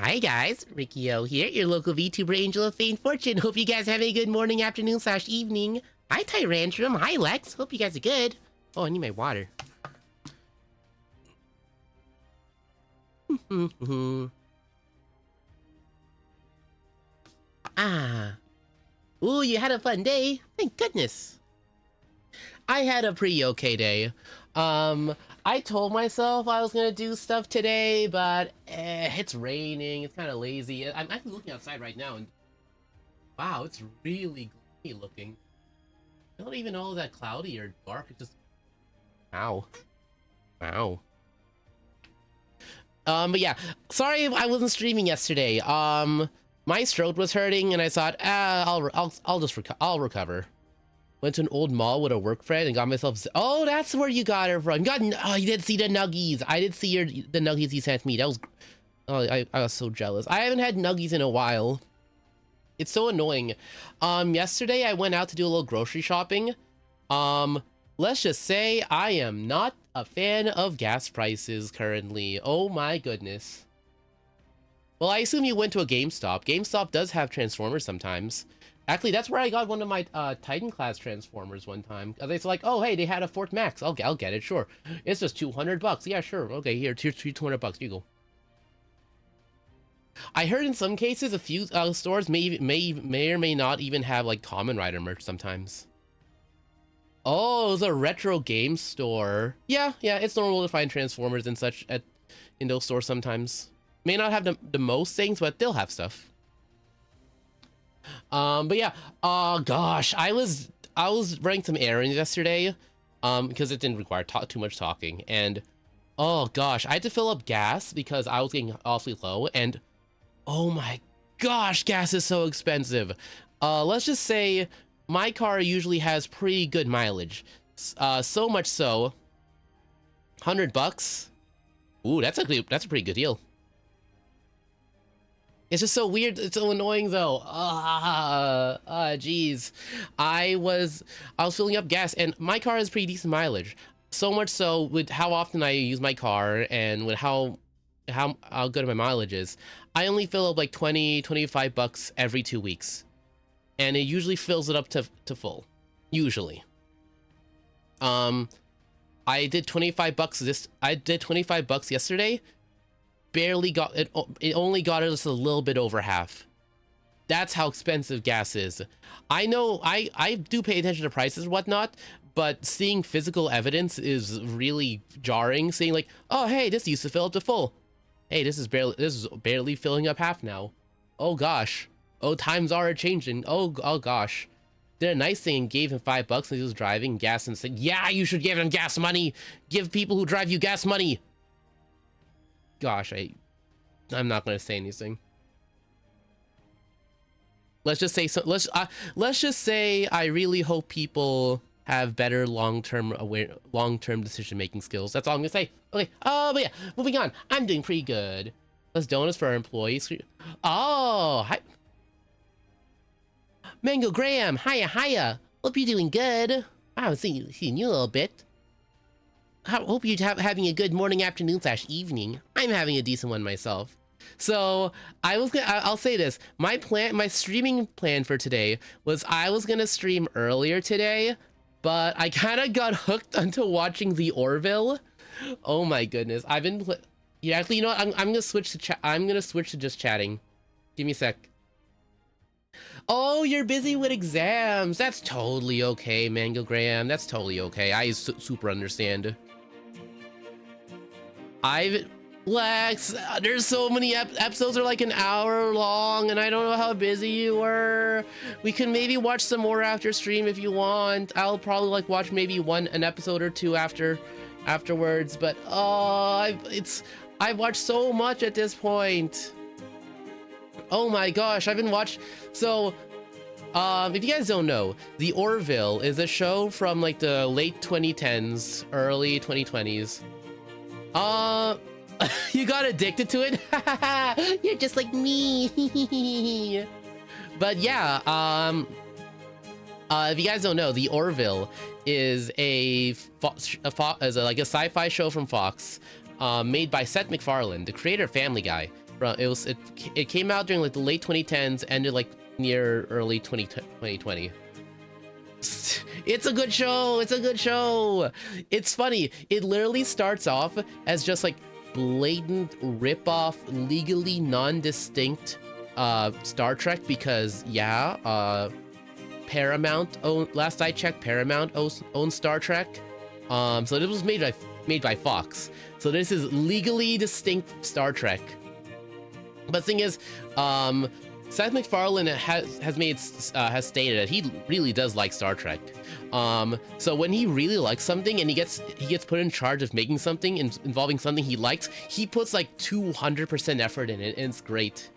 Hi guys, Ricky-O here, your local VTuber Angel of Fame Fortune. Hope you guys have a good morning, afternoon, / evening. Hi Tyrantrum, hi Lex, hope you guys are good. Oh, I need my water. Ah. Ooh, you had a fun day. Thank goodness. I had a pretty okay day. I told myself I was gonna do stuff today, but it's raining. It's kind of lazy. I'm actually looking outside right now, and wow, it's really gloomy looking. I don't even know that cloudy or dark. It's just wow, wow. But yeah, sorry I wasn't streaming yesterday. My throat was hurting, and I thought, I'll recover. Went to an old mall with a work friend and got myself. Oh, that's where you got her from. You did see the nuggies. I did see the nuggies you sent me. That was. Oh, I was so jealous. I haven't had nuggies in a while. It's so annoying. Yesterday I went out to do a little grocery shopping. Let's just say I am not a fan of gas prices currently. Oh my goodness. Well, I assume you went to a GameStop. GameStop does have Transformers sometimes. Actually, that's where I got one of my Titan class Transformers one time. It's like, oh, hey, they had a Fort Max. I'll get it, sure. It's just 200 bucks. Yeah, sure. Okay, here, 200 bucks. Here you go. I heard in some cases a few stores may or may not even have like Kamen Rider merch sometimes. Oh, it's a retro game store. Yeah, it's normal to find Transformers and such in those stores sometimes. May not have the most things, but they'll have stuff. But yeah, oh gosh, I was running some errands yesterday, because it didn't require too much talking, and oh gosh, I had to fill up gas because I was getting awfully low, and oh my gosh, gas is so expensive. Let's just say my car usually has pretty good mileage, so much so, 100 bucks. Ooh, that's a pretty good deal. It's just so weird. It's so annoying though. Geez. I was filling up gas, and my car has pretty decent mileage. So much so with how often I use my car and with how good my mileage is, I only fill up like 25 bucks every 2 weeks, and it usually fills it up to full. Usually. I did 25 bucks yesterday. Barely got it. It only got us a little bit over half. That's how expensive gas is. I know I do pay attention to prices and whatnot, but seeing physical evidence is really jarring. Seeing like, oh hey, this used to fill up to full. Hey, this is barely filling up half now. Oh gosh. Oh, times are changing. Oh gosh. Did a nice thing and gave him $5 and he was driving gas and said, yeah, you should give him gas money. Give people who drive you gas money. Gosh, I'm not gonna say anything. Let's just say let's just say I really hope people have better long-term decision making skills. That's all I'm gonna say. Okay. But yeah, moving on. I'm doing pretty good. Let's donuts for our employees. Oh, hi, Mango Graham. Hiya. Hope you're doing good. I haven't seen you a little bit. Hope you're having a good morning, afternoon / evening. I'm having a decent one myself. So I'll say this. My streaming plan for today was I was gonna stream earlier today, but I kind of got hooked onto watching the Orville. Oh my goodness. Yeah, actually, you know what? I'm gonna switch to I'm gonna switch to just chatting. Give me a sec. Oh, you're busy with exams. That's totally okay, Mango Graham. That's totally okay. I super understand. Lex, there's so many episodes are like an hour long, and I don't know how busy you were. We can maybe watch some more after stream if you want. I'll probably like watch maybe an episode or two afterwards, but I've watched so much at this point. Oh my gosh, I've been watching. So if you guys don't know, The Orville is a show from like the late 2010s, early 2020s. You got addicted to it? You're just like me. But yeah, if you guys don't know, The Orville is a sci-fi show from Fox, made by Seth MacFarlane, the creator of Family Guy. It came out during like the late 2010s, ended like near early 2020. It's a good show. It's a good show. It's funny. It literally starts off as just like blatant rip-off, legally non-distinct Star Trek, because yeah, Paramount last I checked, Paramount owns Star Trek. So this was made by Fox. So this is legally distinct Star Trek. But the thing is, Seth MacFarlane has stated that he really does like Star Trek. So when he really likes something and he gets put in charge of making something involving something he likes, he puts like 200% effort in it, and it's great.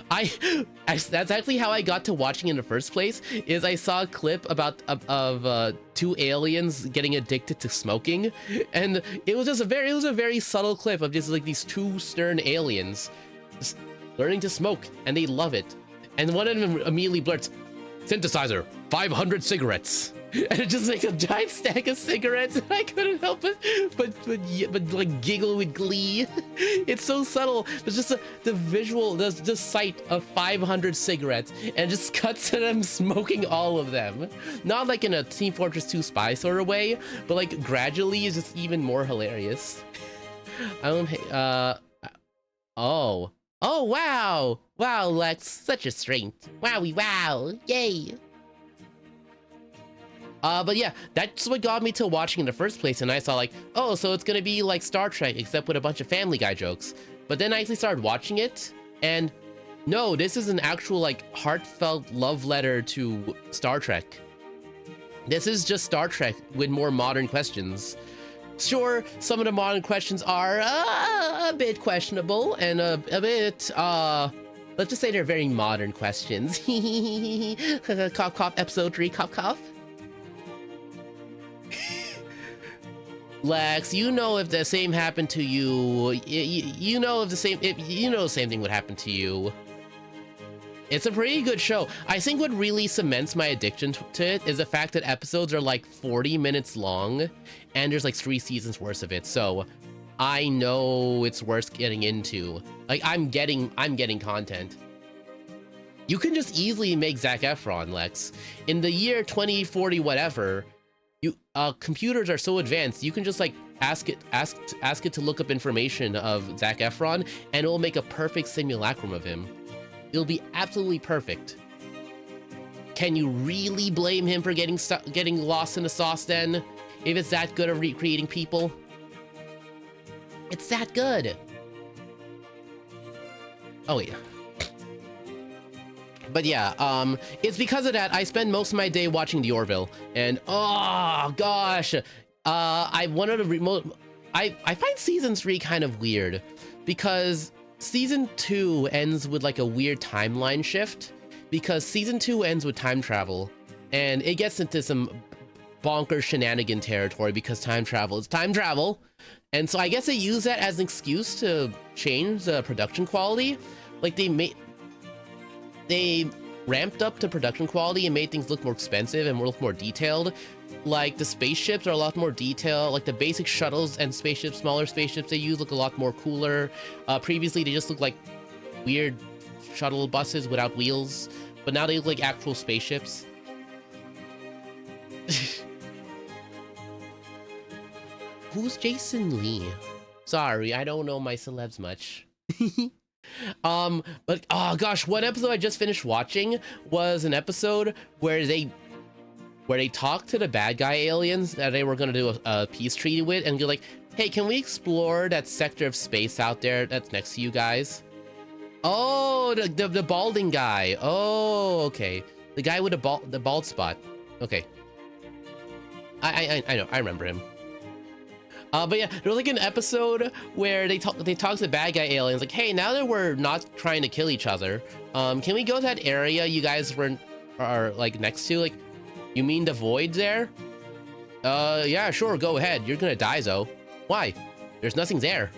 That's actually how I got to watching in the first place. Is I saw a clip of two aliens getting addicted to smoking, and it was a very subtle clip of just like these two stern aliens just learning to smoke, and they love it. And one of them immediately blurts, "Synthesizer, 500 cigarettes." And it just makes a giant stack of cigarettes, and I couldn't help it but like giggle with glee. It's so subtle. It's just the visual, the sight of 500 cigarettes, and just cuts to them smoking all of them. Not like in a Team Fortress 2 spy sort of way, but like gradually is just even more hilarious. Oh, wow, Lex, such a strength. Wowie, wow, yay. But yeah, that's what got me to watching in the first place, and I saw like, oh, so it's gonna be like Star Trek, except with a bunch of Family Guy jokes. But then I actually started watching it, and no, this is an actual like heartfelt love letter to Star Trek. This is just Star Trek with more modern questions. Sure, some of the modern questions are a bit questionable, and a bit, let's just say they're very modern questions. Cough, cough, episode 3, cough, cough. Lex, you know if the same happened to you, you know the same thing would happen to you. It's a pretty good show. I think what really cements my addiction to it is the fact that episodes are like 40 minutes long, and there's like 3 seasons worth of it. So I know it's worth getting into. Like I'm getting content. You can just easily make Zac Efron, Lex. In the year 2040 whatever, computers are so advanced, you can just like ask it to look up information of Zac Efron, and it will make a perfect simulacrum of him. It'll be absolutely perfect. Can you really blame him for getting lost in the sauce then? If it's that good at recreating people? It's that good. Oh yeah. But yeah, it's because of that I spend most of my day watching The Orville, and oh gosh, I find season 3 kind of weird, because season 2 ends with like a weird timeline shift, because season 2 ends with time travel, and it gets into some bonkers shenanigan territory because time travel is time travel, and so I guess they use that as an excuse to change the production quality. Like they ramped up to production quality and made things look more expensive and look more detailed. Like the spaceships are a lot more detailed. Like the basic shuttles and spaceships, smaller spaceships they use look a lot more cooler. Previously they just looked like weird shuttle buses without wheels, but now they look like actual spaceships. Who's Jason Lee? Sorry, I don't know my celebs much. But oh gosh, one episode I just finished watching was an episode where they talked to the bad guy aliens that they were gonna do a peace treaty with, and they're like, hey, can we explore that sector of space out there that's next to you guys? Oh, the balding guy. Oh, okay, the guy with the bald spot. Okay, I know, I remember him. But yeah, there was like an episode where they talk to the bad guy aliens, like, hey, now that we're not trying to kill each other, can we go to that area you guys are like next to? Like, you mean the void there? Yeah, sure, go ahead. You're gonna die though. Why? There's nothing there.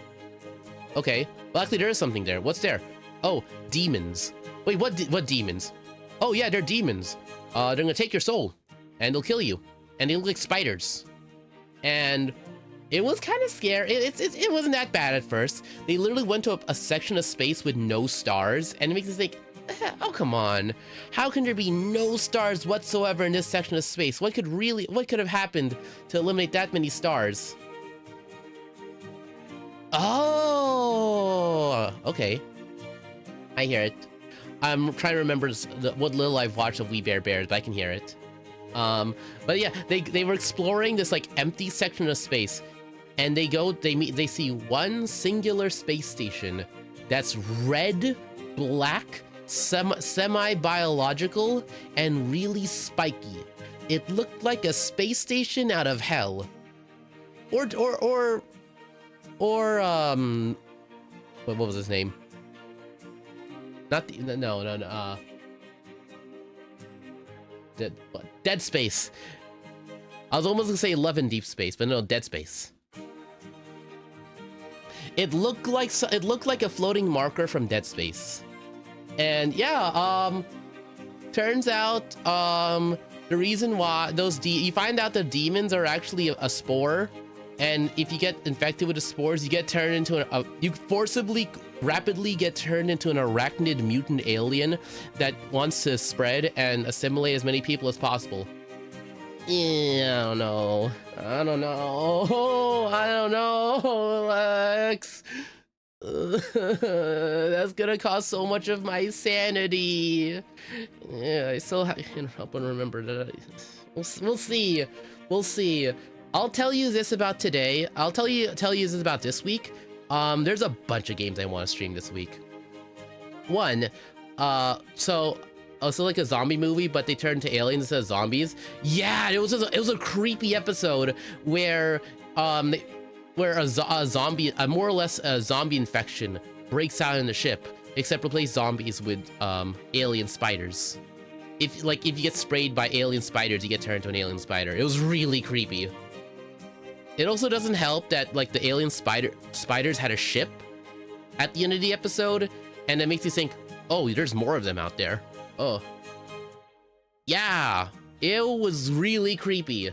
Okay, well actually there is something there. What's there? Oh, demons. Wait, what demons? Oh yeah, they're demons. They're gonna take your soul, and they'll kill you, and they look like spiders. And It was kind of scary. It wasn't that bad at first. They literally went to a section of space with no stars, and it makes you think, oh, come on. How can there be no stars whatsoever in this section of space? What could have happened to eliminate that many stars? Oh, okay. I hear it. I'm trying to remember what little I've watched of We Bare Bears, but I can hear it. But yeah, they were exploring this like empty section of space, and they see one singular space station that's red, black, semi-biological, and really spiky. It looked like a space station out of hell. What was his name? Not the, no. Dead Space. I was almost gonna say Love in Deep Space, but no, Dead Space. It looked like a floating marker from Dead Space. And yeah, turns out the reason why you find out the demons are actually a spore, and if you get infected with the spores, you get turned into you rapidly get turned into an arachnid mutant alien that wants to spread and assimilate as many people as possible. Yeah, I don't know, Lex. That's gonna cost so much of my sanity. Yeah, I still can't help but remember that. We'll see. I'll tell you this about today. I'll tell you this about this week. There's a bunch of games I want to stream this week. One, so like a zombie movie, but they turned into aliens instead of zombies. Yeah, it was a creepy episode where a zombie, more or less a zombie infection breaks out in the ship, except replace zombies with alien spiders. If you get sprayed by alien spiders, you get turned into an alien spider. It was really creepy. It also doesn't help that like the alien spiders had a ship at the end of the episode, and it makes you think, oh, there's more of them out there. Oh, yeah, it was really creepy.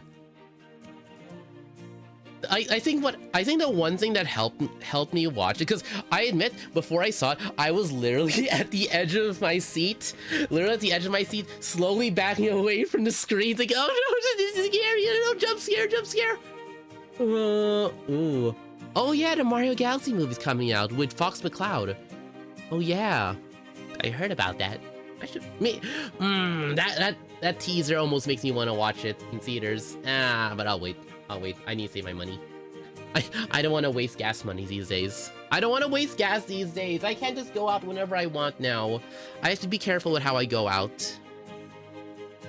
I think the one thing that helped me watch it, because I admit before I saw it, I was literally at the edge of my seat, slowly backing away from the screen, like, oh no, this is scary, no, jump scare. Ooh. Oh yeah, the Mario Galaxy movie's coming out with Fox McCloud. Oh yeah, I heard about that. That teaser almost makes me want to watch it in theaters. But I'll wait. I need to save my money. I don't want to waste gas money these days. I can't just go out whenever I want now. I have to be careful with how I go out.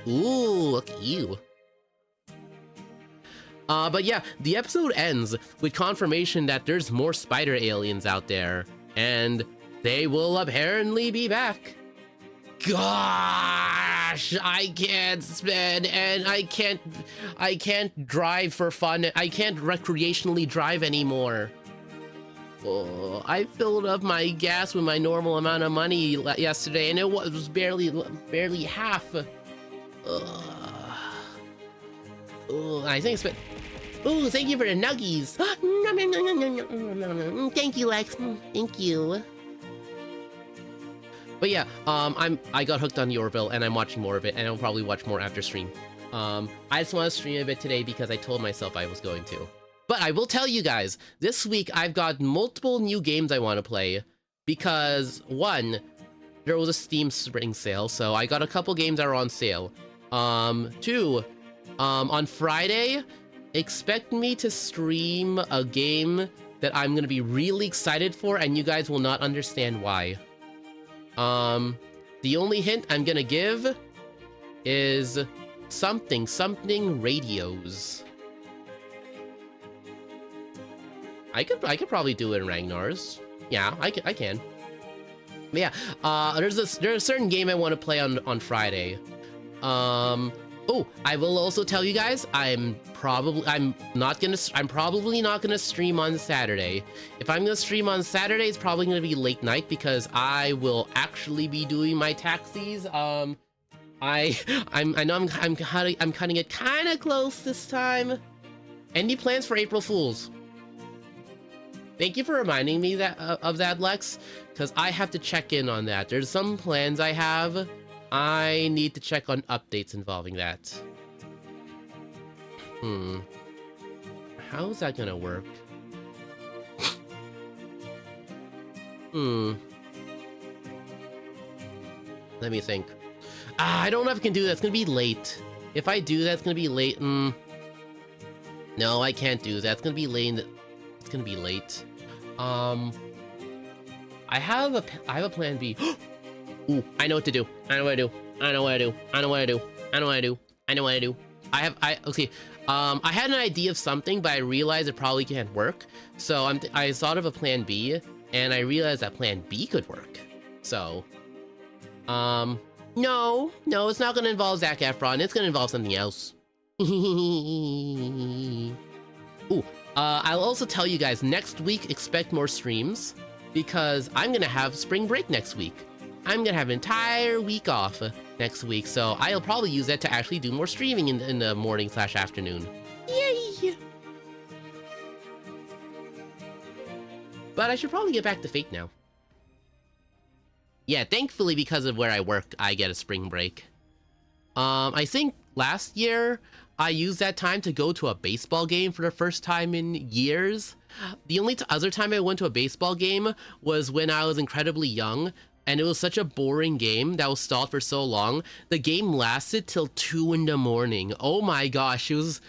Ooh, look at you. But yeah, the episode ends with confirmation that there's more spider aliens out there, and they will apparently be back. Gosh, I can't spend, and I can't drive for fun. I can't recreationally drive anymore. Oh, I filled up my gas with my normal amount of money yesterday, and it was barely half. I think it's been... Ooh, thank you for the nuggies. Thank you, Lex. Thank you. But yeah, I got hooked on the Orville, and I'm watching more of it, and I'll probably watch more after stream. I just want to stream a bit today because I told myself I was going to. But I will tell you guys, this week I've got multiple new games I want to play, because one, there was a Steam spring sale, so I got a couple games that are on sale. Two, on Friday, expect me to stream a game that I'm gonna be really excited for, and you guys will not understand why. The only hint I'm gonna give is something radios. I could probably do it in Ragnar's. Yeah, I can. But yeah, there's a certain game I want to play on Friday. Oh, I will also tell you guys, I'm probably not gonna stream on Saturday. If I'm gonna stream on Saturday, it's probably gonna be late night because I will actually be doing my taxis. I know I'm cutting it kind of close this time. Any plans for April Fools? Thank you for reminding me that of that, Lex, because I have to check in on that. There's some plans I have. I need to check on updates involving that. How's that gonna work? Let me think. I don't know if I can do that. It's gonna be late. If I do that, it's gonna be late. No, I can't do that. It's gonna be late. It's gonna be late. I have a plan B. Ooh, I know what to do. I know what to do. I know what to do. I know what to do. I know what to do. I know what to do. Okay. I had an idea of something, but I realized it probably can't work. So I thought of a plan B, and I realized that plan B could work. So, no, it's not gonna involve Zac Efron. It's gonna involve something else. Ooh, I'll also tell you guys, next week, expect more streams, because I'm gonna have spring break next week. I'm gonna have an entire week off next week, so I'll probably use that to actually do more streaming in the morning/afternoon. Yay! But I should probably get back to Fate now. Yeah, thankfully, because of where I work, I get a spring break. I think last year, I used that time to go to a baseball game for the first time in years. The only other time I went to a baseball game was when I was incredibly young, and it was such a boring game that was stalled for so long. The game lasted till 2 in the morning. Oh my gosh, it was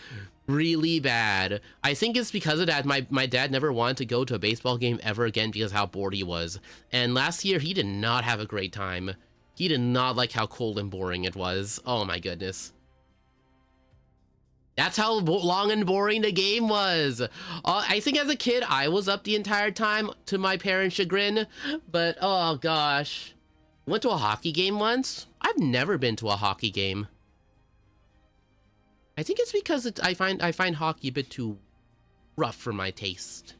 really bad. I think it's because of that my dad never wanted to go to a baseball game ever again because of how bored he was. And last year, he did not have a great time. He did not like how cold and boring it was. Oh my goodness. That's how long and boring the game was. I think as a kid, I was up the entire time to my parents' chagrin, but oh gosh. Went to a hockey game once. I've never been to a hockey game. I think it's because I find hockey a bit too rough for my taste.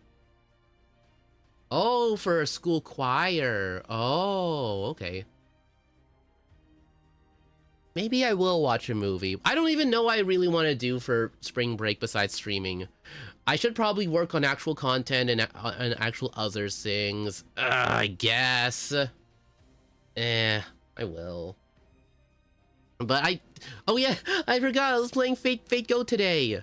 Oh, for a school choir. Oh, okay. Maybe I will watch a movie. I don't even know what I really want to do for spring break besides streaming. I should probably work on actual content and actual other things. I guess. I will. But oh yeah, I forgot I was playing Fate Go today.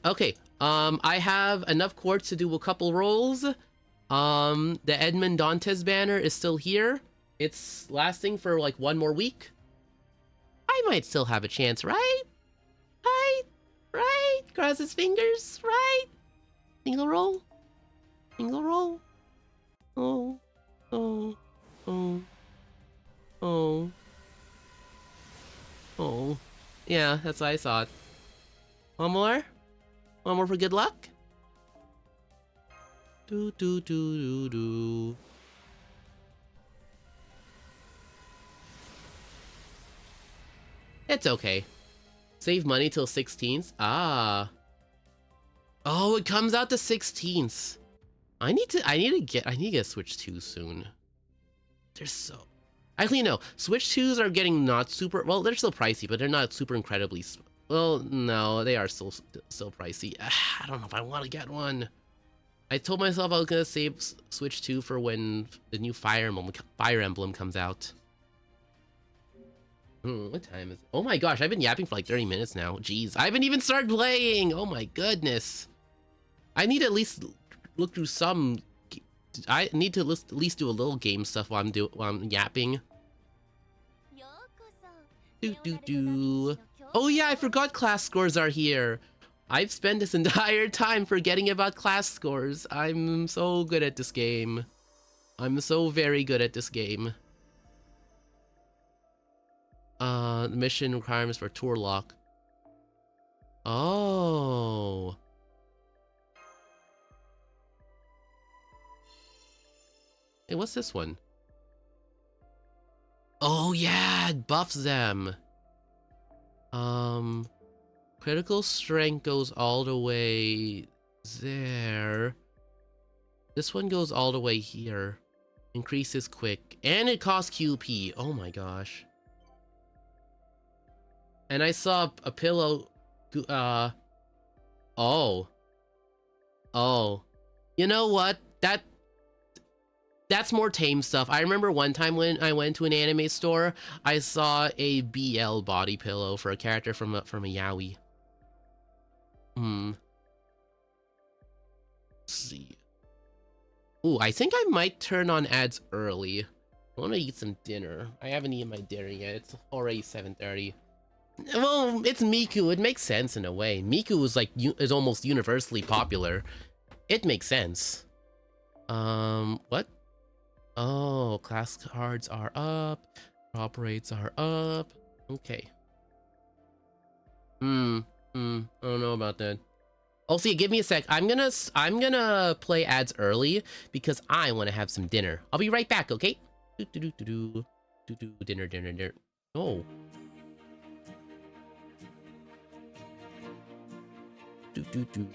Okay, I have enough quartz to do a couple rolls. The Edmond Dantes banner is still here. It's lasting for like 1 more week. I might still have a chance, right? Right? Cross his fingers, right? Single roll. Single roll. Oh. Yeah, that's what I thought. One more? One more for good luck? Do. It's okay. Save money till 16th? Ah. Oh, it comes out the 16th. I need to get Switch 2 soon. They're so... Actually, no. Switch 2s are getting not super... Well, they're still pricey, but they're not super incredibly... Well, no, they are still pricey. I don't know if I want to get one. I told myself I was going to save Switch 2 for when the new Fire Emblem comes out. What time is it? Oh my gosh, I've been yapping for like 30 minutes now. Jeez, I haven't even started playing. Oh my goodness. I need to at least look through some... I need to at least do a little game stuff while I'm yapping. Oh yeah, I forgot class scores are here. I've spent this entire time forgetting about class scores. I'm so good at this game. I'm so very good at this game. The mission requirements for tour lock. Oh. Hey, what's this one? Oh yeah, it buffs them. Critical strength goes all the way there. This one goes all the way here. Increases quick. And it costs QP. Oh my gosh. And I saw a pillow... Oh. You know what? That's more tame stuff. I remember one time when I went to an anime store, I saw a BL body pillow for a character from a yaoi. Let's see. Ooh, I think I might turn on ads early. I want to eat some dinner. I haven't eaten my dinner yet. It's already 7:30. Well, it's Miku. It makes sense in a way. Miku is almost universally popular. It makes sense. What? Oh, class cards are up. Drop rates are up. Okay. I don't know about that. Oh, see, give me a sec. I'm gonna play ads early because I want to have some dinner. I'll be right back, okay? Dinner. Oh. Do.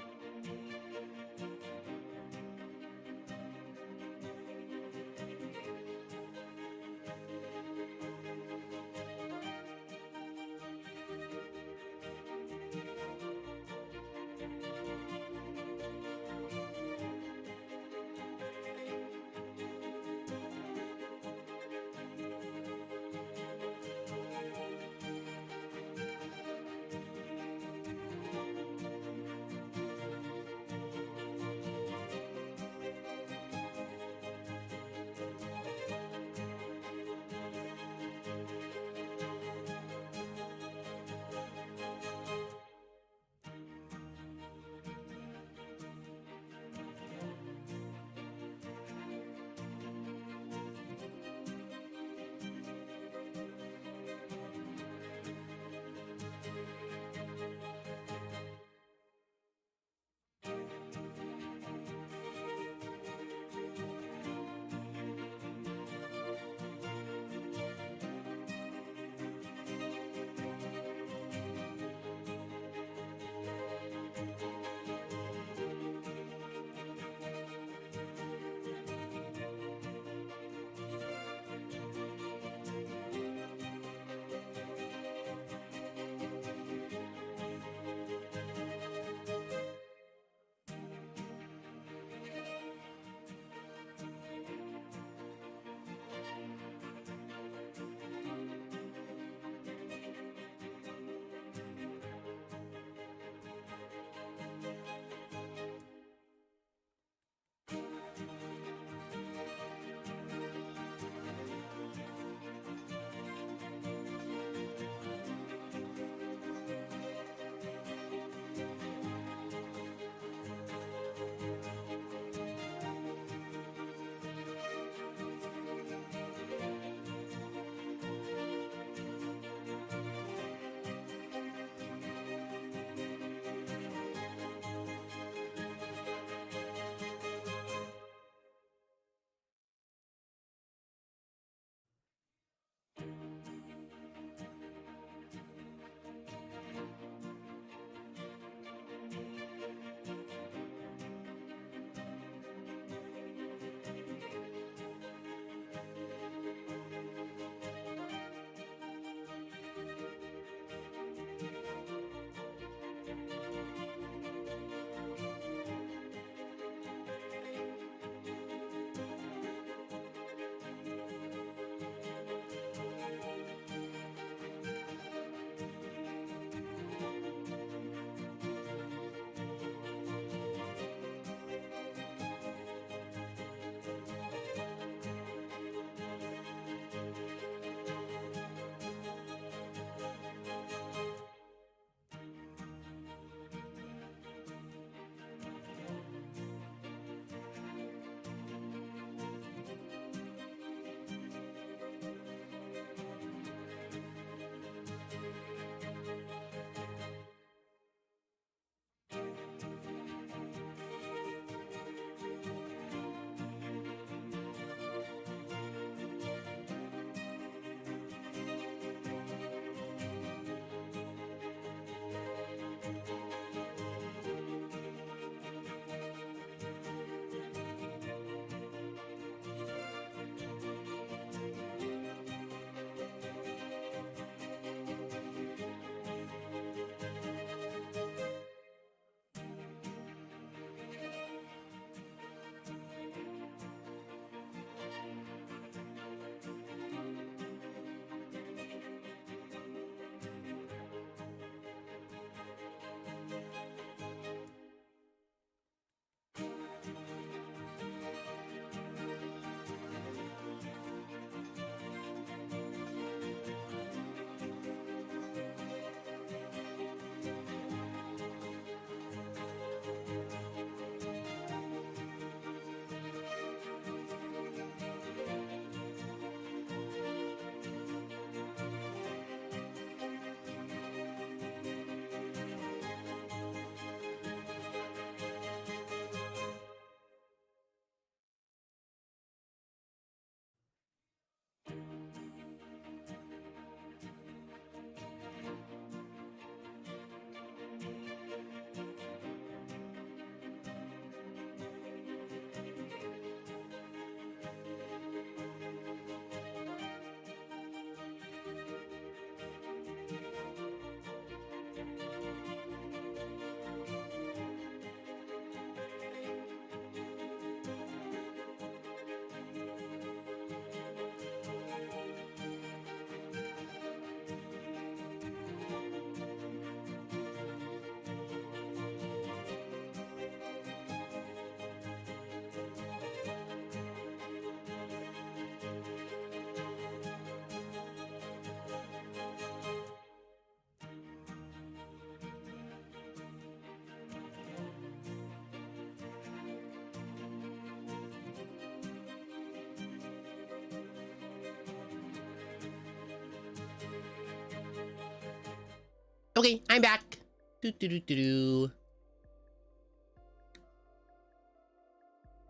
Okay, I'm back. Do do do do do.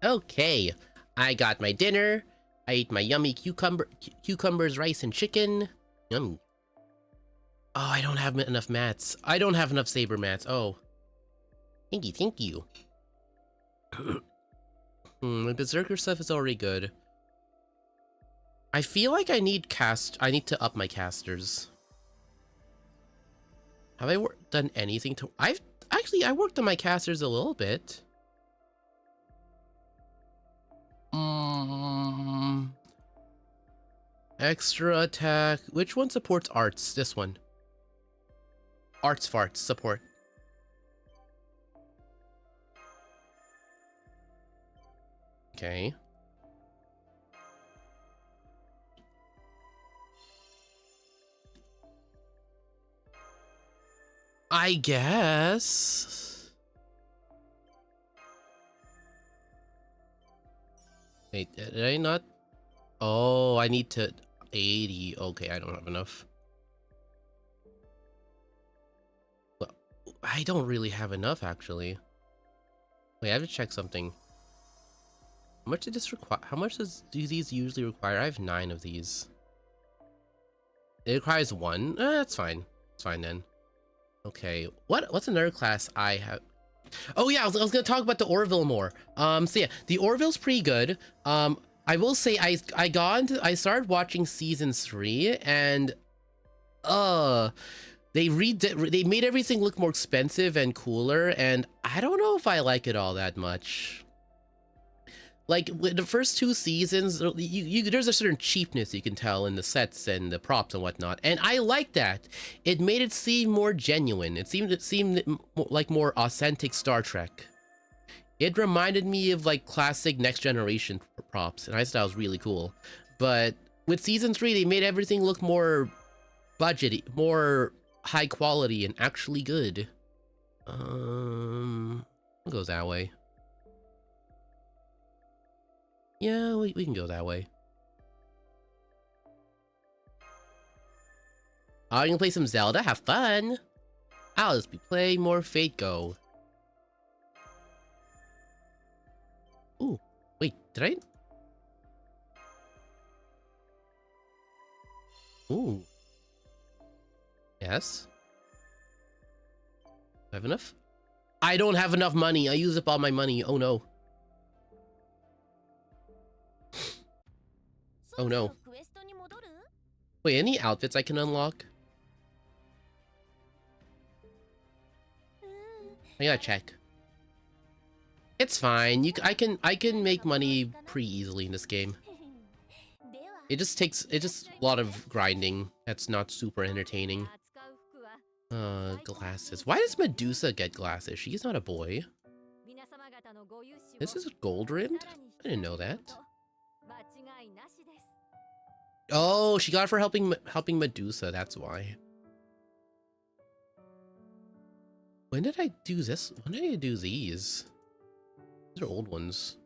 Okay, I got my dinner. I ate my yummy cucumbers, rice, and chicken. Yummy. Oh, I don't have enough mats. I don't have enough saber mats. Oh. Thank you, thank you. The berserker stuff is already good. I feel like I need to up my casters. Have I done anything to... I worked on my casters a little bit. Extra attack. Which one supports arts? This one. Arts farts support. Okay. I guess. Wait, did I not? Oh, I need to 80. Okay, I don't have enough. Well, I don't really have enough, actually. Wait, I have to check something. How much did this require? How much do these usually require? I have 9 of these. It requires 1. That's fine. It's fine then. Okay, what's another class I have? Oh yeah, I was gonna talk about the Orville more. So yeah, the Orville's pretty good. I will say I started watching season 3 and they made everything look more expensive and cooler, and I don't know if I like it all that much. Like with the first 2 seasons, there's a certain cheapness you can tell in the sets and the props and whatnot, and I like that. It made it seem more genuine. It seemed like more authentic Star Trek. It reminded me of like classic Next Generation props, and I thought that was really cool. But with season 3, they made everything look more budgety, more high quality, and actually good. It goes that way. Yeah, we can go that way. Oh, you can play some Zelda? Have fun! I'll just be playing more Fate Go. Ooh, wait, did I? Ooh. Yes? Do I have enough? I don't have enough money. I used up all my money. Oh no. Oh no. Wait, any outfits I can unlock? I gotta check. It's fine. I can make money pretty easily in this game. It's just a lot of grinding. That's not super entertaining. Glasses. Why does Medusa get glasses? She's not a boy. This is gold rimmed? I didn't know that. Oh, she got it for helping Medusa, that's why. When did I do this? When did I do these? These are old ones.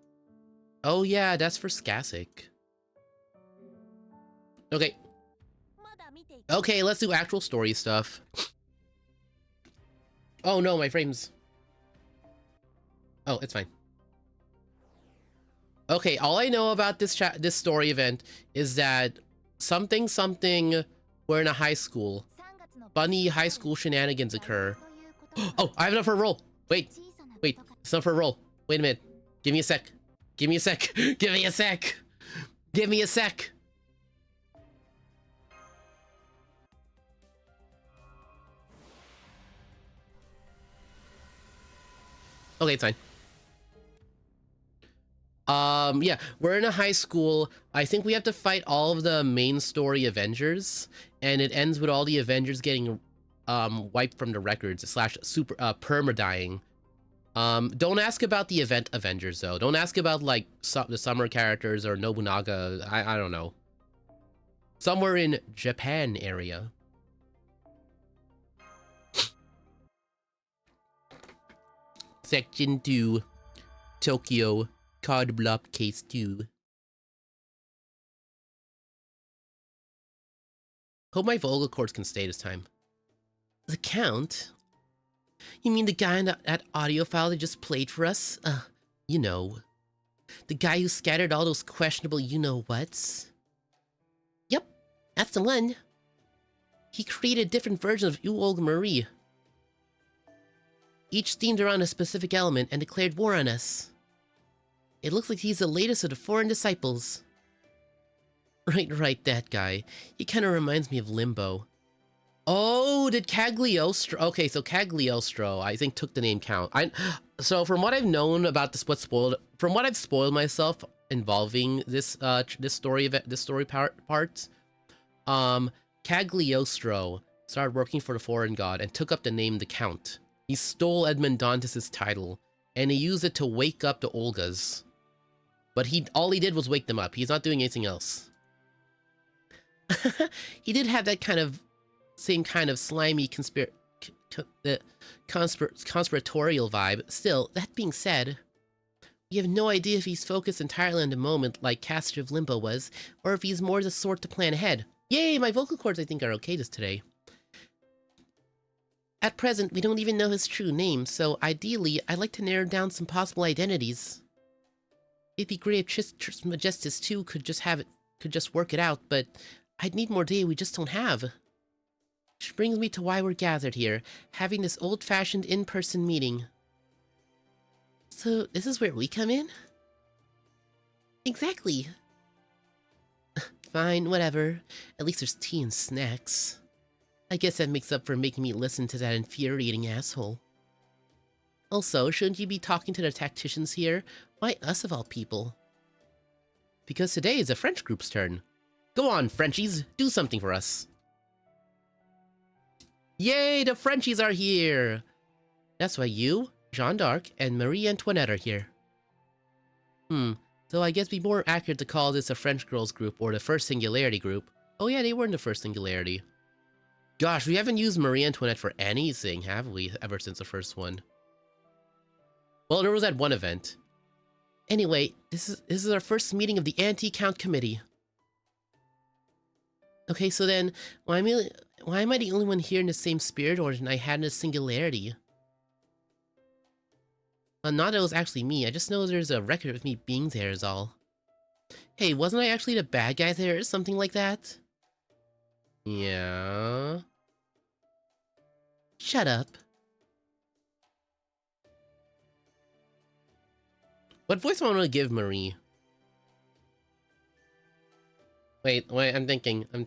Oh yeah, that's for Skasik. Okay. Okay, let's do actual story stuff. Oh no, my frames. Oh, it's fine. Okay, all I know about this story event is that something, we're in a high school. Funny high school shenanigans occur. Oh, I have enough for a roll. Wait, it's enough for a roll. Wait a minute. Give me a sec. Give me a sec. Give me a sec. Give me a sec. Okay, it's fine. Yeah, we're in a high school. I think we have to fight all of the main story Avengers, and it ends with all the Avengers getting wiped from the records / super perma-dying. Don't ask about the event Avengers though. Don't ask about like the summer characters or Nobunaga. I don't know. Somewhere in Japan area. Section 2, Tokyo, Card Block Case 2. Hope my vocal cords can stay this time. The Count? You mean the guy in that audio file that just played for us? You know. The guy who scattered all those questionable you-know-whats? Yep, that's the one. He created different versions of OOOOOYYYY. Each themed around a specific element and declared war on us. It looks like he's the latest of the foreign disciples. Right, that guy. He kinda reminds me of Limbo. Oh, did Cagliostro... Okay, so Cagliostro, I think, took the name Count. So from what I've known about this, from what I've spoiled myself involving this story part, Cagliostro started working for the foreign god and took up the name the Count. He stole Edmond Dantes' title, and he used it to wake up the Olgas. But all he did was wake them up. He's not doing anything else. He did have that same kind of slimy conspiratorial vibe. Still, that being said, we have no idea if he's focused entirely on the moment like Caster of Limbo was, or if he's more the sort to plan ahead. Yay, my vocal cords I think are okay today. At present, we don't even know his true name, so ideally, I'd like to narrow down some possible identities. It'd be great if Majestus 2 could just work it out, but I'd need more data we just don't have. Which brings me to why we're gathered here, having this old-fashioned in-person meeting. So, this is where we come in? Exactly. Fine, whatever. At least there's tea and snacks. I guess that makes up for making me listen to that infuriating asshole. Also, shouldn't you be talking to the tacticians here? Why us of all people? Because today is the French group's turn. Go on, Frenchies, do something for us. Yay, the Frenchies are here! That's why you, Jeanne d'Arc, and Marie Antoinette are here. So I guess it'd be more accurate to call this a French girls group or the First Singularity group. Oh yeah, they were in the First Singularity. Gosh, we haven't used Marie Antoinette for anything, have we, ever since the first one? Well, there was that one event. Anyway, this is our first meeting of the Anti-Count Committee. Okay, so then, why am I the only one here in the same spirit order than I had in the Singularity? Not that it was actually me, I just know there's a record of me being there is all. Hey, wasn't I actually the bad guy there or something like that? Yeah... Shut up. What voice do I want to give Marie? Wait, I'm thinking. Wait,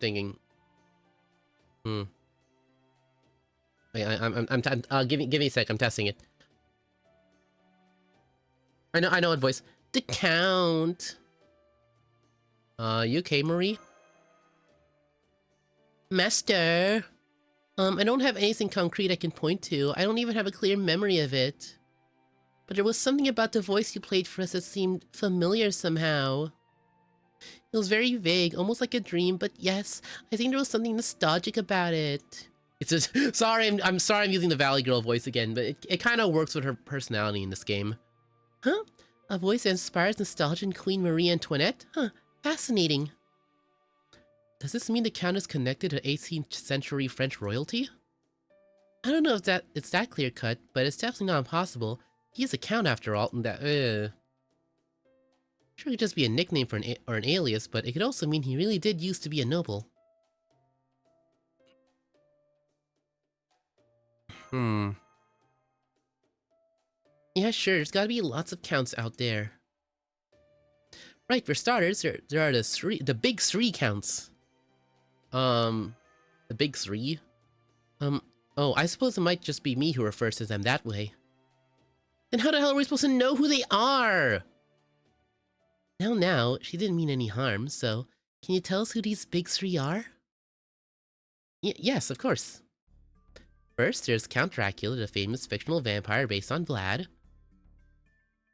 give me a sec, I'm testing it. I know what voice. The Count. You okay, Marie? Master. I don't have anything concrete I can point to. I don't even have a clear memory of it. But there was something about the voice you played for us that seemed familiar somehow. It was very vague, almost like a dream, but yes, I think there was something nostalgic about it. It's just, sorry, I'm sorry I'm using the Valley Girl voice again, but it kind of works with her personality in this game. Huh? A voice that inspires nostalgia in Queen Marie Antoinette? Huh, fascinating. Does this mean the Count is connected to 18th century French royalty? I don't know if it's that clear-cut, but it's definitely not impossible. He is a Count after all, and that, Sure, it could just be a nickname for or an alias, but it could also mean he really did used to be a noble. Yeah, sure, there's gotta be lots of Counts out there. Right, for starters, there are the big three Counts. The big three? Oh, I suppose it might just be me who refers to them that way. Then how the hell are we supposed to know who they are? Now, she didn't mean any harm, so can you tell us who these big three are? Yes, of course. First, there's Count Dracula, the famous fictional vampire based on Vlad.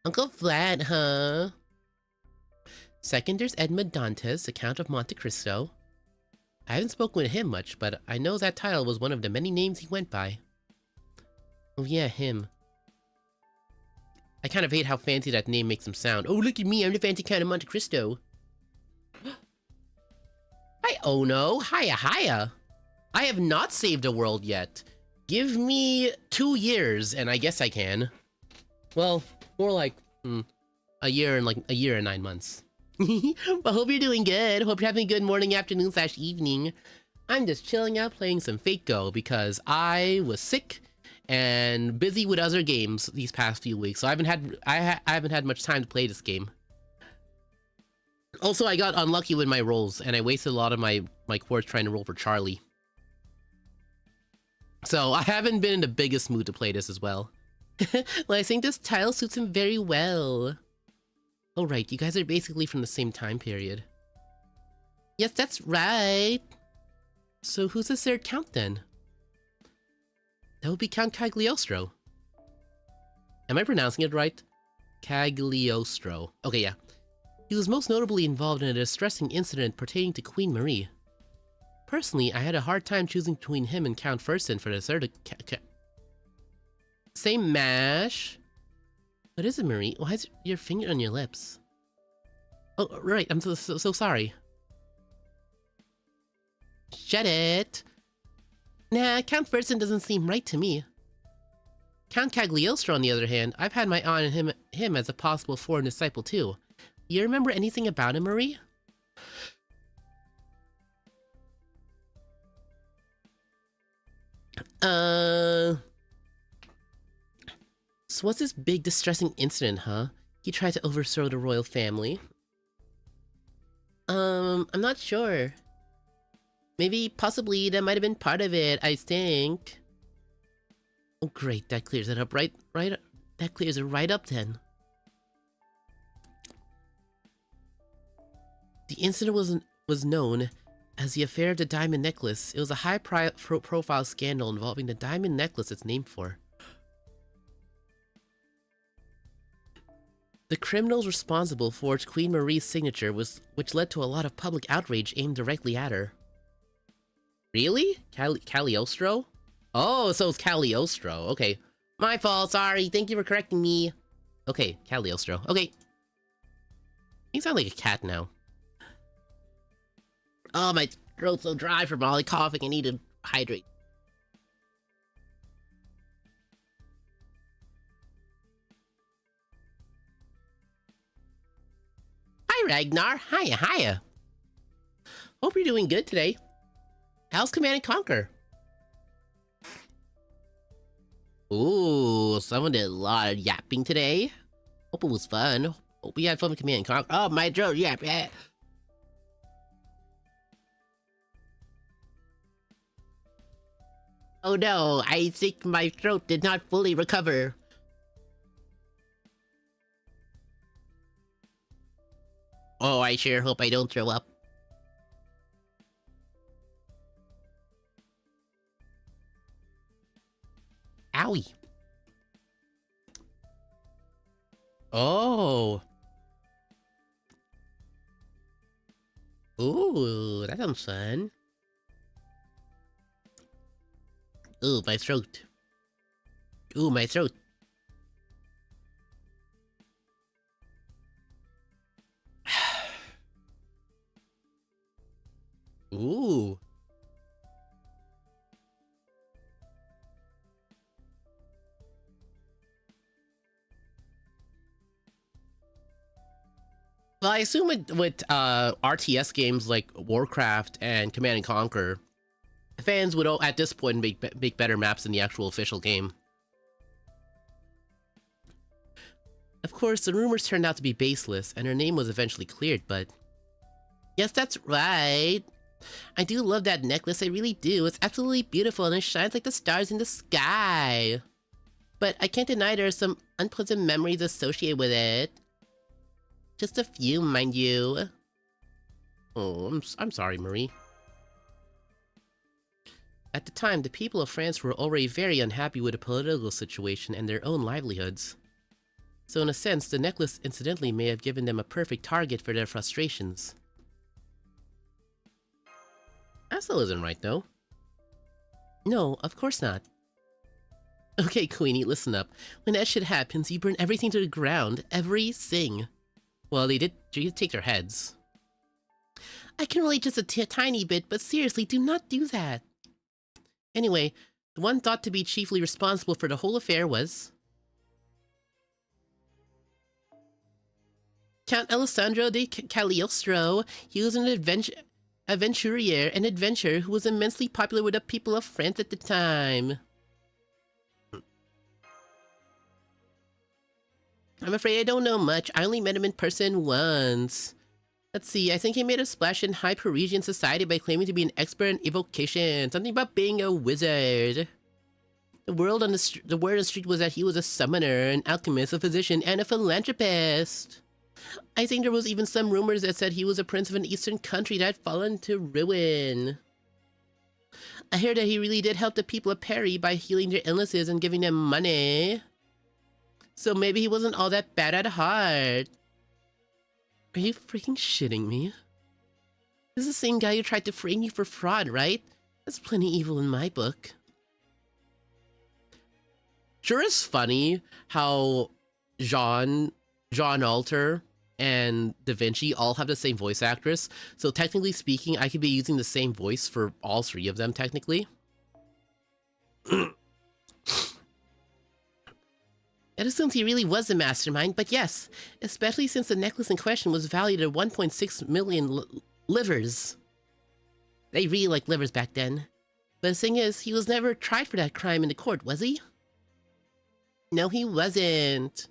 Uncle Vlad, huh? Second, there's Edmond Dantes, the Count of Monte Cristo. I haven't spoken with him much, but I know that title was one of the many names he went by. Oh yeah, him. I kind of hate how fancy that name makes him sound. Oh, look at me, I'm the fancy Count of Monte Cristo. Hi, Ono. Hiya. I have not saved a world yet. Give me 2 years, and I guess I can. Well, more like a year and 9 months. But hope you're doing good. Hope you're having a good morning, afternoon / evening. I'm just chilling out playing some Fate Go because I was sick and busy with other games these past few weeks, so I haven't had much time to play this game. Also, I got unlucky with my rolls, and I wasted a lot of my quartz trying to roll for Charlie. So I haven't been in the biggest mood to play this as well. Well, I think this title suits him very well. Oh right, you guys are basically from the same time period. Yes, that's right. So who's the third count then? That would be Count Cagliostro. Am I pronouncing it right? Cagliostro. Okay, yeah. He was most notably involved in a distressing incident pertaining to Queen Marie. Personally, I had a hard time choosing between him and Count Fersen for the third Same mash? What is it, Marie? Why is your finger on your lips? Oh, right, I'm so sorry. Shut it! Nah, Count Fersen doesn't seem right to me. Count Cagliostro, on the other hand, I've had my eye on him as a possible foreign disciple too. You remember anything about him, Marie? So what's this big distressing incident, huh? He tried to overthrow the royal family. I'm not sure. Maybe, possibly, that might have been part of it, I think. Oh great, that clears it up that clears it right up then. The incident was known as the affair of the diamond necklace. It was a high-profile scandal involving the diamond necklace it's named for. The criminals responsible forged Queen Marie's signature, which led to a lot of public outrage aimed directly at her. Really? Cagliostro? Oh, so it's Cagliostro. Okay. My fault, sorry. Thank you for correcting me. Okay, Cagliostro. Okay. You sound like a cat now. Oh, my throat's so dry from all the coughing. I need to hydrate. Hi, Ragnar. Hiya. Hope you're doing good today. How's Command & Conquer? Ooh, someone did a lot of yapping today. Hope it was fun. Hope we had fun with Command & Conquer. Oh, my throat, yap. Oh no, I think my throat did not fully recover. Oh, I sure hope I don't throw up. Owie. Oh. Ooh, that sounds fun. Ooh, my throat. Ooh, my throat. Ooh. Well, I assume with RTS games like Warcraft and Command & Conquer, fans would at this point make better maps than the actual official game. Of course, the rumors turned out to be baseless, and her name was eventually cleared, but... Yes, that's right! I do love that necklace, I really do. It's absolutely beautiful, and it shines like the stars in the sky. But I can't deny there are some unpleasant memories associated with it. Just a few, mind you. Oh, I'm sorry, Marie. At the time, the people of France were already very unhappy with the political situation and their own livelihoods. So in a sense, the necklace incidentally may have given them a perfect target for their frustrations. That still isn't right, though. No, of course not. Okay, Queenie, listen up. When that shit happens, you burn everything to the ground. Everything. Well, they did take their heads. I can relate just a tiny bit, but seriously, do not do that. Anyway, The one thought to be chiefly responsible for the whole affair was Count Alessandro de Cagliostro. He was an aventurier and adventurer who was immensely popular with the people of France at the time. I'm afraid I don't know much. I only met him in person once. Let's see, I think he made a splash in high Parisian society by claiming to be an expert in evocation. Something about being a wizard. The word on the street was that he was a summoner, an alchemist, a physician, and a philanthropist. I think there was even some rumors that said he was a prince of an eastern country that had fallen to ruin. I heard that he really did help the people of Paris by healing their illnesses and giving them money. So maybe he wasn't all that bad at heart. Are you freaking shitting me? This is the same guy who tried to frame you for fraud, right? That's plenty evil in my book. Sure is funny how Jean Alter and Da Vinci all have the same voice actress. So technically speaking, I could be using the same voice for all three of them, technically. It assumes he really was the mastermind, but yes, especially since the necklace in question was valued at 1.6 million livers. They really liked livers back then. But the thing is, he was never tried for that crime in the court, was he? No, he wasn't.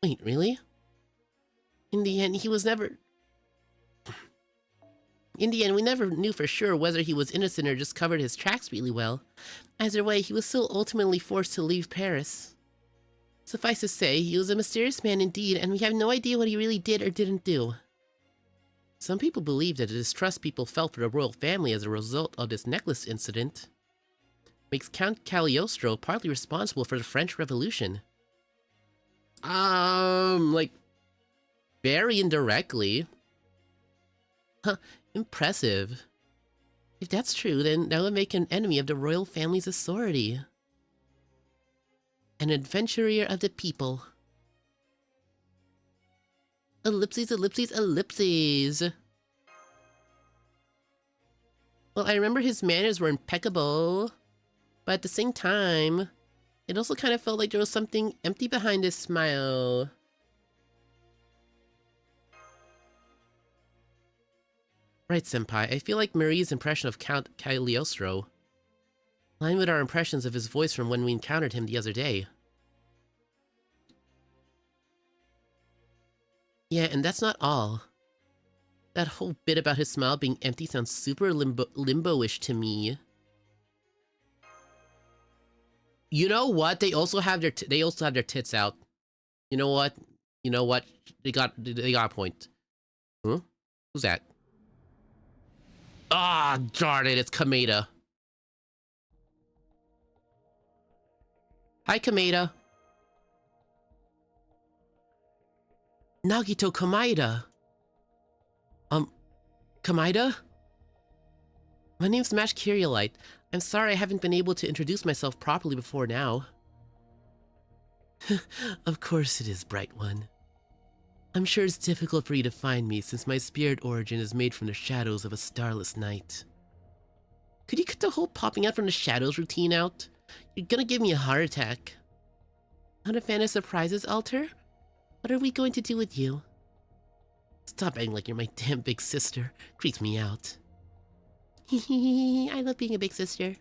Wait, really? In the end, he was never... In the end, we never knew for sure whether he was innocent or just covered his tracks really well. Either way, he was still ultimately forced to leave Paris. Suffice to say, he was a mysterious man indeed, and we have no idea what he really did or didn't do. Some people believe that the distrust people felt for the royal family as a result of this necklace incident makes Count Cagliostro partly responsible for the French Revolution. Like, very indirectly. Huh, impressive. If that's true, then that would make him an enemy of the royal family's authority. An adventurer of the people. Ellipses, ellipses, ellipses. Well, I remember his manners were impeccable, but at the same time, it also kind of felt like there was something empty behind his smile. Right, Senpai, I feel like Marie's impression of Count Cagliostro aligned with our impressions of his voice from when we encountered him the other day. Yeah, and that's not all. That whole bit about his smile being empty sounds super limbo-ish to me. You know what? They also have their tits out. You know what? You know what? They got a point. Huh? Who's that? Ah, darn it! It's Kameda. Hi, Kameda. Nagito Kameda. Kameda? My name's Mash Kyriolite. I'm sorry I haven't been able to introduce myself properly before now. Of course it is, Bright One. I'm sure it's difficult for you to find me since my spirit origin is made from the shadows of a starless night. Could you cut the whole popping out from the shadows routine out? You're gonna give me a heart attack. Not a fan of surprises, Alter? What are we going to do with you? Stop acting like you're my damn big sister. Creeps me out. I love being a big sister.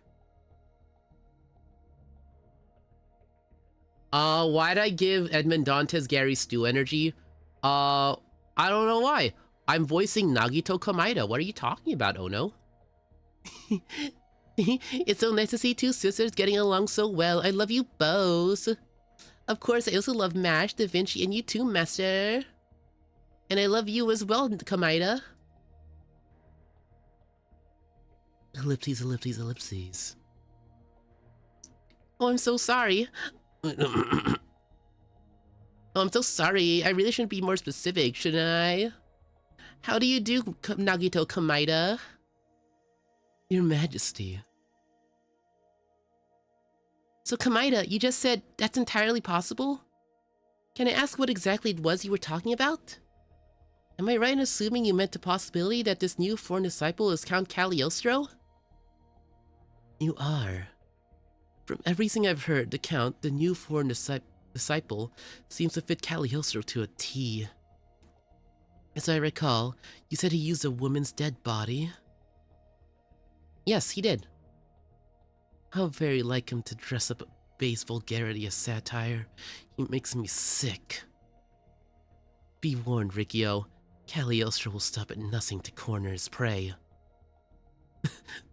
Why'd I give Edmond Dantes Gary Stu energy? I don't know why. I'm voicing Nagito Kameda. What are you talking about, Ono? It's so nice to see two sisters getting along so well. I love you both. Of course, I also love Mash, Da Vinci, and you too, Master. And I love you as well, Kameda. Ellipses, ellipses, ellipses. Oh, I'm so sorry. Oh, I'm so sorry. I really shouldn't be more specific, shouldn't I? How do you do, Nagito Kameda? Your Majesty. So, Kameda, you just said that's entirely possible? Can I ask what exactly it was you were talking about? Am I right in assuming you meant the possibility that this new foreign disciple is Count Cagliostro? You are. From everything I've heard, the Count, the new foreign disciple, seems to fit Cagliostro to a T. As I recall, you said he used a woman's dead body? Yes, he did. How very like him to dress up base vulgarity as satire. He makes me sick. Be warned, Riccio. Cagliostro will stop at nothing to corner his prey.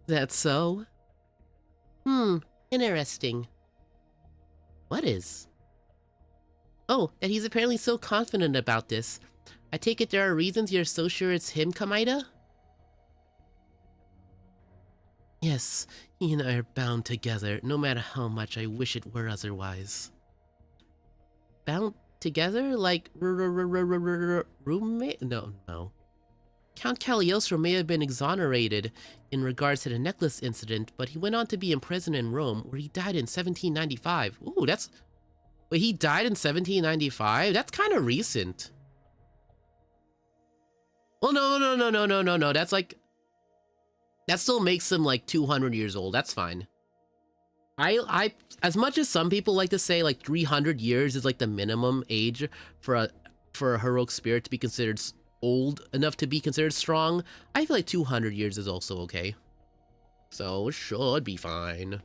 That so? Interesting. What is? Oh, that he's apparently so confident about this. I take it there are reasons you're so sure it's him, Kamaida? Yes, he and I are bound together, no matter how much I wish it were otherwise. Bound together? Like roommate? No. Count Cagliostro may have been exonerated in regards to the necklace incident, but he went on to be imprisoned in Rome, where he died in 1795. Ooh, that's... Wait, he died in 1795? That's kind of recent. Well, no. That's like... That still makes him like 200 years old. That's fine. I as much as some people like to say like 300 years is like the minimum age for a heroic spirit to be considered old enough to be considered strong, I feel like 200 years is also okay. So it should be fine.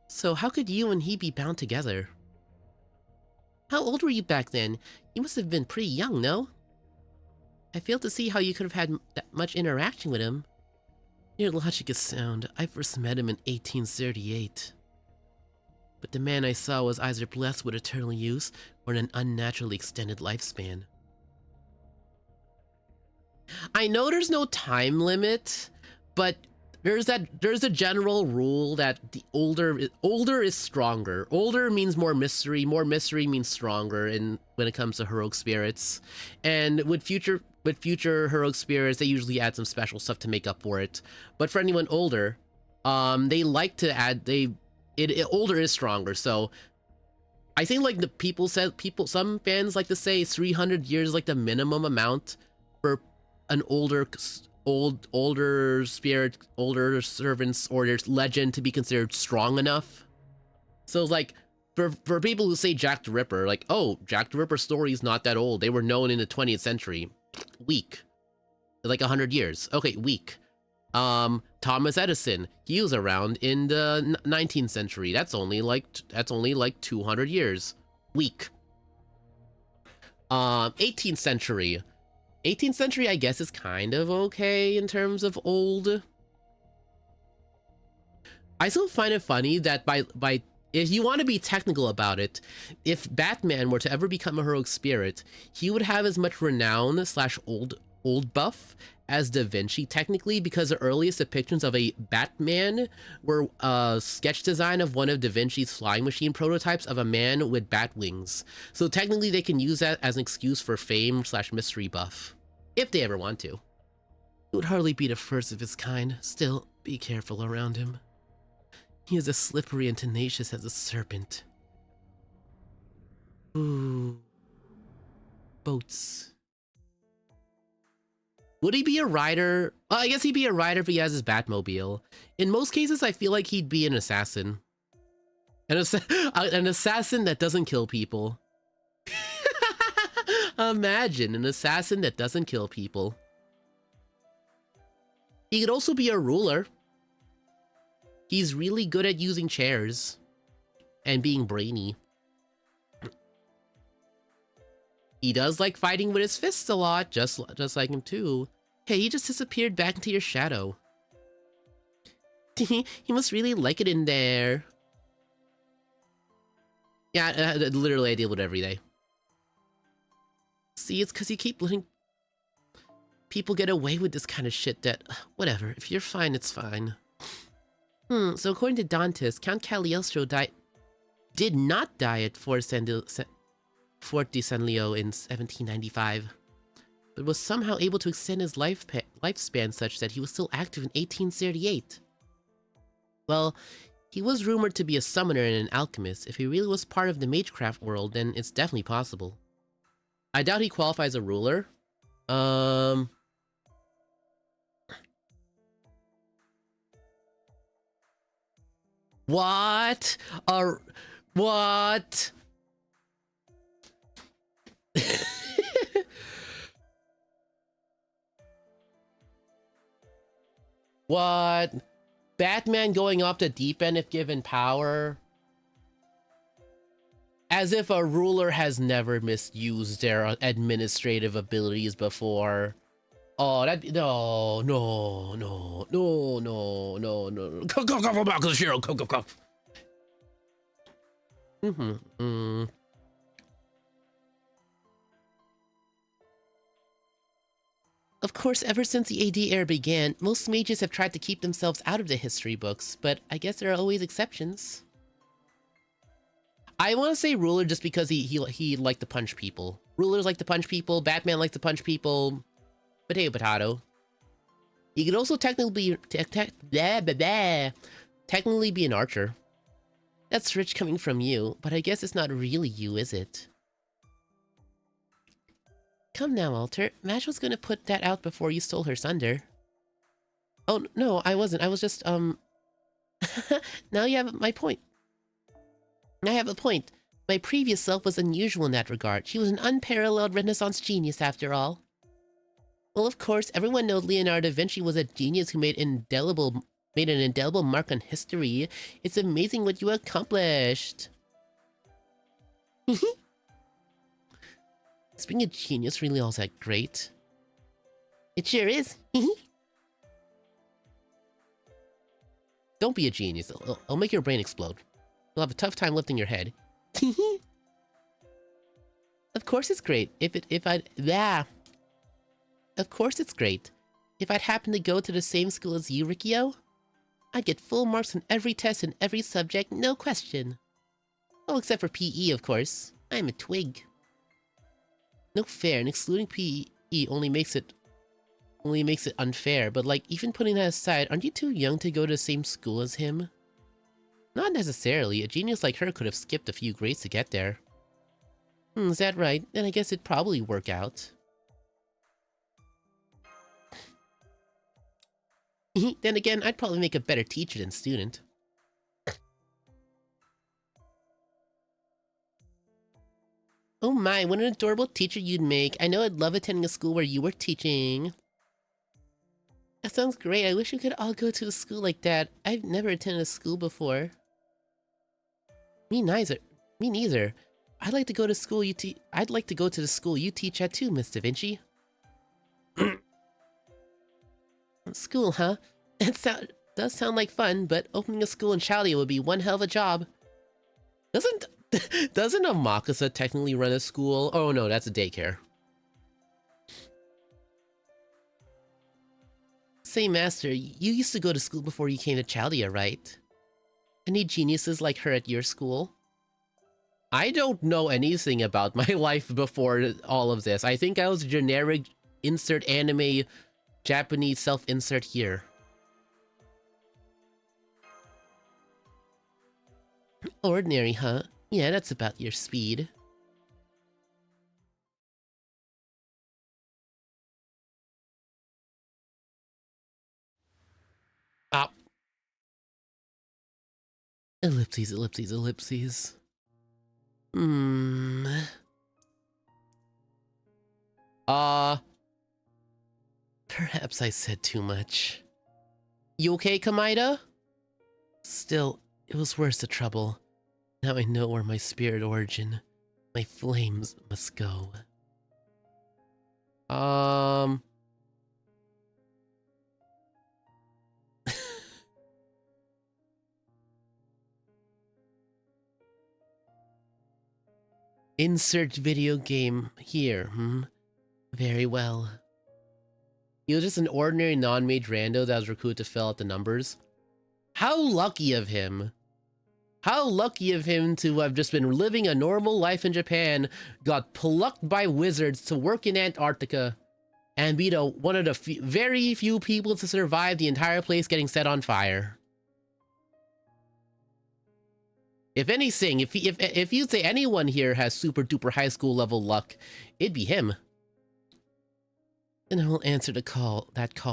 So how could you and he be bound together? How old were you back then? You must have been pretty young, no? I fail to see how you could have had that much interaction with him. Your logic is sound. I first met him in 1838. But the man I saw was either blessed with eternal youth or an unnaturally extended lifespan. I know there's no time limit, but there's a general rule that the older is stronger. Older means more mystery means stronger when it comes to heroic spirits. And with future heroic spirits, they usually add some special stuff to make up for it. But for anyone older, they like to add older is stronger. So I think like some fans like to say 300 years is like the minimum amount for an older spirit, older servants or their legend to be considered strong enough. So like for people who say Jack the Ripper, like, oh, Jack the Ripper's story is not that old. They were known in the 20th century. Weak. Like 100 years. Okay, weak. Thomas Edison, he was around in the 19th century. That's only like 200 years. Weak. 18th century. 18th century, I guess, is kind of okay in terms of old. I still find it funny that by if you want to be technical about it, if Batman were to ever become a heroic spirit, he would have as much renown / old buff as Da Vinci, technically, because the earliest depictions of a Batman were a sketch design of one of Da Vinci's flying machine prototypes of a man with bat wings. So technically they can use that as an excuse for fame / mystery buff, if they ever want to. It would hardly be the first of his kind. Still, be careful around him. He is as slippery and tenacious as a serpent. Ooh. Boats. Would he be a rider? I guess he'd be a rider if he has his Batmobile. In most cases, I feel like he'd be an assassin. An assassin that doesn't kill people. Imagine an assassin that doesn't kill people. He could also be a ruler. He's really good at using chairs and being brainy. He does like fighting with his fists a lot, just like him too. Hey, he just disappeared back into your shadow. He must really like it in there. Yeah, literally I deal with it every day. See, it's because you keep letting people get away with this kind of shit that... Whatever, if you're fine, it's fine. So according to Dantes, Count Cagliostro did not die at Fort de San Leo in 1795, but was somehow able to extend his lifespan such that he was still active in 1838. Well, he was rumored to be a summoner and an alchemist. If he really was part of the magecraft world, then it's definitely possible. I doubt he qualifies as a ruler. What? What? What? Batman going off the deep end if given power? As if a ruler has never misused their administrative abilities before. Oh, that no. Go back to the hero. Go. Of course, ever since the AD era began, most mages have tried to keep themselves out of the history books, but I guess there are always exceptions. I want to say ruler just because he liked to punch people. Rulers like to punch people. Batman likes to punch people. Potato. He could also technically be an archer. That's rich coming from you, but I guess it's not really you, is it? Come now, Alter. Madge was gonna put that out before you stole her thunder. Oh, no, I wasn't. I was just, Now you have my point. I have a point. My previous self was unusual in that regard. She was an unparalleled Renaissance genius, after all. Well, of course, everyone knows Leonardo da Vinci was a genius who made an indelible mark on history. It's amazing what you accomplished. Is being a genius really all that great? It sure is. Don't be a genius. I'll make your brain explode. You'll have a tough time lifting your head. Of course it's great. Of course it's great. If I'd happen to go to the same school as you, Rikio, I'd get full marks on every test and every subject, no question. Oh, except for PE, of course. I'm a twig. No fair, and excluding PE only makes it unfair, but like, even putting that aside, aren't you too young to go to the same school as him? Not necessarily. A genius like her could have skipped a few grades to get there. Is that right? Then I guess it'd probably work out. Then again, I'd probably make a better teacher than student. Oh my, what an adorable teacher you'd make. I know I'd love attending a school where you were teaching. That sounds great. I wish we could all go to a school like that. I've never attended a school before. Me neither. I'd like to go to school I'd like to go to the school you teach at too, Miss Da Vinci. School, huh? It does sound like fun, but opening a school in Chalia would be one hell of a job. Doesn't Amakusa technically run a school? Oh no, that's a daycare. Say, Master, you used to go to school before you came to Chalia, right? Any geniuses like her at your school? I don't know anything about my life before all of this. I think I was a generic insert anime Japanese self-insert here. Ordinary, huh? Yeah, that's about your speed. Ah. Ellipses. Perhaps I said too much. You okay, Kamaida? Still, it was worth the trouble. Now I know where my spirit origin, my flames must go. Insert video game here, Very well. He was just an ordinary non-mage rando that was recruited to fill out the numbers. How lucky of him. How lucky of him to have just been living a normal life in Japan, got plucked by wizards to work in Antarctica, and be one of the very few people to survive the entire place getting set on fire. If anything, if you'd say anyone here has super duper high school level luck, it'd be him. Then I will answer that call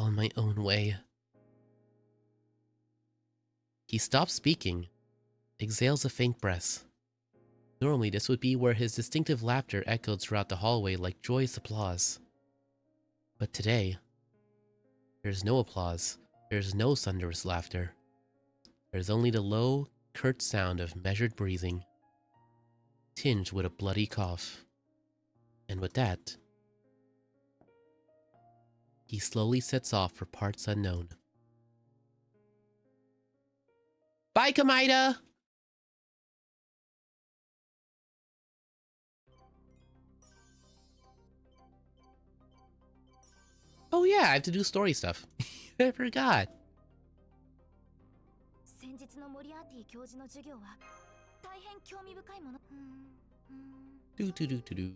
in my own way. He stopped speaking, exhales a faint breath. Normally, this would be where his distinctive laughter echoed throughout the hallway like joyous applause. But today, there's no applause. There's no thunderous laughter. There's only the low, curt sound of measured breathing, tinged with a bloody cough. And with that, he slowly sets off for parts unknown. Bye, Kamida! Oh yeah, I have to do story stuff. I forgot. Do.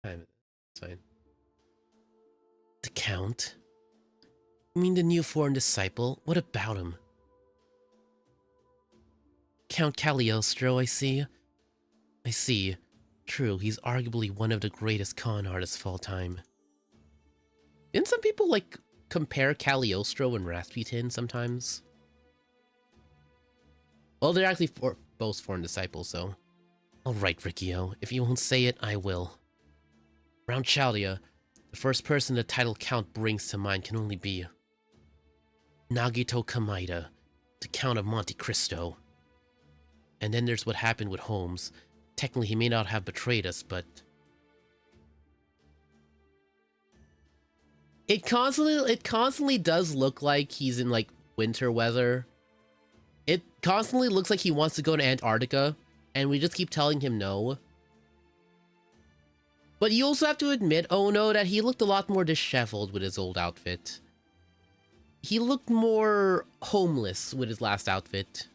It's fine. The Count? You mean the new foreign disciple? What about him? Count Cagliostro, I see. I see. True, he's arguably one of the greatest con artists of all time. Didn't some people, like, compare Cagliostro and Rasputin sometimes? Well, they're actually both foreign disciples, so... Alright, Riccio, if you won't say it, I will. Around Chaldea, the first person the title Count brings to mind can only be... Nagito Kamida, the Count of Monte Cristo. And then there's what happened with Holmes. Technically, he may not have betrayed us, but... It constantly does look like he's in, like, winter weather. It constantly looks like he wants to go to Antarctica, and we just keep telling him no. But you also have to admit, oh no, that he looked a lot more disheveled with his old outfit. He looked more homeless with his last outfit.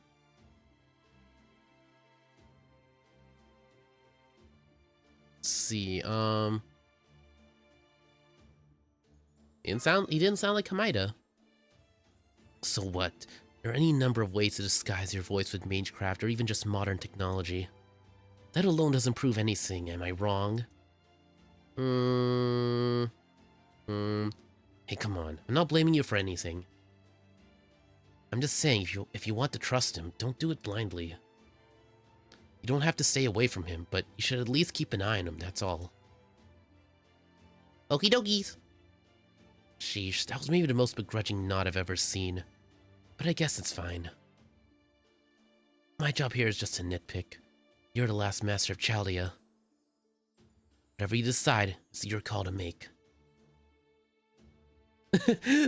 Let's see, he didn't sound like Kamida. So what? There are any number of ways to disguise your voice with magecraft or even just modern technology. That alone doesn't prove anything, am I wrong? Hey, come on. I'm not blaming you for anything. I'm just saying, if you want to trust him, don't do it blindly. You don't have to stay away from him, but you should at least keep an eye on him, that's all. Okie dokies. Sheesh, that was maybe the most begrudging nod I've ever seen. But I guess it's fine. My job here is just to nitpick. You're the last master of Chaldea. Whatever you decide, it's your call to make.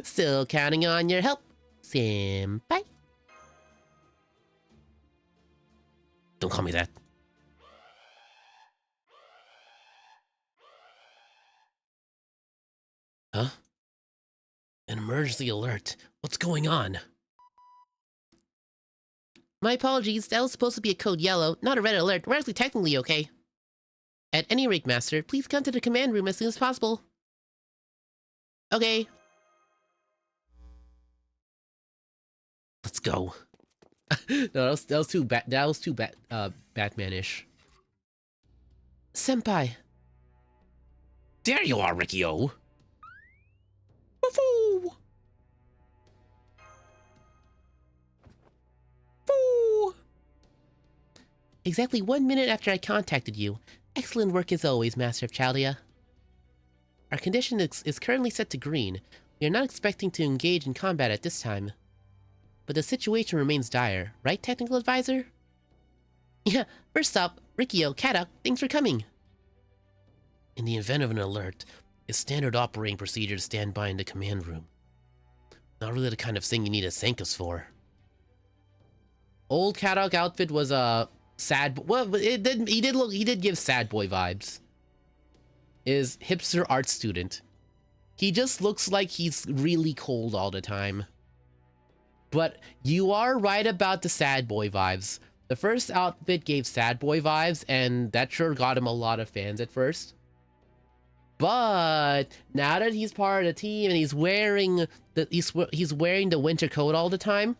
Still counting on your help, senpai. Don't call me that. Huh? An emergency alert. What's going on? My apologies, that was supposed to be a code yellow, not a red alert. We're actually technically okay. At any rate, Master, please come to the command room as soon as possible. Okay. Let's go. No, that was too Batman-ish. Senpai. There you are, Riccio. Woohoo! Woo! Exactly 1 minute after I contacted you. Excellent work as always, Master of Chaldea. Our condition is currently set to green. We are not expecting to engage in combat at this time. But the situation remains dire, right, Technical Advisor? Yeah, first up, Riccio, Katak, thanks for coming. In the event of an alert, it's standard operating procedure to stand by in the command room. Not really the kind of thing you need to thank us for. Old Katak outfit was a sad. Well, he did give sad boy vibes. Is hipster art student. He just looks like he's really cold all the time. But you are right about the sad boy vibes. The first outfit gave sad boy vibes, and that sure got him a lot of fans at first. But now that he's part of the team and he's wearing the winter coat all the time,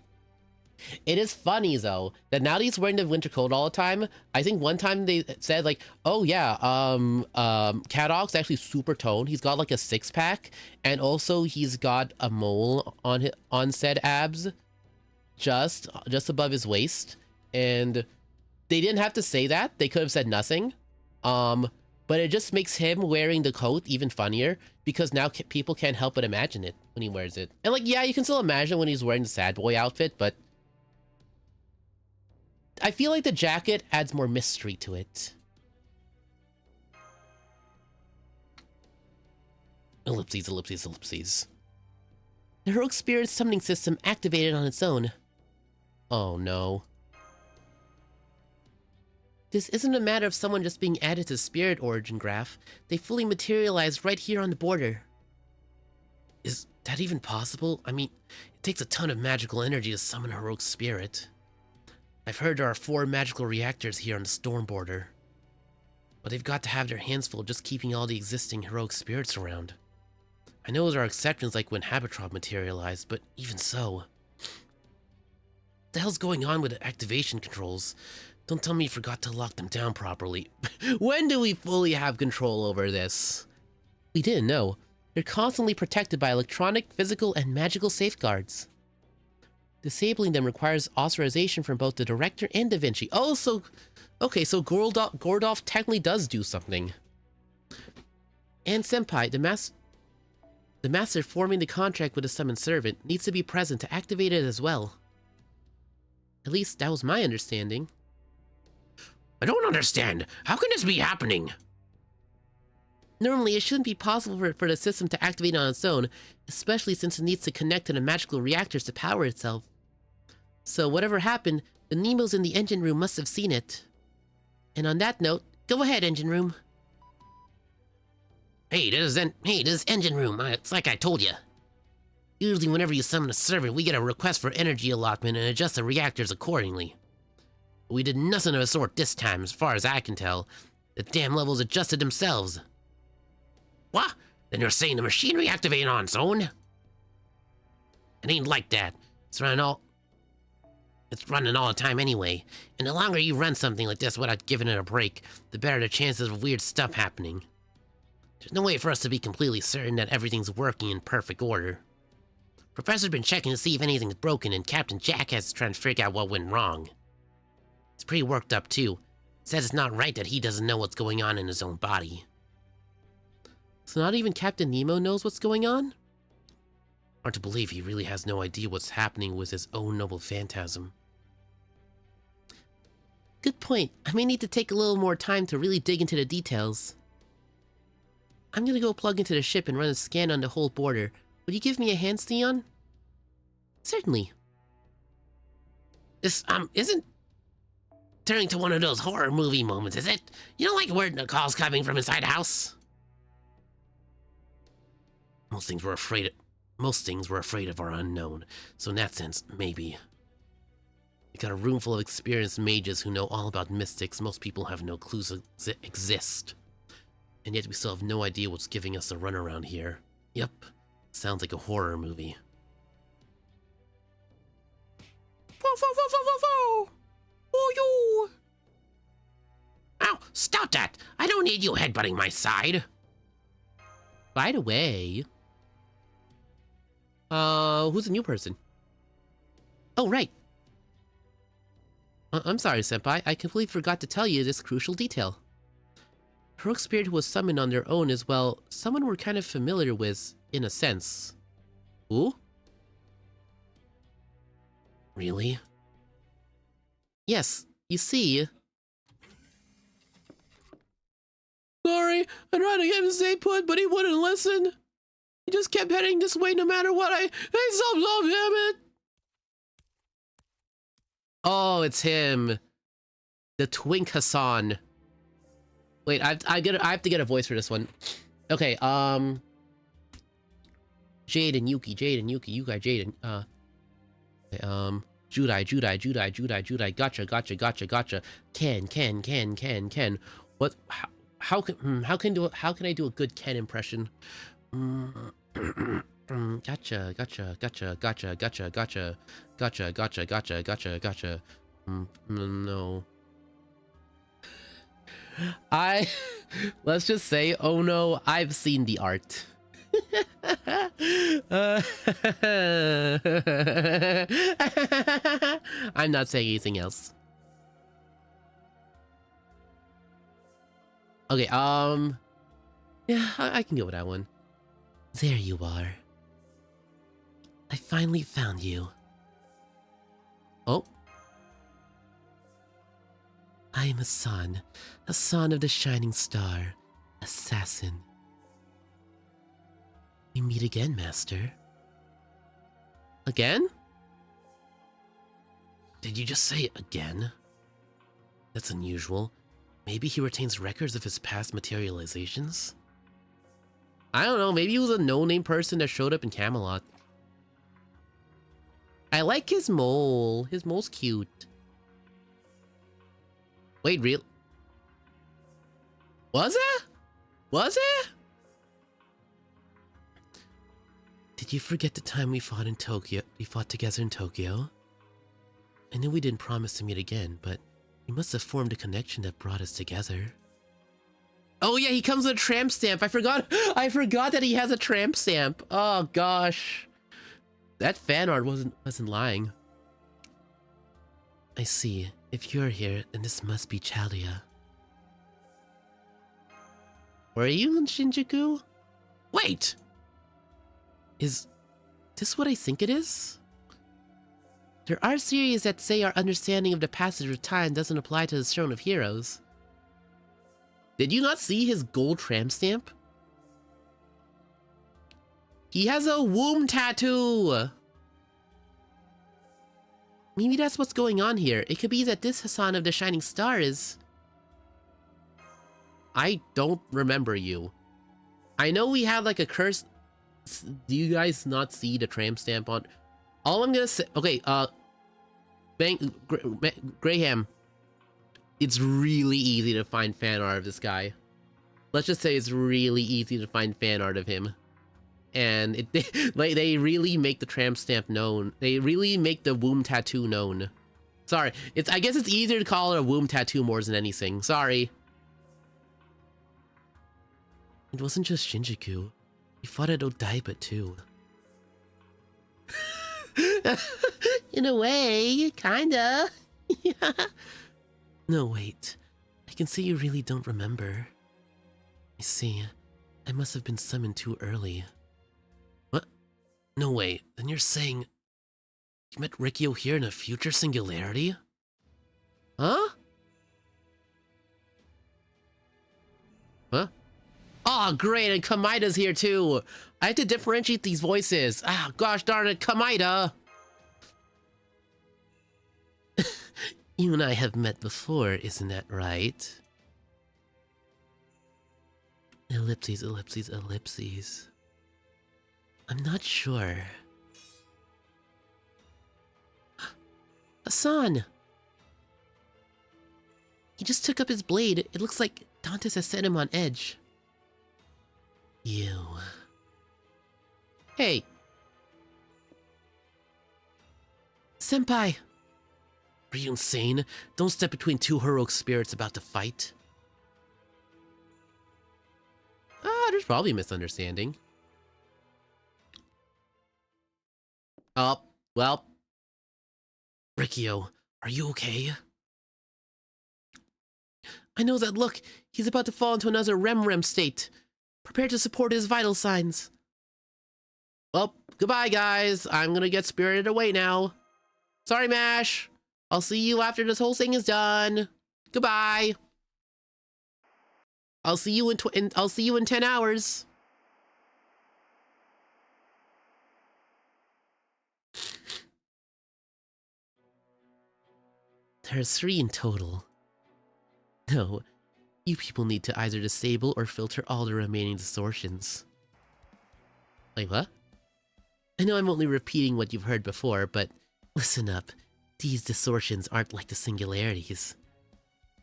It is funny though that now that he's wearing the winter coat all the time. I think one time they said like, "Oh yeah, Cadog's actually super toned. He's got like a 6-pack, and also he's got a mole on said abs, just above his waist." And they didn't have to say that. They could have said nothing. But it just makes him wearing the coat even funnier because now people can't help but imagine it when he wears it. And like, yeah, you can still imagine when he's wearing the sad boy outfit, but I feel like the jacket adds more mystery to it. Ellipses, ellipses, ellipses. The heroic spirit summoning system activated on its own. Oh no. This isn't a matter of someone just being added to the spirit origin graph. They fully materialized right here on the border. Is that even possible? I mean, it takes a ton of magical energy to summon a heroic spirit. I've heard there are 4 magical reactors here on the storm border. But they've got to have their hands full just keeping all the existing heroic spirits around. I know there are exceptions like when Habitrop materialized, but even so. What the hell's going on with the activation controls? Don't tell me you forgot to lock them down properly. When do we fully have control over this? We didn't know. They're constantly protected by electronic, physical, and magical safeguards. Disabling them requires authorization from both the director and Da Vinci. Oh, so... Okay, so Gordolf technically does do something. And Senpai, the master forming the contract with the summoned servant, needs to be present to activate it as well. At least, that was my understanding. I don't understand. How can this be happening? Normally, it shouldn't be possible for the system to activate on its own, especially since it needs to connect to the magical reactors to power itself. So whatever happened, the Nemos in the engine room must have seen it. And on that note, go ahead, engine room. Hey, this is engine room. It's like I told you. Usually whenever you summon a servant, we get a request for energy allotment and adjust the reactors accordingly. But we did nothing of the sort this time, as far as I can tell. The damn levels adjusted themselves. What? Then you're saying the machinery activated on its own? It ain't like that. It's running all the time anyway. And the longer you run something like this without giving it a break, the better the chances of weird stuff happening. There's no way for us to be completely certain that everything's working in perfect order. Professor's been checking to see if anything's broken, and Captain Jackass is trying to figure out what went wrong. He's pretty worked up too. Says it's not right that he doesn't know what's going on in his own body. So not even Captain Nemo knows what's going on? Hard to believe he really has no idea what's happening with his own noble phantasm. Good point. I may need to take a little more time to really dig into the details. I'm gonna go plug into the ship and run a scan on the whole border. Would you give me a hand, Theon? Certainly. This, isn't turning to one of those horror movie moments, is it? You don't like where the calls coming from inside the house? Most things we're afraid of are unknown, so in that sense, maybe. We got a room full of experienced mages who know all about mystics most people have no clues exist. And yet we still have no idea what's giving us a run around here. Yep, sounds like a horror movie. Oh, you! Ow, stop that! I don't need you headbutting my side! By the way... who's the new person? Oh, right. I'm sorry, Senpai. I completely forgot to tell you this crucial detail. Heroic Spirit who was summoned on their own is, well, someone we're kind of familiar with, in a sense. Who? Really? Yes, you see... Sorry, I tried to get him to stay put, but he wouldn't listen. He just kept heading this way no matter what I stopped, damn it! Oh, it's him. The Twink Hassan. Wait, I have to get a voice for this one. Okay, Jade and Yuki, Yuki, Jade and, Judai, gotcha. Ken. What, how can I do a good Ken impression? Gotcha, gotcha, gotcha, gotcha, gotcha, gotcha, gotcha, gotcha, gotcha, gotcha, gotcha. No. Let's just say, oh no, I've seen the art. I'm not saying anything else. Okay, yeah, I can go with that one. There you are. I finally found you. Oh. I am Hassan of the Shining Star, assassin. We meet again, Master. Again? Did you just say again? That's unusual. Maybe he retains records of his past materializations? I don't know, maybe he was a no-name person that showed up in Camelot. I like his mole. His mole's cute. Wait, real? Was it? Was it? Did you forget the time we fought in Tokyo? We fought together in Tokyo? I knew we didn't promise to meet again, but we must have formed a connection that brought us together. Oh yeah, he comes with a tramp stamp. I forgot that he has a tramp stamp. Oh gosh. That fan art wasn't lying. I see. If you're here, then this must be Chalia. Were you in Shinjuku? Wait! Is this what I think it is? There are theories that say our understanding of the passage of time doesn't apply to the Throne of Heroes. Did you not see his gold tramp stamp? He has a womb tattoo! Maybe that's what's going on here. It could be that this Hassan of the Shining Star is... I don't remember you. I know we have like a curse... Do you guys not see the tramp stamp on... All I'm gonna say... Okay, Graham. It's really easy to find fan art of this guy. Let's just say it's really easy to find fan art of him. And they really make the tramp stamp known. They really make the womb tattoo known. Sorry, I guess it's easier to call it a womb tattoo more than anything. Sorry. It wasn't just Shinjuku. We fought at Odaiba too. In a way, kinda. No, wait. I can see you really don't remember. I see. I must have been summoned too early. What? No way. Then you're saying... You met Rikyo here in a future singularity? Huh? Huh? Oh, great, and Kamaida's here too! I have to differentiate these voices. Ah, gosh darn it, Kamaida! You and I have met before, isn't that right? Ellipses, ellipses, ellipses. I'm not sure. Hassan! He just took up his blade. It looks like Dantes has set him on edge. You. Hey! Senpai! Are you insane? Don't step between two heroic spirits about to fight. Ah, there's probably a misunderstanding. Oh, well. Rikyo, are you okay? I know that look. He's about to fall into another REM state. Prepare to support his vital signs. Well, goodbye, guys. I'm gonna get spirited away now. Sorry, MASH. I'll see you after this whole thing is done. Goodbye. I'll see you in 10 hours. There are 3 in total. No, you people need to either disable or filter all the remaining distortions. Wait, what? I know I'm only repeating what you've heard before, but listen up. These distortions aren't like the singularities.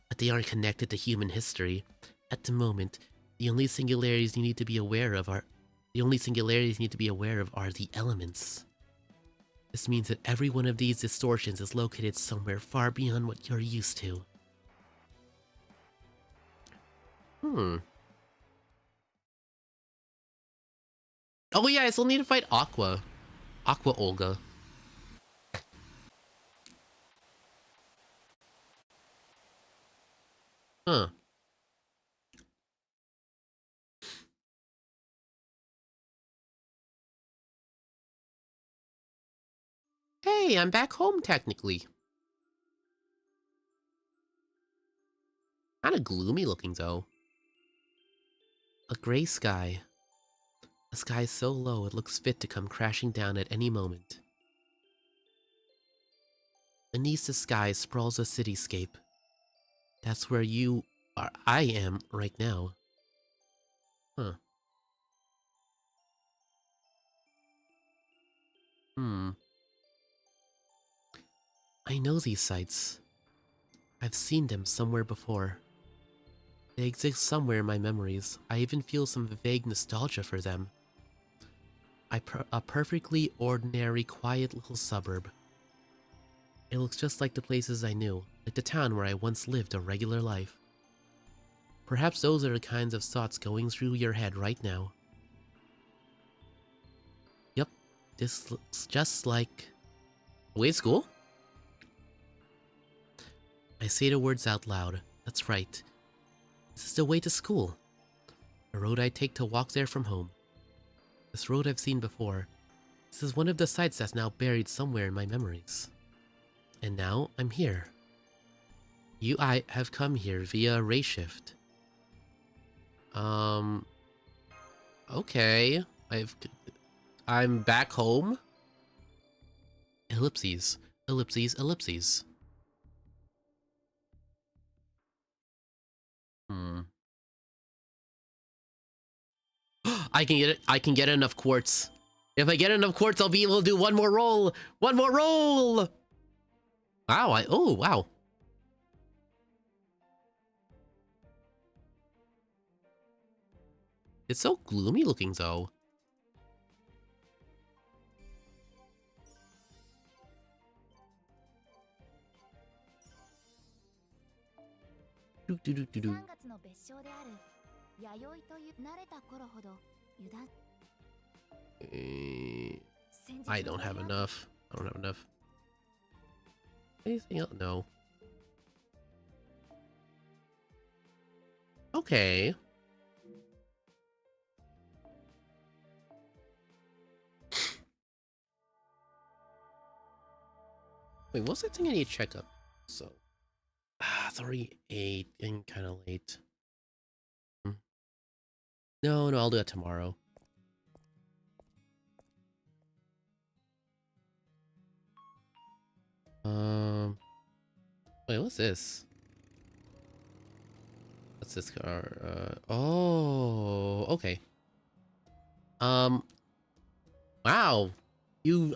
But they aren't connected to human history. At the moment, the only singularities you need to be aware of are The only singularities you need to be aware of are the elements. This means that every one of these distortions is located somewhere far beyond what you're used to. Oh yeah, I still need to fight Aqua. Aqua Olga. Huh. Hey, I'm back home technically. Kinda gloomy looking though. A gray sky. A sky so low it looks fit to come crashing down at any moment. Beneath the sky sprawls a cityscape. That's where I am right now. Huh. I know these sights. I've seen them somewhere before. They exist somewhere in my memories. I even feel some vague nostalgia for them. A perfectly ordinary, quiet little suburb. It looks just like the places I knew, like the town where I once lived a regular life. Perhaps those are the kinds of thoughts going through your head right now. Yep, this looks just like... Wait, school? I say the words out loud. That's right. This is the way to school. The road I take to walk there from home. This road I've seen before. This is one of the sights that's now buried somewhere in my memories. And now I'm here. I have come here via ray shift. Okay. I'm back home. Ellipses. Ellipses, ellipses. I can get it. I can get enough quartz. If I get enough quartz, I'll be able to do one more roll. One more roll. Wow. Oh, wow. It's so gloomy looking, though. I don't have enough. I don't have enough. Anything else? No. Okay. Wait, what's that thing I need to check up? So, it's already 8 and kind of late. No, I'll do that tomorrow. Wait, what's this? What's this car? Oh, okay. Wow.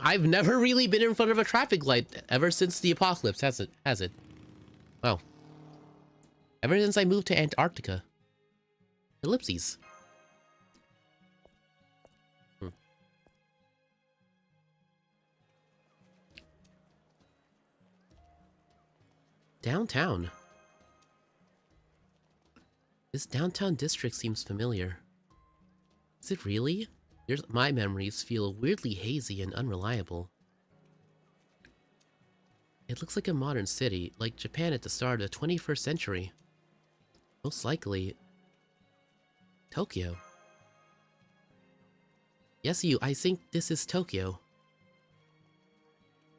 I've never really been in front of a traffic light ever since the apocalypse, has it? Wow. Ever since I moved to Antarctica. Ellipses. Downtown. This downtown district seems familiar. Is it really? My memories feel weirdly hazy and unreliable. It looks like a modern city, like Japan at the start of the 21st century. Most likely... Tokyo. Yes, I think this is Tokyo.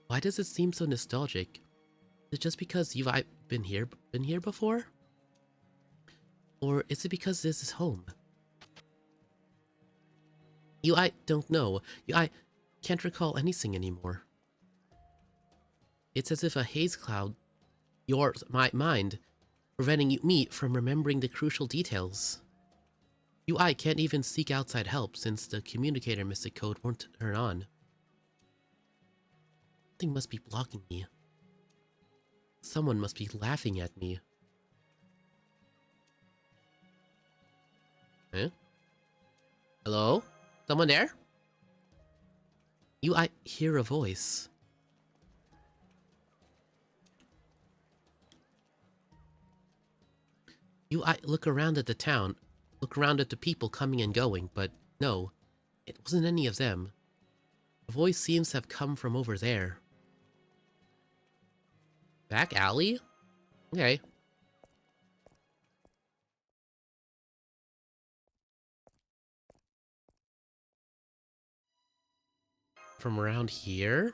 Why does it seem so nostalgic? Is it just because I've been here before? Or is it because this is home? I don't know. I can't recall anything anymore. It's as if a haze cloud, my mind, preventing me from remembering the crucial details. I can't even seek outside help since the communicator mystic code won't turn on. Something must be blocking me. Someone must be laughing at me. Huh? Hello? Someone there? I hear a voice. I look around at the town, look around at the people coming and going, but no, it wasn't any of them. The voice seems to have come from over there. Back alley? Okay. From around here?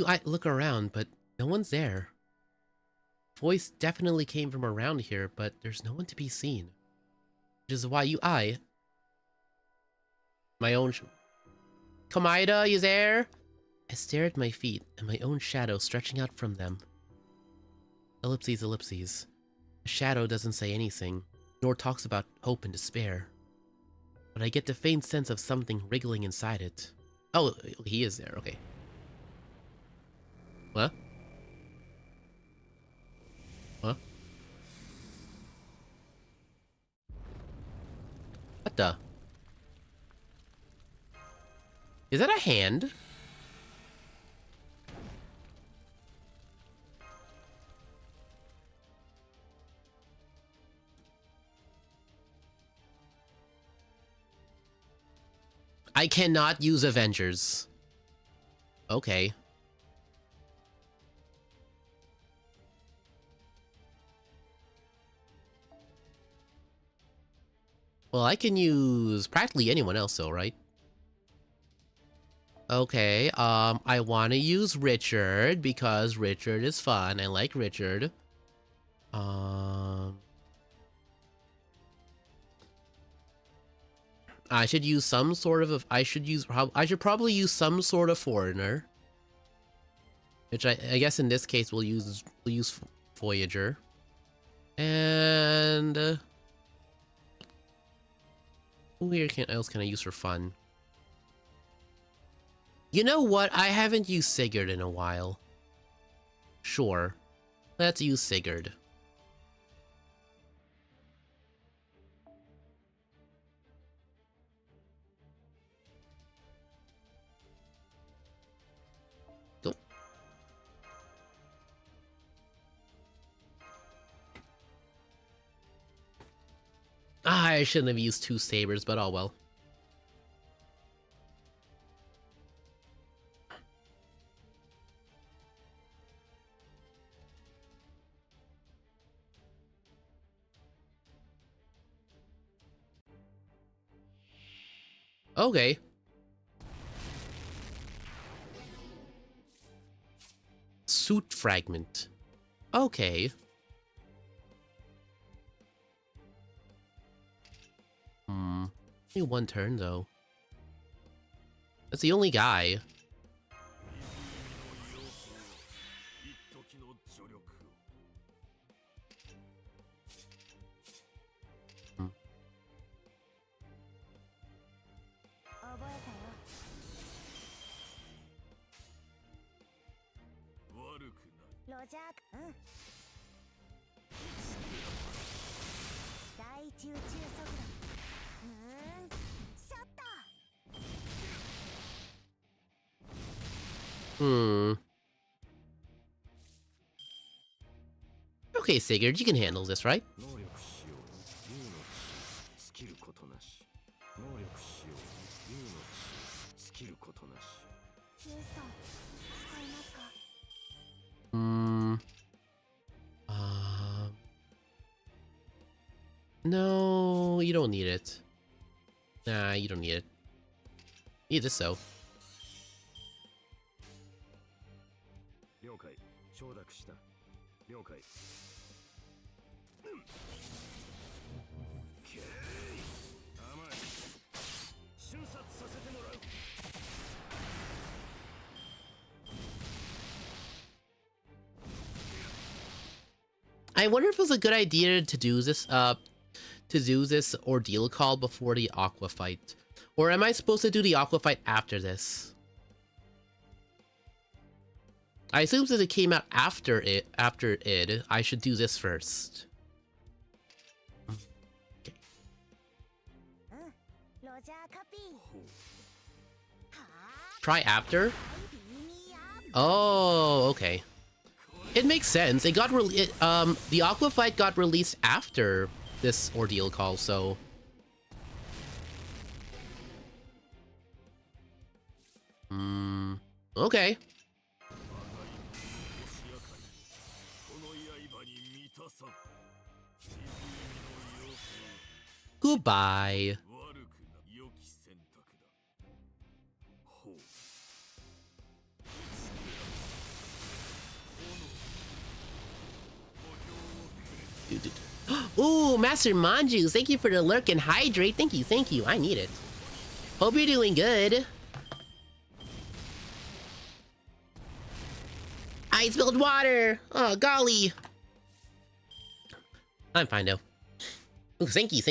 I look around, but no one's there. Voice definitely came from around here, but there's no one to be seen. Which is why my own... Komaida, you there? I stare at my feet and my own shadow stretching out from them. Ellipses, ellipses. The shadow doesn't say anything, nor talks about hope and despair. But I get the faint sense of something wriggling inside it. Oh, he is there, okay. What? What? What the? Is that a hand? I cannot use Avengers. Okay. Well, I can use practically anyone else though, right? Okay, I want to use Richard because Richard is fun. I like Richard. I should use some sort of I should probably use some sort of foreigner. Which I guess in this case we'll use Voyager. And who else can I use for fun? You know what? I haven't used Sigurd in a while. Sure. Let's use Sigurd. Go. I shouldn't have used 2 sabers, but oh well. Okay. Suit fragment. Okay. Only 1 turn though. That's the only guy. Okay, Sigurd, you can handle this, right? No, you don't need it. Nah, you don't need it. Need this though. I wonder if it was a good idea to do this ordeal call before the Aqua fight. Or am I supposed to do the Aqua fight after this? I assume since it came out after it, I should do this first. Okay. Try after? Oh, okay. It makes sense. It got the Aqua fight got released after this ordeal call, so. Okay. Goodbye. Ooh, Master Manju, thank you for the lurk and hydrate. Thank you. I need it. Hope you're doing good. I spilled water. Oh, golly. I'm fine though. Ooh, thank you.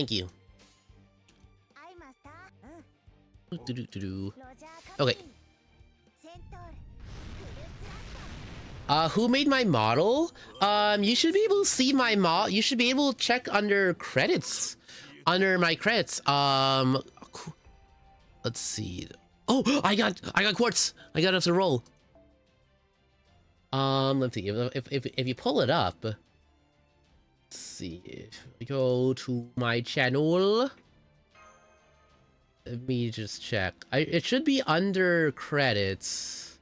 Okay. Who made my model? You should be able to see my you should be able to check under credits. Under my credits. Let's see. Oh, I got quartz. I got us a roll. Let's see. If you pull it up. Let's see. If we go to my channel. Let me just check. It should be under credits.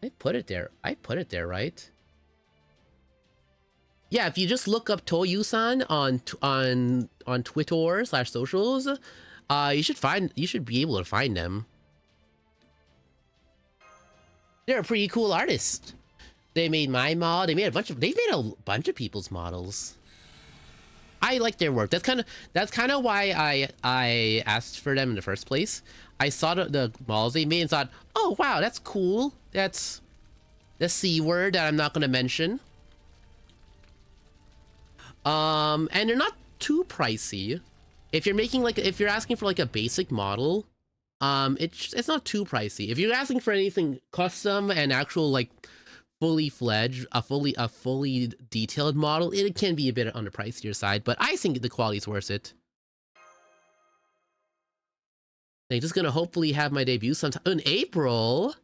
I put it there, right? Yeah, if you just look up Toyu-san on Twitter/socials, you should be able to find them. They're a pretty cool artist. They made my mod. They made a bunch of people's models. I like their work. That's kind of why I asked for them in the first place. I saw the models they made and thought, oh wow, that's cool. That's the C word that I'm not going to mention. And they're not too pricey. If you're asking for like a basic model, it's not too pricey. If you're asking for anything custom and actual like fully fledged, a fully detailed model, it can be a bit on the pricier side, but I think the quality's worth it. They're just gonna hopefully have my debut sometime in April.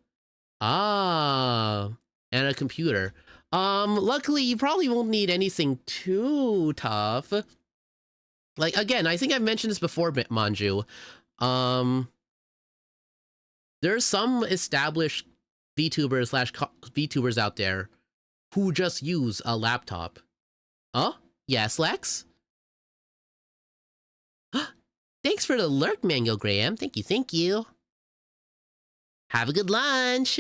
Ah, and a computer. Luckily you probably won't need anything too tough. Like, again, I think I've mentioned this before, Manju. There's some established VTubers out there who just use a laptop. Oh, yes, Lex? Thanks for the lurk, Mango Graham. Thank you. Have a good lunch.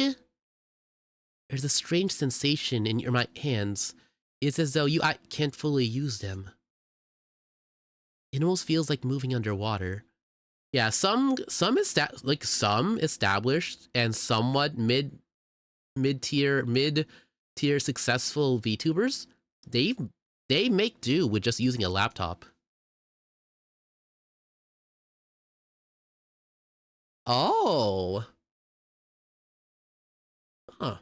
There's a strange sensation in my hands. It's as though I can't fully use them. It almost feels like moving underwater. Yeah, some established and somewhat mid-tier successful VTubers, they make do with just using a laptop. Oh. Huh.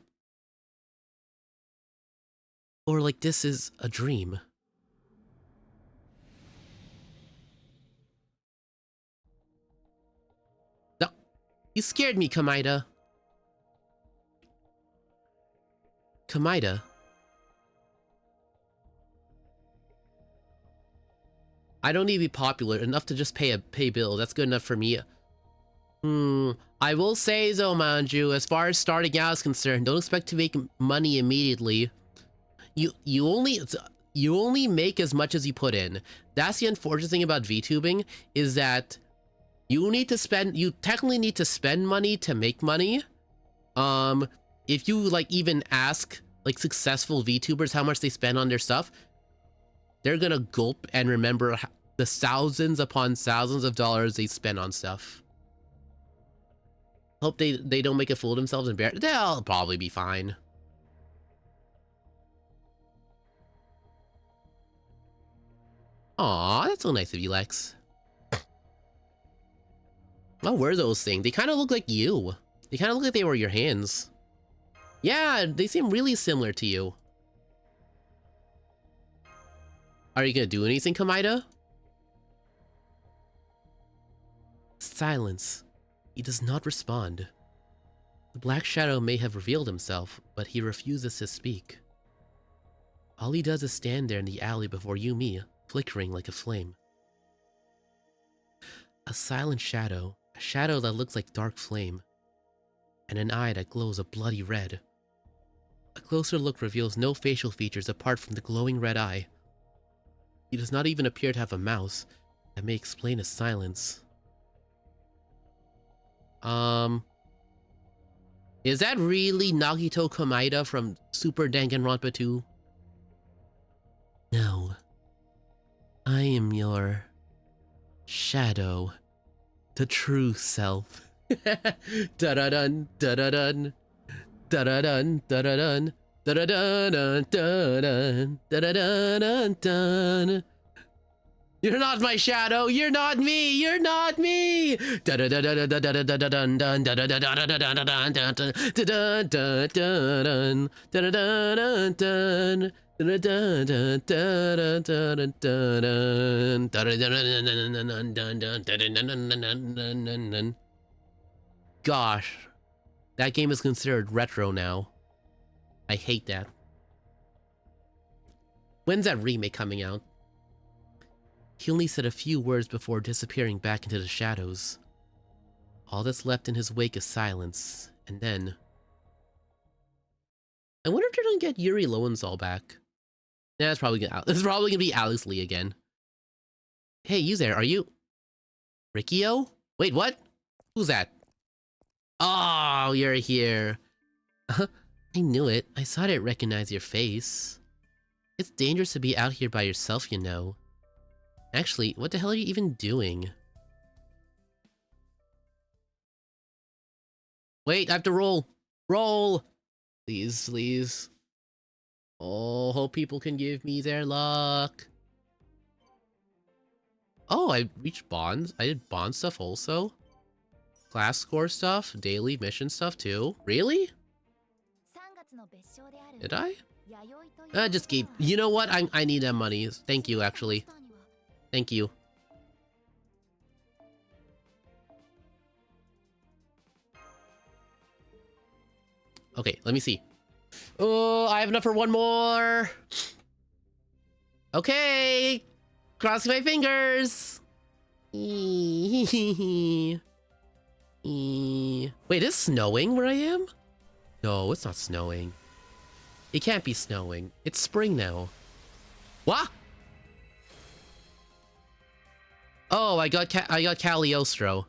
Or like this is a dream. No. You scared me, Kamida. Kamida. I don't need to be popular enough to just pay bill. That's good enough for me. I will say though, Manju, as far as starting out is concerned, don't expect to make money immediately. You only make as much as you put in. That's the unfortunate thing about VTubing, is that you technically need to spend money to make money. If you like even ask like successful VTubers how much they spend on their stuff, they're gonna gulp and remember the thousands upon thousands of dollars they spend on stuff. Hope they don't make a fool of themselves and they'll probably be fine. Aw, that's so nice of you, Lex. What were those things? They kind of look like you. They kind of look like they were your hands. Yeah, they seem really similar to you. Are you gonna do anything, Kamida? Silence. He does not respond. The black shadow may have revealed himself, but he refuses to speak. All he does is stand there in the alley before Yumi, flickering like a flame. A silent shadow, a shadow that looks like dark flame, and an eye that glows a bloody red. A closer look reveals no facial features apart from the glowing red eye. He does not even appear to have a mouth that may explain his silence. Is that really Nagito Kamida from Super Danganronpa 2? No. I am your shadow. The true self. Da-da-dun, da-da-dun. Da-da-dun, da-da-dun. Da-da-dun, da-da-dun. Da-da-dun-dun-dun. You're not my shadow. You're not me. You're not me. Gosh, that game is considered retro now. I hate that. When's that remake coming out? He only said a few words before disappearing back into the shadows. All that's left in his wake is silence, and then... I wonder if they're gonna get Yuri Lowenthal back. Nah, it's probably gonna be Alex Lee again. Hey, you there, are you... Rikio? Wait, what? Who's that? Oh, you're here. I knew it. I thought I'd recognize your face. It's dangerous to be out here by yourself, you know. Actually, what the hell are you even doing? Wait, I have to roll. Roll! Please, please. Oh, hope people can give me their luck. Oh, I reached bonds. I did bond stuff also. Class score stuff, daily mission stuff too. Really? Did I? Just keep. You know what? I need that money. Thank you, actually. Thank you. Okay, let me see. Oh, I have enough for one more. Okay. Crossing my fingers. Wait, it's snowing where I am? No, it's not snowing. It can't be snowing. It's spring now. What? Oh, I got Cagliostro.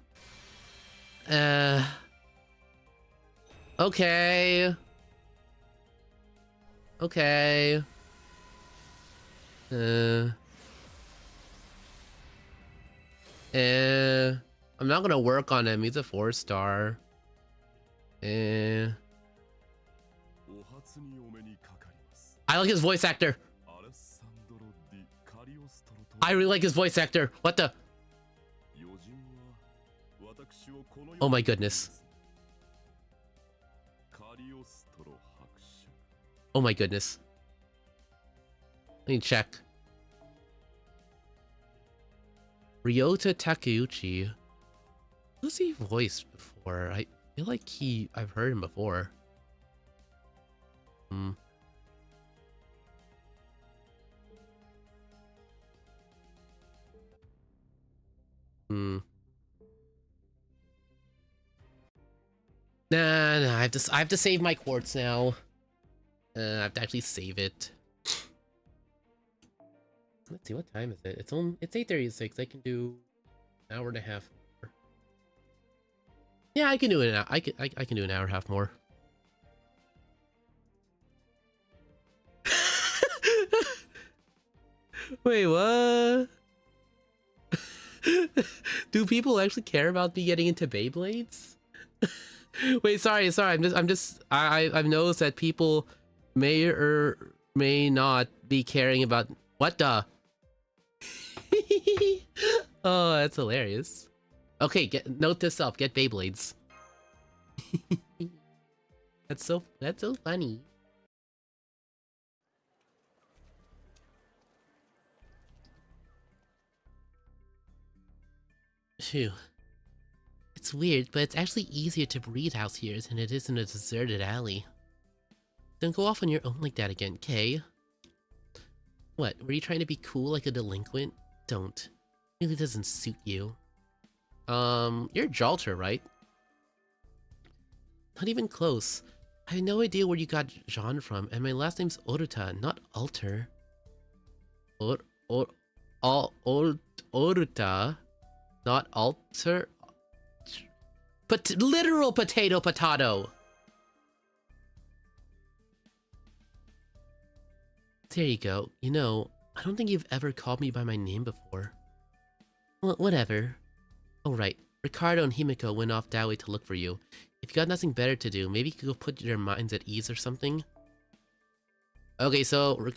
Okay. Okay. I'm not gonna work on him. He's a 4-star. I like his voice actor. I really like his voice actor. What the? Oh my goodness. Oh my goodness. Let me check. Ryota Takeuchi. Who's he voiced before? I feel like I've heard him before. Nah, I have to save my quartz now. I have to actually save it. Let's see, what time is it? It's 8:36. I can do an hour and a half more. Yeah, I can do it. I can do an hour and a half more. Wait, what? Do people actually care about me getting into Beyblades? Wait, sorry. I've noticed that people may or may not be caring about what the. Oh, that's hilarious. Okay, note this up. Get Beyblades. That's so funny. Phew. It's weird, but it's actually easier to breathe out here than it is in a deserted alley. Don't go off on your own like that again, Kay. What, were you trying to be cool like a delinquent? Don't. It really doesn't suit you. You're Jalter, right? Not even close. I have no idea where you got Jean from, and my last name's Oruta, not Alter. Oruta, not Alter. Literal potato. There you go. You know, I don't think you've ever called me by my name before. Well, whatever. Oh, right. Ricardo and Himiko went off that way to look for you. If you got nothing better to do, maybe you could go put your minds at ease or something. Okay, so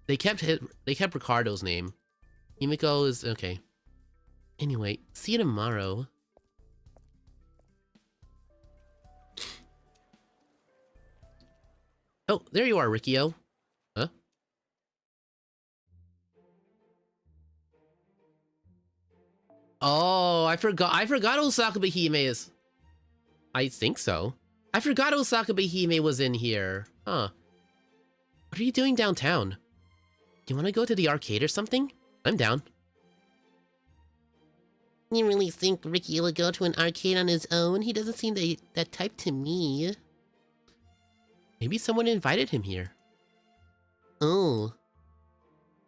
they kept Ricardo's name. Himiko is okay. Anyway, see you tomorrow. Oh, there you are, Rikio. Huh? Oh, I forgot Osaka Behime is... I think so. I forgot Osaka Behime was in here. Huh. What are you doing downtown? Do you want to go to the arcade or something? I'm down. You really think Ricky will go to an arcade on his own? He doesn't seem that type to me. Maybe someone invited him here. Oh.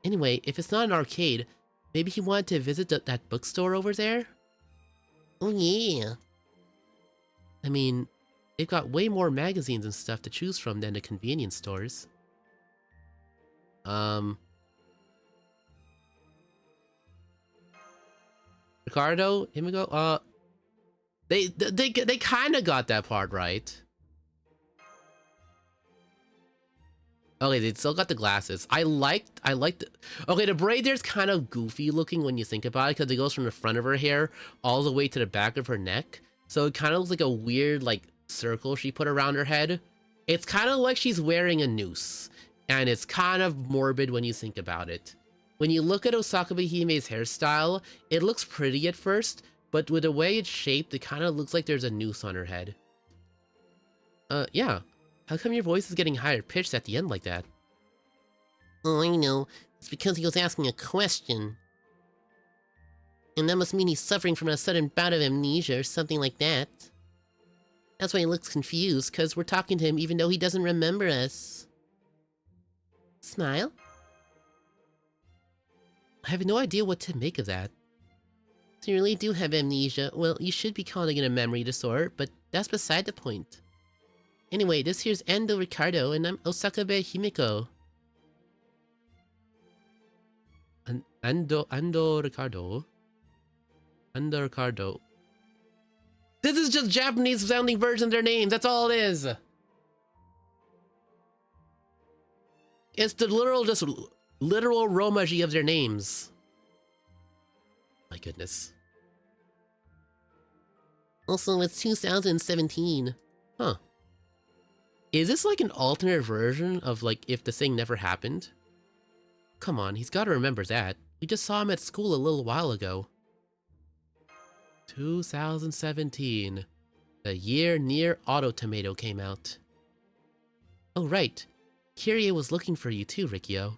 Anyway, if it's not an arcade, maybe he wanted to visit that bookstore over there? Oh yeah. I mean, they've got way more magazines and stuff to choose from than the convenience stores. Ricardo, Himiko, they kind of got that part right. Okay, they still got the glasses. I liked okay, the braid there's kind of goofy looking when you think about it, because it goes from the front of her hair all the way to the back of her neck. So it kind of looks like a weird, like, circle she put around her head. It's kind of like she's wearing a noose. And it's kind of morbid when you think about it. When you look at Osaka Behime's hairstyle, it looks pretty at first, but with the way it's shaped, it kind of looks like there's a noose on her head. Yeah. How come your voice is getting higher pitched at the end like that? Oh, I know. It's because he was asking a question. And that must mean he's suffering from a sudden bout of amnesia or something like that. That's why he looks confused, because we're talking to him even though he doesn't remember us. Smile? I have no idea what to make of that. So you really do have amnesia. Well, you should be calling it a memory disorder, but that's beside the point. Anyway, this here's Endo Ricardo, and I'm Osakabe Himiko. Ando Ricardo. Ando Ricardo. This is just Japanese sounding version of their names, that's all it is! It's the literal romaji of their names. My goodness. Also, it's 2017. Huh. Is this like an alternate version of, like, if the thing never happened? Come on, he's gotta remember that. We just saw him at school a little while ago. 2017. The year Nier Auto-Tomato came out. Oh, right. Kyrie was looking for you too, Rikio.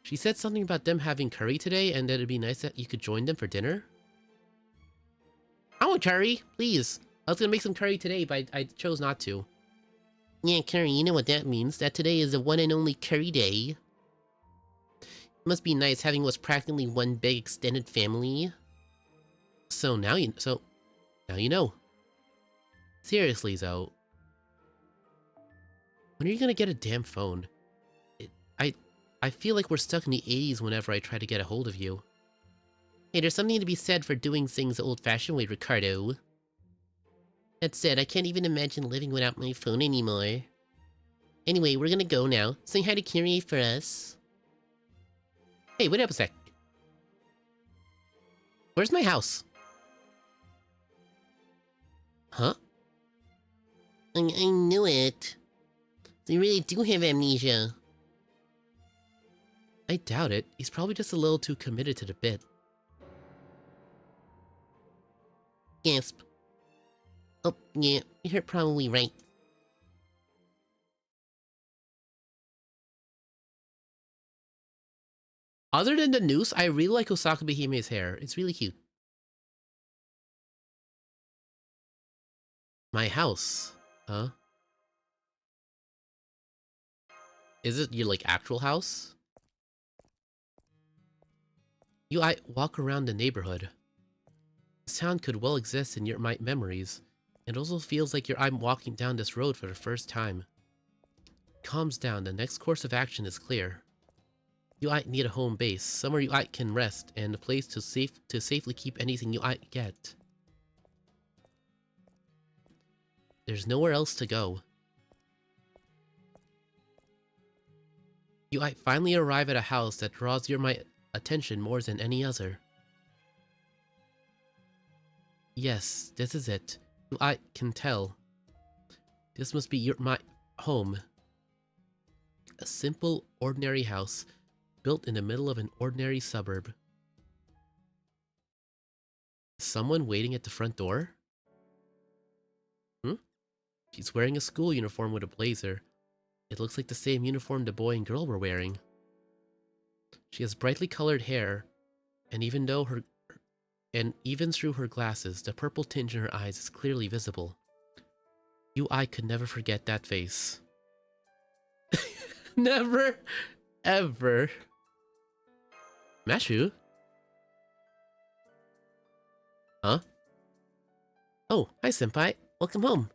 She said something about them having curry today and that it'd be nice that you could join them for dinner. I want curry, please. I was gonna make some curry today, but I chose not to. Yeah, curry, you know what that means. That today is the one and only curry day. It must be nice having what's practically one big extended family. So now you know. Seriously though. When are you gonna get a damn phone? I feel like we're stuck in the 80s whenever I try to get a hold of you. Hey, there's something to be said for doing things the old-fashioned way, Ricardo. That said, I can't even imagine living without my phone anymore. Anyway, we're gonna go now. Say hi to Kyrie for us. Hey, wait up a sec. Where's my house? Huh? I knew it. They really do have amnesia. I doubt it. He's probably just a little too committed to the bit. Gasp. Oh, yeah, you're probably right. Other than the noose, I really like Osaka Behime's hair. It's really cute. My house. Huh? Is it your, like, actual house? I walk around the neighborhood. This town could well exist in your memories. It also feels like I'm walking down this road for the first time. Calms down, the next course of action is clear. You need a home base, somewhere you can rest, and a place to safely keep anything you get. There's nowhere else to go. You finally arrive at a house that draws my attention more than any other. Yes, this is it. I can tell. This must be my home. A simple, ordinary house, built in the middle of an ordinary suburb. Is someone waiting at the front door? She's wearing a school uniform with a blazer. It looks like the same uniform the boy and girl were wearing. She has brightly colored hair, and even through her glasses, the purple tinge in her eyes is clearly visible. I could never forget that face. Never, ever. Mashu? Huh? Oh, hi, senpai. Welcome home.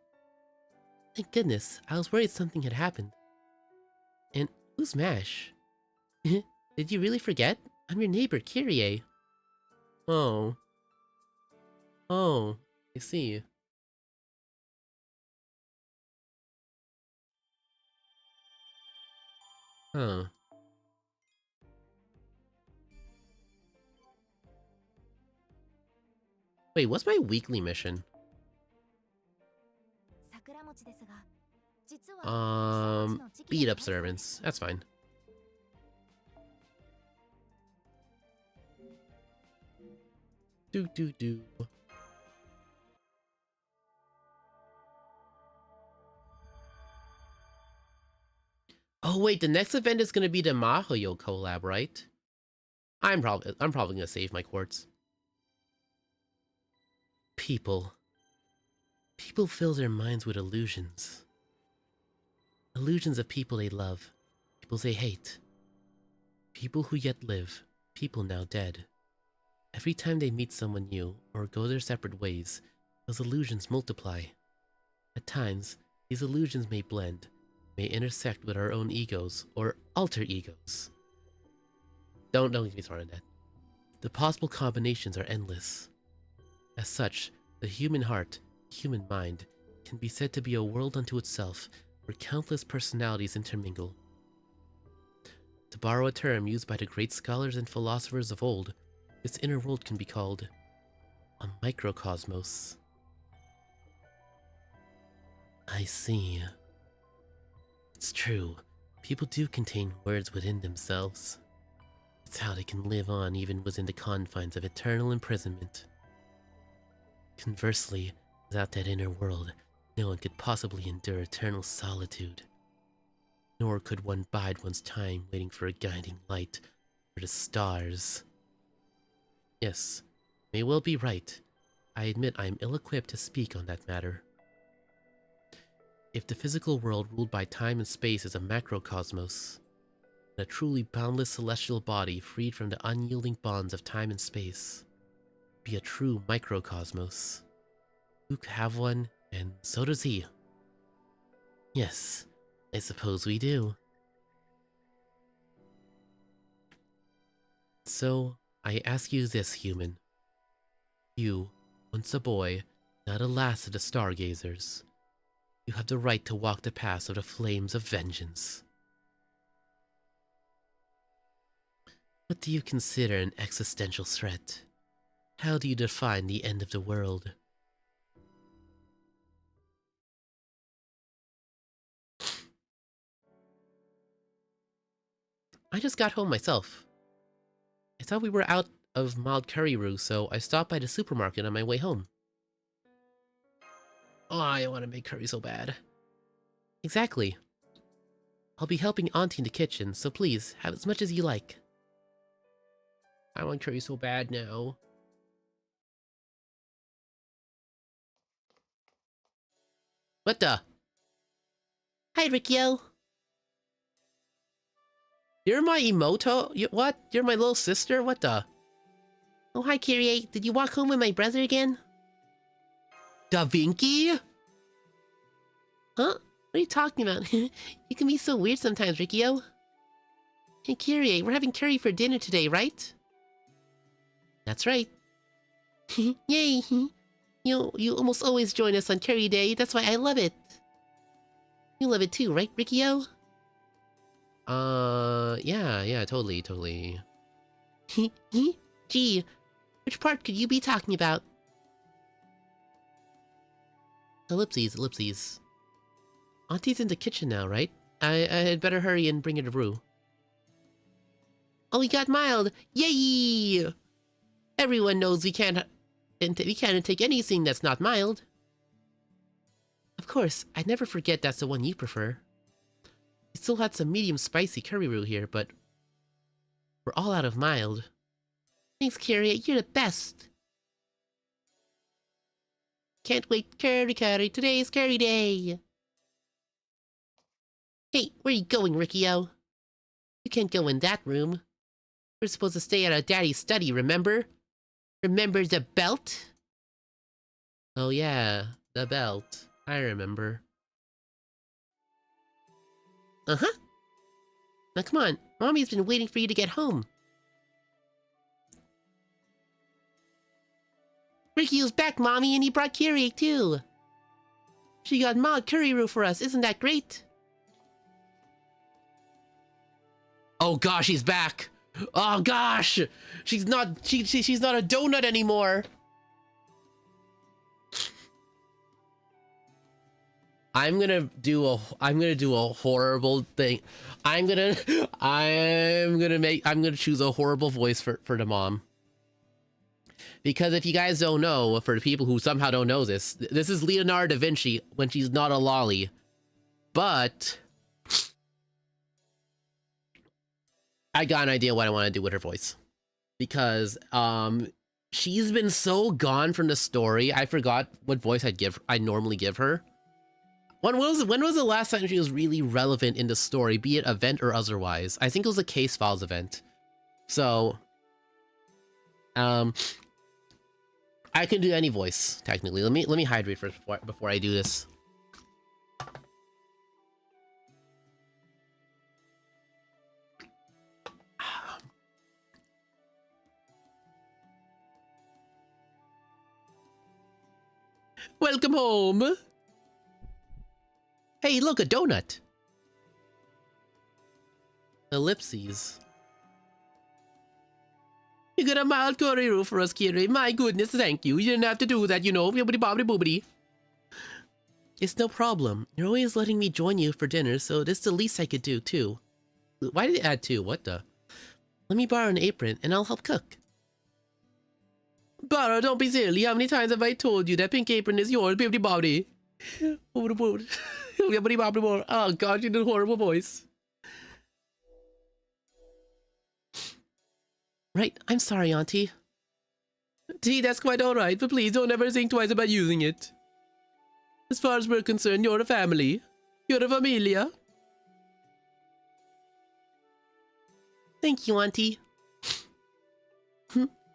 Thank goodness, I was worried something had happened. And who's Mash? Did you really forget? I'm your neighbor, Kyrie. Oh. Oh, I see. Huh. Wait, what's my weekly mission? Beat up servants. That's fine. Do. Oh wait, the next event is gonna be the Mahoyo collab, right? I'm probably gonna save my quartz. People fill their minds with illusions. Illusions of people they love, people they hate. People who yet live, people now dead. Every time they meet someone new or go their separate ways, those illusions multiply. At times, these illusions may blend, may intersect with our own egos or alter egos. Don't get me started on that. The possible combinations are endless. As such, the human heart, human mind, can be said to be a world unto itself where countless personalities intermingle. To borrow a term used by the great scholars and philosophers of old, this inner world can be called a microcosmos. I see. It's true, people do contain words within themselves. It's how they can live on even within the confines of eternal imprisonment. Conversely, without that inner world, no one could possibly endure eternal solitude. Nor could one bide one's time waiting for a guiding light or the stars. Yes, may well be right. I admit I am ill-equipped to speak on that matter. If the physical world ruled by time and space is a macrocosmos, and a truly boundless celestial body freed from the unyielding bonds of time and space, be a true microcosmos. We have one, and so does he. Yes, I suppose we do. So, I ask you this, human. You, once a boy, now the last of the stargazers. You have the right to walk the paths of the flames of vengeance. What do you consider an existential threat? How do you define the end of the world? I just got home myself. I thought we were out of mild curry roux, so I stopped by the supermarket on my way home. Oh, I want to make curry so bad. Exactly. I'll be helping Auntie in the kitchen, so please, have as much as you like. I want curry so bad now. What the? Hi, Rikyo. You're my emoto? What? You're my little sister? What the? Oh, hi, Kyrie. Did you walk home with my brother again? Da Vinci? Huh? What are you talking about? You can be so weird sometimes, Rikyo. Hey, Kyrie, we're having curry for dinner today, right? That's right. Yay! You almost always join us on curry day. That's why I love it. You love it too, right, Rikyo? Yeah, totally. Gee, which part could you be talking about? Ellipses. Auntie's in the kitchen now, right? I had better hurry and bring her the brew. Oh, we got mild! Yay! Everyone knows we can't take anything that's not mild. Of course, I'd never forget that's the one you prefer. We still had some medium spicy curry roux here, but we're all out of mild. Thanks, Kyrie. You're the best. Can't wait. Curry. Today's curry day. Hey, where are you going, Rikyo? You can't go in that room. We're supposed to stay at our daddy's study, remember? Remember the belt? Oh yeah, the belt. I remember. Uh-huh. Now come on, Mommy's been waiting for you to get home. Rikyo's back, Mommy, and he brought Kyrie too. She got mild curry roux for us, isn't that great? Oh gosh, he's back. Oh gosh, she's not a donut anymore. I'm gonna do a horrible thing. I'm gonna choose a horrible voice for the mom. Because if you guys don't know, for the people who somehow don't know this is Leonardo da Vinci when she's not a lolly. But I got an idea what I want to do with her voice. Because she's been so gone from the story, I forgot what voice I'd normally give her. When was the last time she was really relevant in the story, be it event or otherwise? I think it was a Case Files event. So I can do any voice, technically. Let me hydrate first before I do this. Welcome home. Hey, look, a donut. Ellipses. You got a mild curry roux for us, Kyrie. My goodness, thank you. You didn't have to do that, you know. Bibbidi bobbidi boobity. It's no problem. You're always letting me join you for dinner, so this is the least I could do, too. Why did it add two? What the? Let me borrow an apron, and I'll help cook. Borrow, don't be silly. How many times have I told you that pink apron is yours, bibbidi bobbidi? Oh god, you did a horrible voice. Right, I'm sorry, Auntie. Gee, that's quite alright, but please don't ever think twice about using it. As far as we're concerned, you're a family. You're a familia. Thank you, Auntie.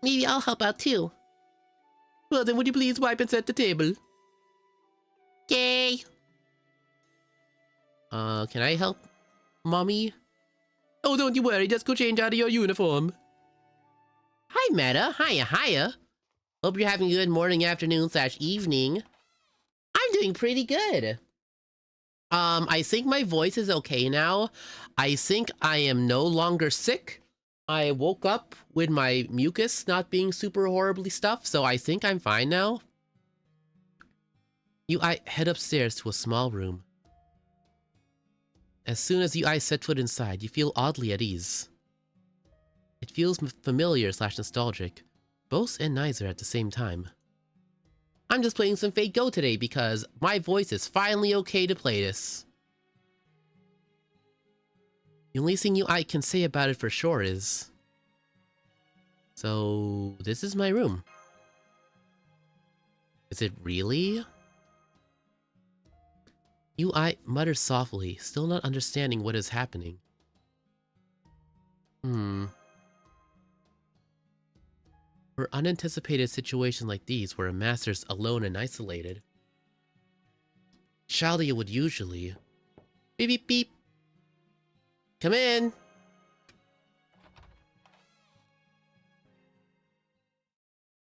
Maybe I'll help out too. Well then, would you please wipe and set the table? Yay! Can I help, Mommy? Oh, don't you worry, just go change out of your uniform. Hi, Meta. Hiya. Hope you're having a good morning, afternoon, / evening. I'm doing pretty good. I think my voice is okay now. I think I am no longer sick. I woke up with my mucus not being super horribly stuffed, so I think I'm fine now. I head upstairs to a small room. As soon as you eyes set foot inside, you feel oddly at ease. It feels familiar / nostalgic. Both and neither at the same time. I'm just playing some Fate Go today because my voice is finally okay to play this. The only thing I can say about it for sure is... So, this is my room. Is it really? UI mutters softly, still not understanding what is happening. For unanticipated situations like these, where a master's alone and isolated, Shalia would usually... Beep beep beep! Come in!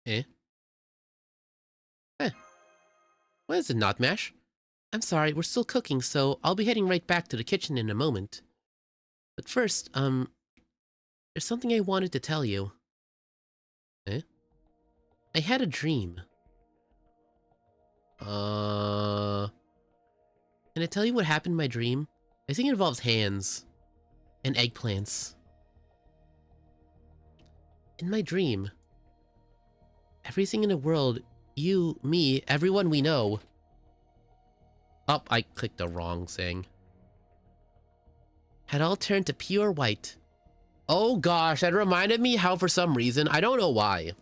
Eh? What is it, not mash? I'm sorry, we're still cooking, so I'll be heading right back to the kitchen in a moment. But first, there's something I wanted to tell you. Eh? I had a dream. Can I tell you what happened in my dream? I think it involves hands. And eggplants. In my dream, everything in the world, you, me, everyone we know... Oh, I clicked the wrong thing. Had all turned to pure white. Oh gosh, that reminded me how for some reason, I don't know why.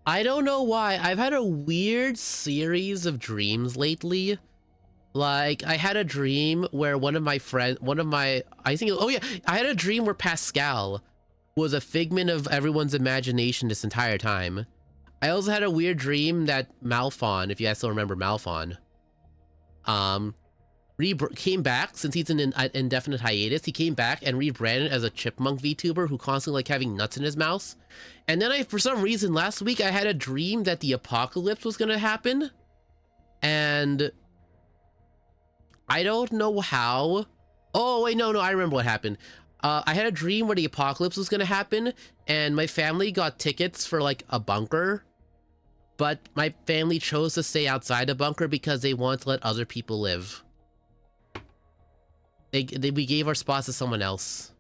I've had a weird series of dreams lately. Like, I had a dream where I had a dream where Pascal was a figment of everyone's imagination this entire time. I also had a weird dream that Malphon, if you guys still remember Malphon, came back since he's in an indefinite hiatus. He came back and rebranded as a chipmunk VTuber who constantly like having nuts in his mouth. And then for some reason last week I had a dream that the apocalypse was gonna happen, and I don't know how. Oh wait, no, I remember what happened. I had a dream where the apocalypse was gonna happen, and my family got tickets for like a bunker, but my family chose to stay outside the bunker because they want to let other people live. We gave our spots to someone else,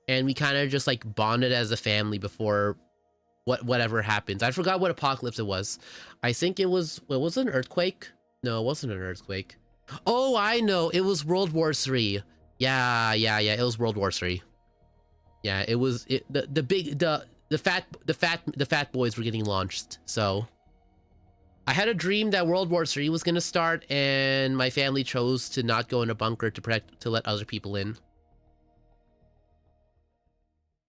and we kind of just like bonded as a family before whatever happens. I forgot what apocalypse it was. I think it was an earthquake. No, it wasn't an earthquake. Oh, I know. It was World War III. Yeah. It was World War III. Yeah, it was the fat boys were getting launched. So I had a dream that World War III was gonna start, and my family chose to not go in a bunker to let other people in.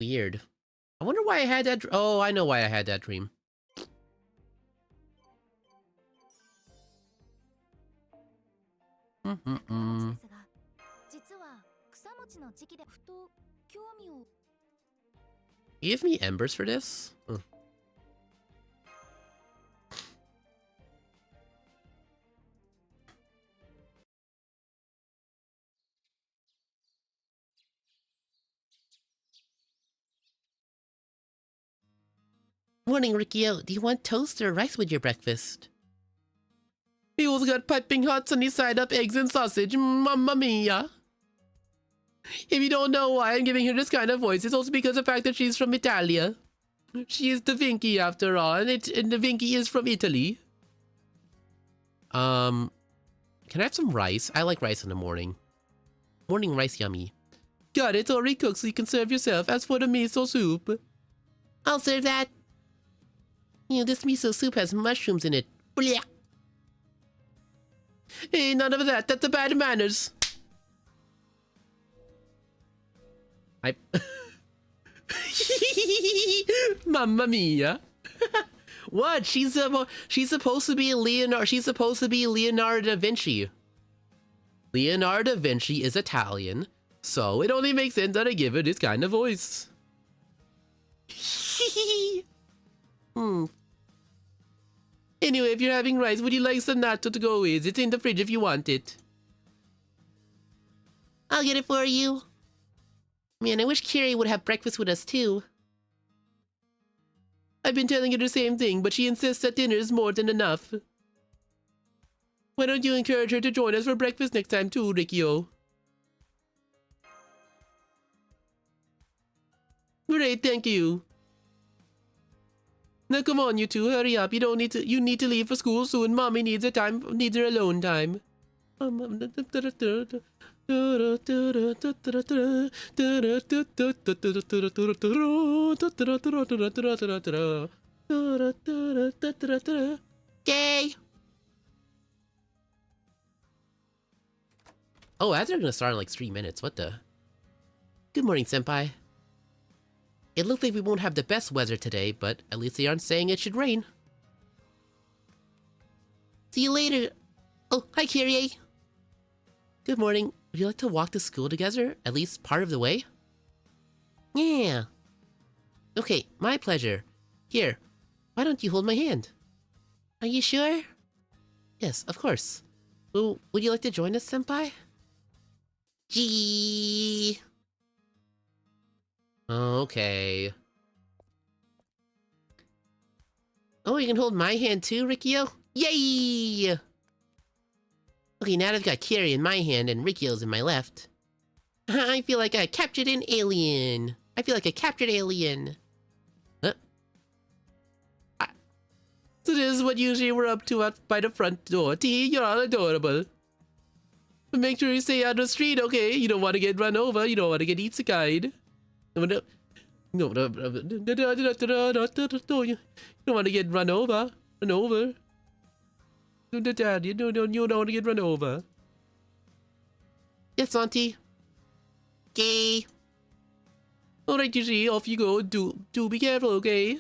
Weird. I wonder why I had that. Oh, I know why I had that dream. Give me embers for this? Morning, Rikio. Do you want toast or rice with your breakfast? He also got piping hot sunny side up eggs and sausage. Mamma mia. If you don't know why I'm giving her this kind of voice, it's also because of the fact that she's from Italia. She is Da Vinci after all, and Da Vinci is from Italy. Can I have some rice? I like rice in the morning. Morning rice, yummy. Got it, it's already cooked so you can serve yourself. As for the miso soup, I'll serve that. You know, this miso soup has mushrooms in it. Blech. Hey, none of that. That's a bad manners. Mamma mia. What? She's supposed to be Leonardo. She's supposed to be Leonardo da Vinci. Leonardo da Vinci is Italian, so it only makes sense that I give her this kind of voice. Anyway, if you're having rice, would you like some natto to go with? It's in the fridge if you want it. I'll get it for you. Man, I wish Kiri would have breakfast with us too. I've been telling her the same thing, but she insists that dinner is more than enough. Why don't you encourage her to join us for breakfast next time too, Rikio? Great, thank you. Now come on, you two, hurry up. You need to leave for school soon. Mommy needs her alone time. Yay! Oh, ads are gonna start in like 3 minutes. What the? Good morning, senpai. It looks like we won't have the best weather today, but at least they aren't saying it should rain. See you later. Oh, hi, Kyrie. Good morning. Would you like to walk to school together? At least part of the way? Yeah. Okay, my pleasure. Here, why don't you hold my hand? Are you sure? Yes, of course. Well, would you like to join us, senpai? Gee. Okay. Oh, you can hold my hand too, Rikio? Yay! Okay, now that I've got Kiri in my hand and Rikio's in my left. I feel like I captured an alien. Huh? So this is what usually we're up to out by the front door. T, you're all adorable. But make sure you stay out of the street, okay? You don't want to get run over. You don't want to get isekai'd. You don't want to get run over. You don't want to get run over. Yes, Auntie. Okay. Alright, Gigi, off you go. Do be careful, okay?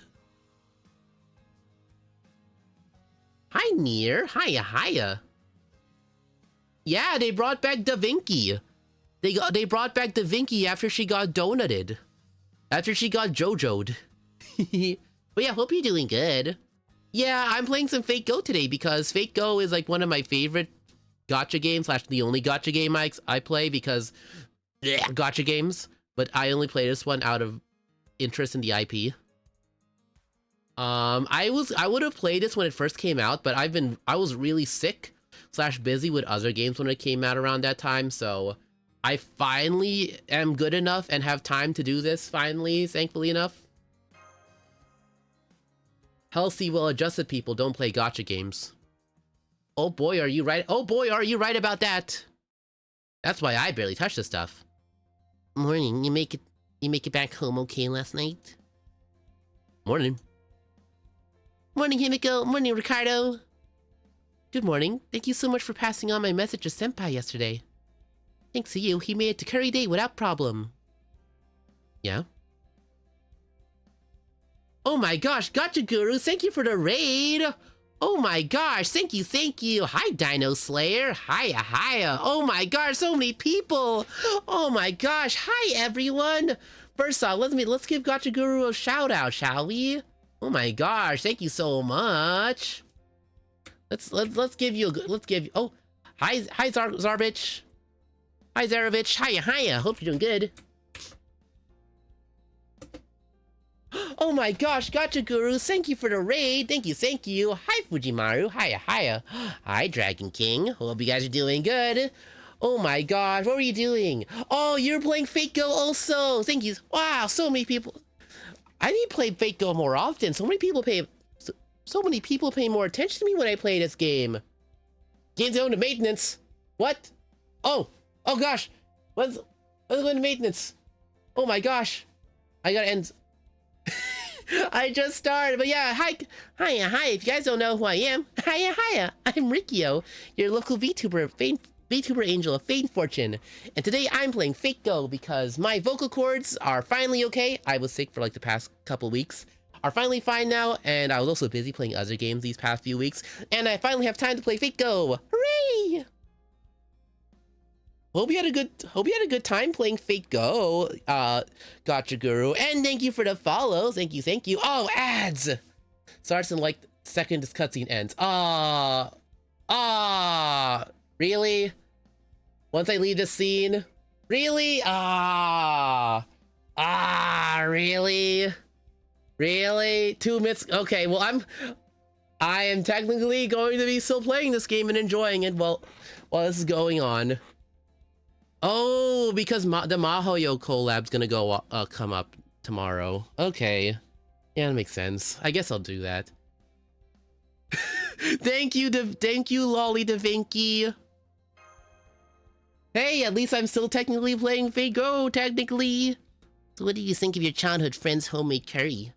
Hi, Nier. Hiya. Yeah, they brought back Da Vinci. They brought back Da Vinci after she got donated. After she got JoJo'd. But yeah, hope you're doing good. Yeah, I'm playing some Fate Go today because Fate Go is like one of my favorite gacha games, / the only gacha game I play because gacha games. But I only play this one out of interest in the IP. I would have played this when it first came out, but I was really sick / busy with other games when it came out around that time, so I finally am good enough and have time to do this finally, thankfully enough. Healthy, well-adjusted people don't play gacha games. Oh boy, are you right? Oh boy, are you right about that? That's why I barely touch this stuff. Morning. You make it back home okay last night? Morning. Morning, Himiko. Morning, Ricardo. Good morning. Thank you so much for passing on my message to Senpai yesterday. Thanks to you, he made it to Curry Day without problem. Yeah? Oh my gosh, Gotcha Guru, thank you for the raid! Oh my gosh, thank you! Hi, Dino Slayer! Hiya! Oh my gosh, so many people! Oh my gosh, hi everyone! First off, let's give Gotcha Guru a shout out, shall we? Oh my gosh, thank you so much! Let's give you oh, hi Zarbich! Hi Zarovich, hiya! Hope you're doing good. Oh my gosh, Gotcha Guru, thank you for the raid. Thank you. Hi, Fujimaru. Hiya. Hi, Dragon King. Hope you guys are doing good. Oh my gosh, what were you doing? Oh, you're playing Fate Go also. Thank you. Wow, so many people. I need to play Fate Go more often. So many people pay more attention to me when I play this game. Game's going to maintenance. What? Oh gosh. When's going to maintenance? Oh my gosh. I gotta end. I just started, but yeah, hi. If you guys don't know who I am, hiya. I'm Rikio, your local VTuber angel of fame fortune, and today I'm playing Fate Go because my vocal cords are finally okay. I was sick for like the past couple weeks. Are finally fine now, and I was also busy playing other games these past few weeks, and I finally have time to play Fate Go. Hooray! Hope you had a good time playing Fate Go, Gotcha Guru, and thank you for the follow. Thank you. Oh, ads! Starts in like second this cutscene ends. Really? Once I leave this scene? Really? Really? 2 minutes? Okay, well I am technically going to be still playing this game and enjoying it while this is going on. Oh, because the Mahoyo collab's gonna go come up tomorrow. Okay, yeah, that makes sense. I guess I'll do that. thank you, Lolly Da Vinci. Hey, at least I'm still technically playing Fate Go, technically. So what did you think of your childhood friend's homemade curry?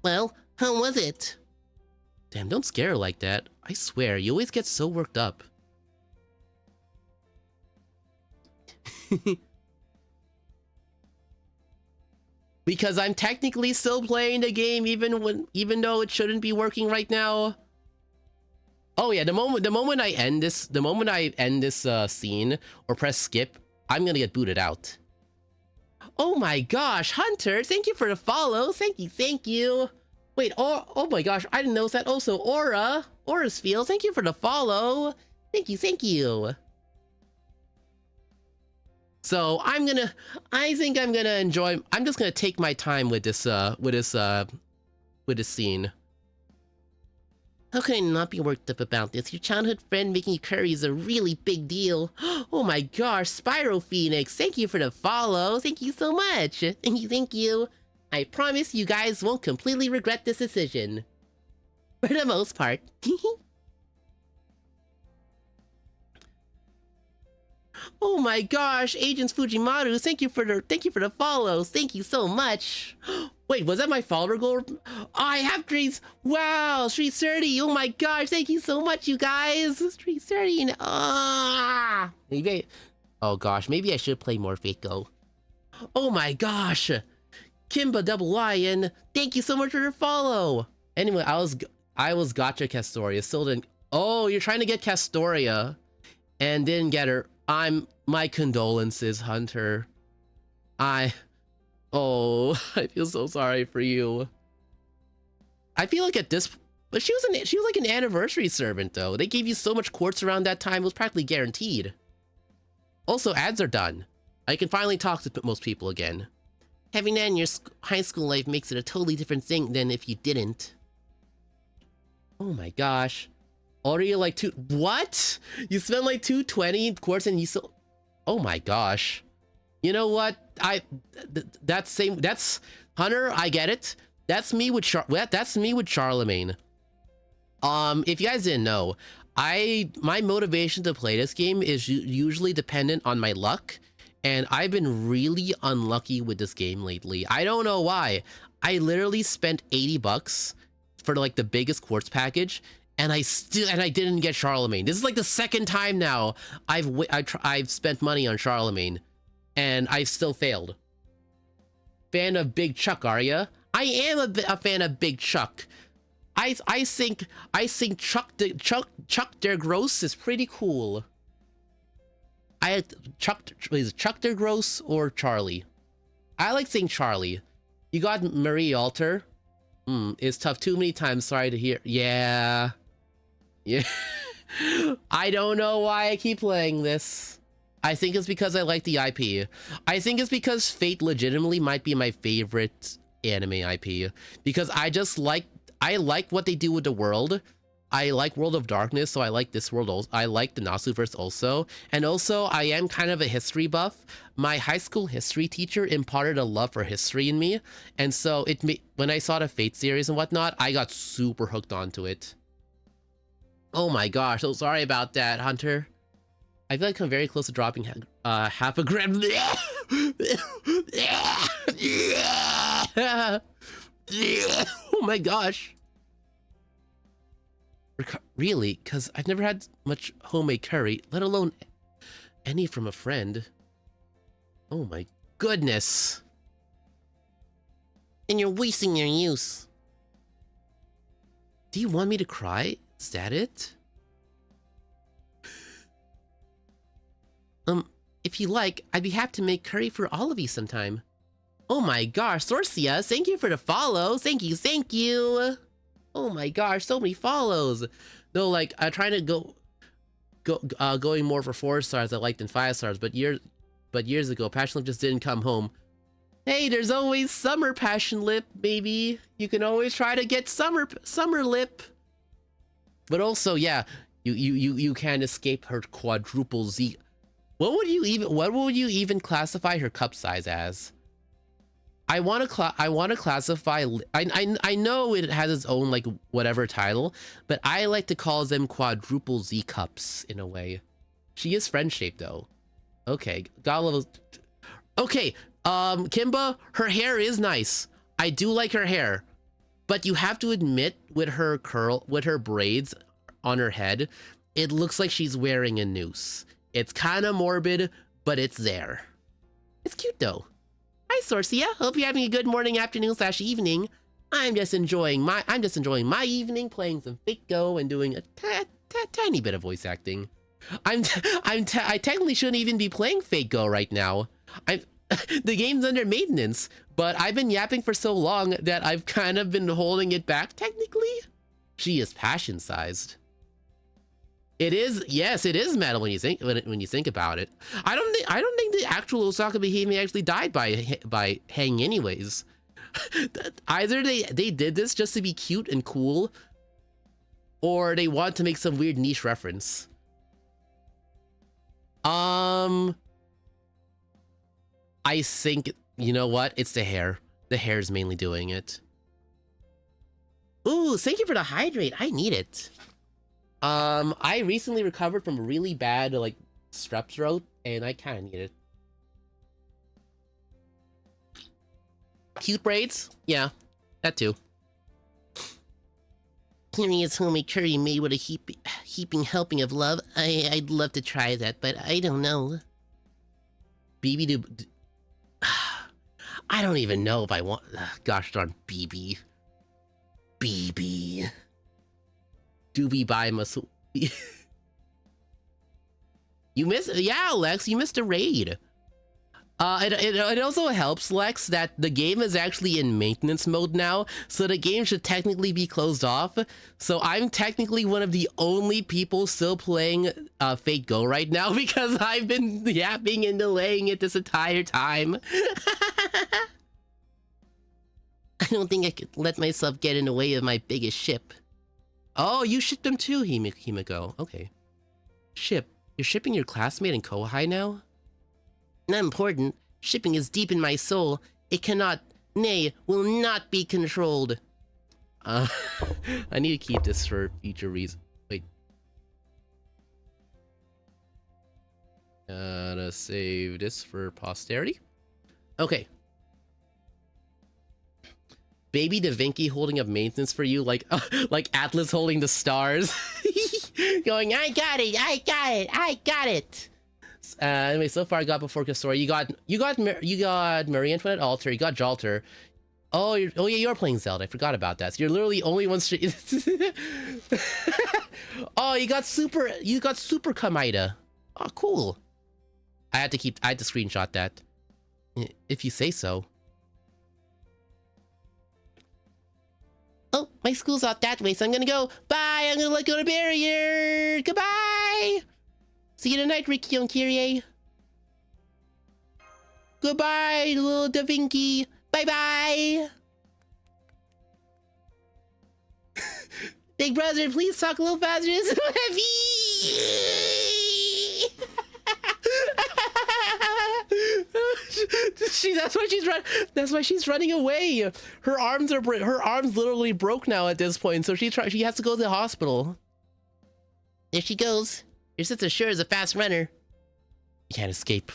Well, how was it? Damn, don't scare her like that. I swear, you always get so worked up. Because I'm technically still playing the game even though it shouldn't be working right now. Oh yeah, the moment I end this scene or press skip, I'm gonna get booted out. Oh my gosh, Hunter, thank you for the follow. Thank you. Wait, oh my gosh, I didn't notice that. Also, Aura's Field, thank you for the follow. Thank you. So I think I'm gonna enjoy. I'm just gonna take my time with this scene. How can I not be worked up about this? Your childhood friend making you curry is a really big deal. Oh my gosh, Spyro Phoenix, thank you for the follow. Thank you so much. Thank you. I promise you guys won't completely regret this decision. For the most part. Oh my gosh, Agents Fujimaru, thank you for the follows. Thank you so much. Wait, was that my follower goal? Oh, I have streets. Wow, Street 30. Oh my gosh, thank you so much, you guys. Street 30. Maybe. Oh gosh, maybe I should play more Fate Go. Oh my gosh, Kimba Double Lion. Thank you so much for the follow. Anyway, I was gotcha Castoria. Still didn't. Oh, you're trying to get Castoria, and didn't get her. My condolences, Hunter. Oh, I feel so sorry for you. I feel like at this, but she was like an anniversary servant though. They gave you so much quartz around that time, it was practically guaranteed. Also, ads are done. I can finally talk to most people again. Having that in your high school life makes it a totally different thing than if you didn't. Oh my gosh. Already like what? You spent like 220 quartz and you still, oh my gosh. You know what? That's Hunter, I get it. That's me with Charlemagne. If you guys didn't know, my motivation to play this game is usually dependent on my luck, and I've been really unlucky with this game lately. I don't know why. I literally spent 80 bucks for like the biggest quartz package, and I didn't get Charlemagne. This is like the second time now I've spent money on Charlemagne, and I still failed. Fan of Big Chuck, are ya? I am a fan of Big Chuck. I think Chuck der Gross is pretty cool. Is Chuck der Gross or Charlie? I like saying Charlie. You got Marie Alter. It's tough too many times. Sorry to hear. Yeah. I don't know why I keep playing this. I think it's because I like the IP. I think it's because Fate legitimately might be my favorite anime IP, because I like what they do with the world. I like World of Darkness, so I like this world also. I like the Nasuverse also. And also, I am kind of a history buff. My high school history teacher imparted a love for history in me. And so when I saw the Fate series and whatnot, I got super hooked onto it. Oh my gosh, so sorry about that, Hunter. I feel like I'm very close to dropping half a gram. Oh my gosh. Really? Because I've never had much homemade curry, let alone any from a friend. Oh my goodness. And you're wasting your use. Do you want me to cry? Is that it? If you like, I'd be happy to make curry for all of you sometime. Oh my gosh, Sorcia, thank you for the follow. Thank you. Oh my gosh, so many follows. No, like I'm trying to going more for 4 stars I liked than 5 stars, but years ago, Passion just didn't come home. Hey, there's always summer passion lip, baby. You can always try to get summer lip. But also, yeah, you can't escape her quadruple Z. What would you even classify her cup size as? I want to classify. I know it has its own like whatever title, but I like to call them quadruple Z cups in a way. She is friend shaped though. Okay, got a little. Okay, Kimba, her hair is nice. I do like her hair, but you have to admit with her braids on her head, it looks like she's wearing a noose. It's kind of morbid, but it's there. It's cute though. Hi, Sorcia. Hope you're having a good morning, afternoon / evening. I'm just enjoying my evening, playing some Fake Go and doing a tiny bit of voice acting. I technically shouldn't even be playing Fake Go right now. The game's under maintenance, but I've been yapping for so long that I've kind of been holding it back. Technically, she is passion sized. It is, yes, it is metal when you think about it. I don't think the actual Osaka Behemoth actually died by hanging anyways. Either they did this just to be cute and cool, or they want to make some weird niche reference. I think, you know what? It's the hair. The hair is mainly doing it. Ooh, thank you for the hydrate. I need it. I recently recovered from a really bad, like, strep throat, and I kind of need it. Cute braids? Yeah, that too. Curious homemade curry made with a heaping helping of love. I'd love to try that, but I don't know. BB I don't even know if I want. Gosh darn BB. BB. Doobie by must. You missed. Yeah, Lex, you missed a raid. It also helps, Lex, that the game is actually in maintenance mode now, so the game should technically be closed off. So I'm technically one of the only people still playing Fate Go right now because I've been yapping and delaying it this entire time. I don't think I could let myself get in the way of my biggest ship. Oh, you shipped them too, Himiko. Okay. Ship. You're shipping your classmate in Kohai now? Not important. Shipping is deep in my soul. It cannot, nay, will not be controlled. I need to keep this for future reason. Wait. Gotta save this for posterity. Okay. Baby Da Vinci holding up maintenance for you, like Atlas holding the stars. Going, I got it, I got it, I got it. Anyway, so far I got before Kastori. You got Marie Antoinette Alter. You got Jalter. Oh, yeah, you're playing Zelda. I forgot about that. So you're literally only one street. Oh, you got Super Kamida. Oh, cool. I had to screenshot that. If you say so. Oh, my school's out that way, so I'm gonna go. Bye, I'm gonna go to barrier. Goodbye. See you tonight, Ricky and Kyrie. Goodbye, little Da Vinci. Bye-bye. Big brother, please talk a little faster. It's so heavy. That's why she's running away. Her arms literally broke now at this point, so she has to go to the hospital. There she goes. Your sister sure is a fast runner. You can't escape.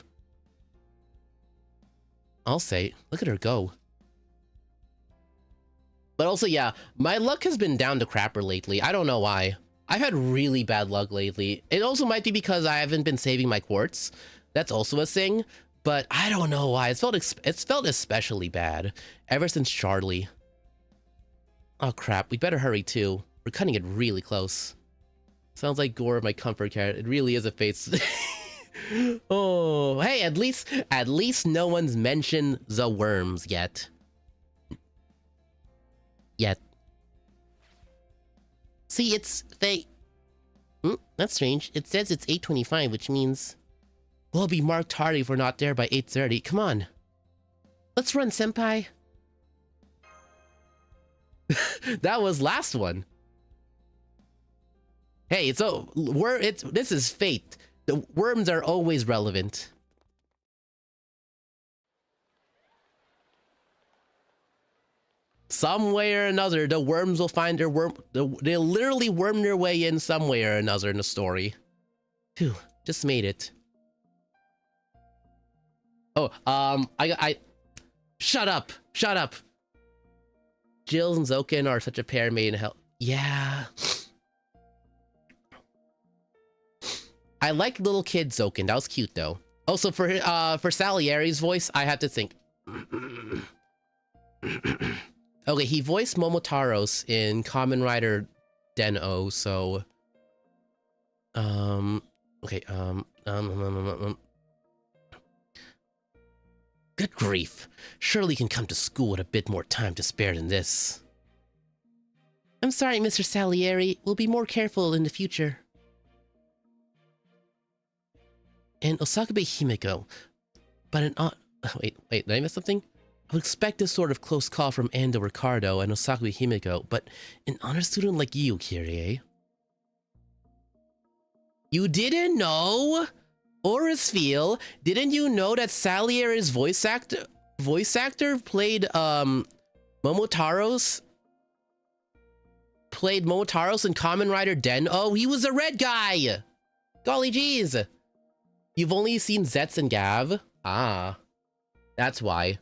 I'll say, look at her go. But also, yeah, my luck has been down to crapper lately. I don't know why. I've had really bad luck lately. It also might be because I haven't been saving my quartz. That's also a thing. But I don't know why. It's felt especially bad ever since Charlie. Oh crap, we better hurry too. We're cutting it really close. Sounds like Gore of my comfort cat. It really is a face. Oh, hey, at least no one's mentioned the worms yet. See, it's that's strange. It says it's 8:25, which means we'll be marked tardy if we're not there by 8:30. Come on. Let's run, senpai. That was last one. Hey, this is fate. The worms are always relevant. Some way or another, the worms will find their they'll literally worm their way in some way or another in the story. Phew, just made it. Oh, shut up. Jills and Zoken are such a pair made in hell. Yeah. I like little kid Zoken. That was cute though. Also for Salieri's voice, I have to think. Okay, he voiced Momotaros in Kamen Rider Den-O, so okay, good grief. Surely you can come to school with a bit more time to spare than this. I'm sorry, Mr. Salieri. We'll be more careful in the future. And Osakabe Himeko, but wait, did I miss something? I would expect this sort of close call from Ando Ricardo and Osakabe Himeko, but an honor student like you, Kyrie. You didn't know? Orisfiel, didn't you know that Salieri's voice actor played Momotaros in Kamen Rider Den-O? He was a red guy! Golly jeez! You've only seen Zetz and Gav? Ah. That's why.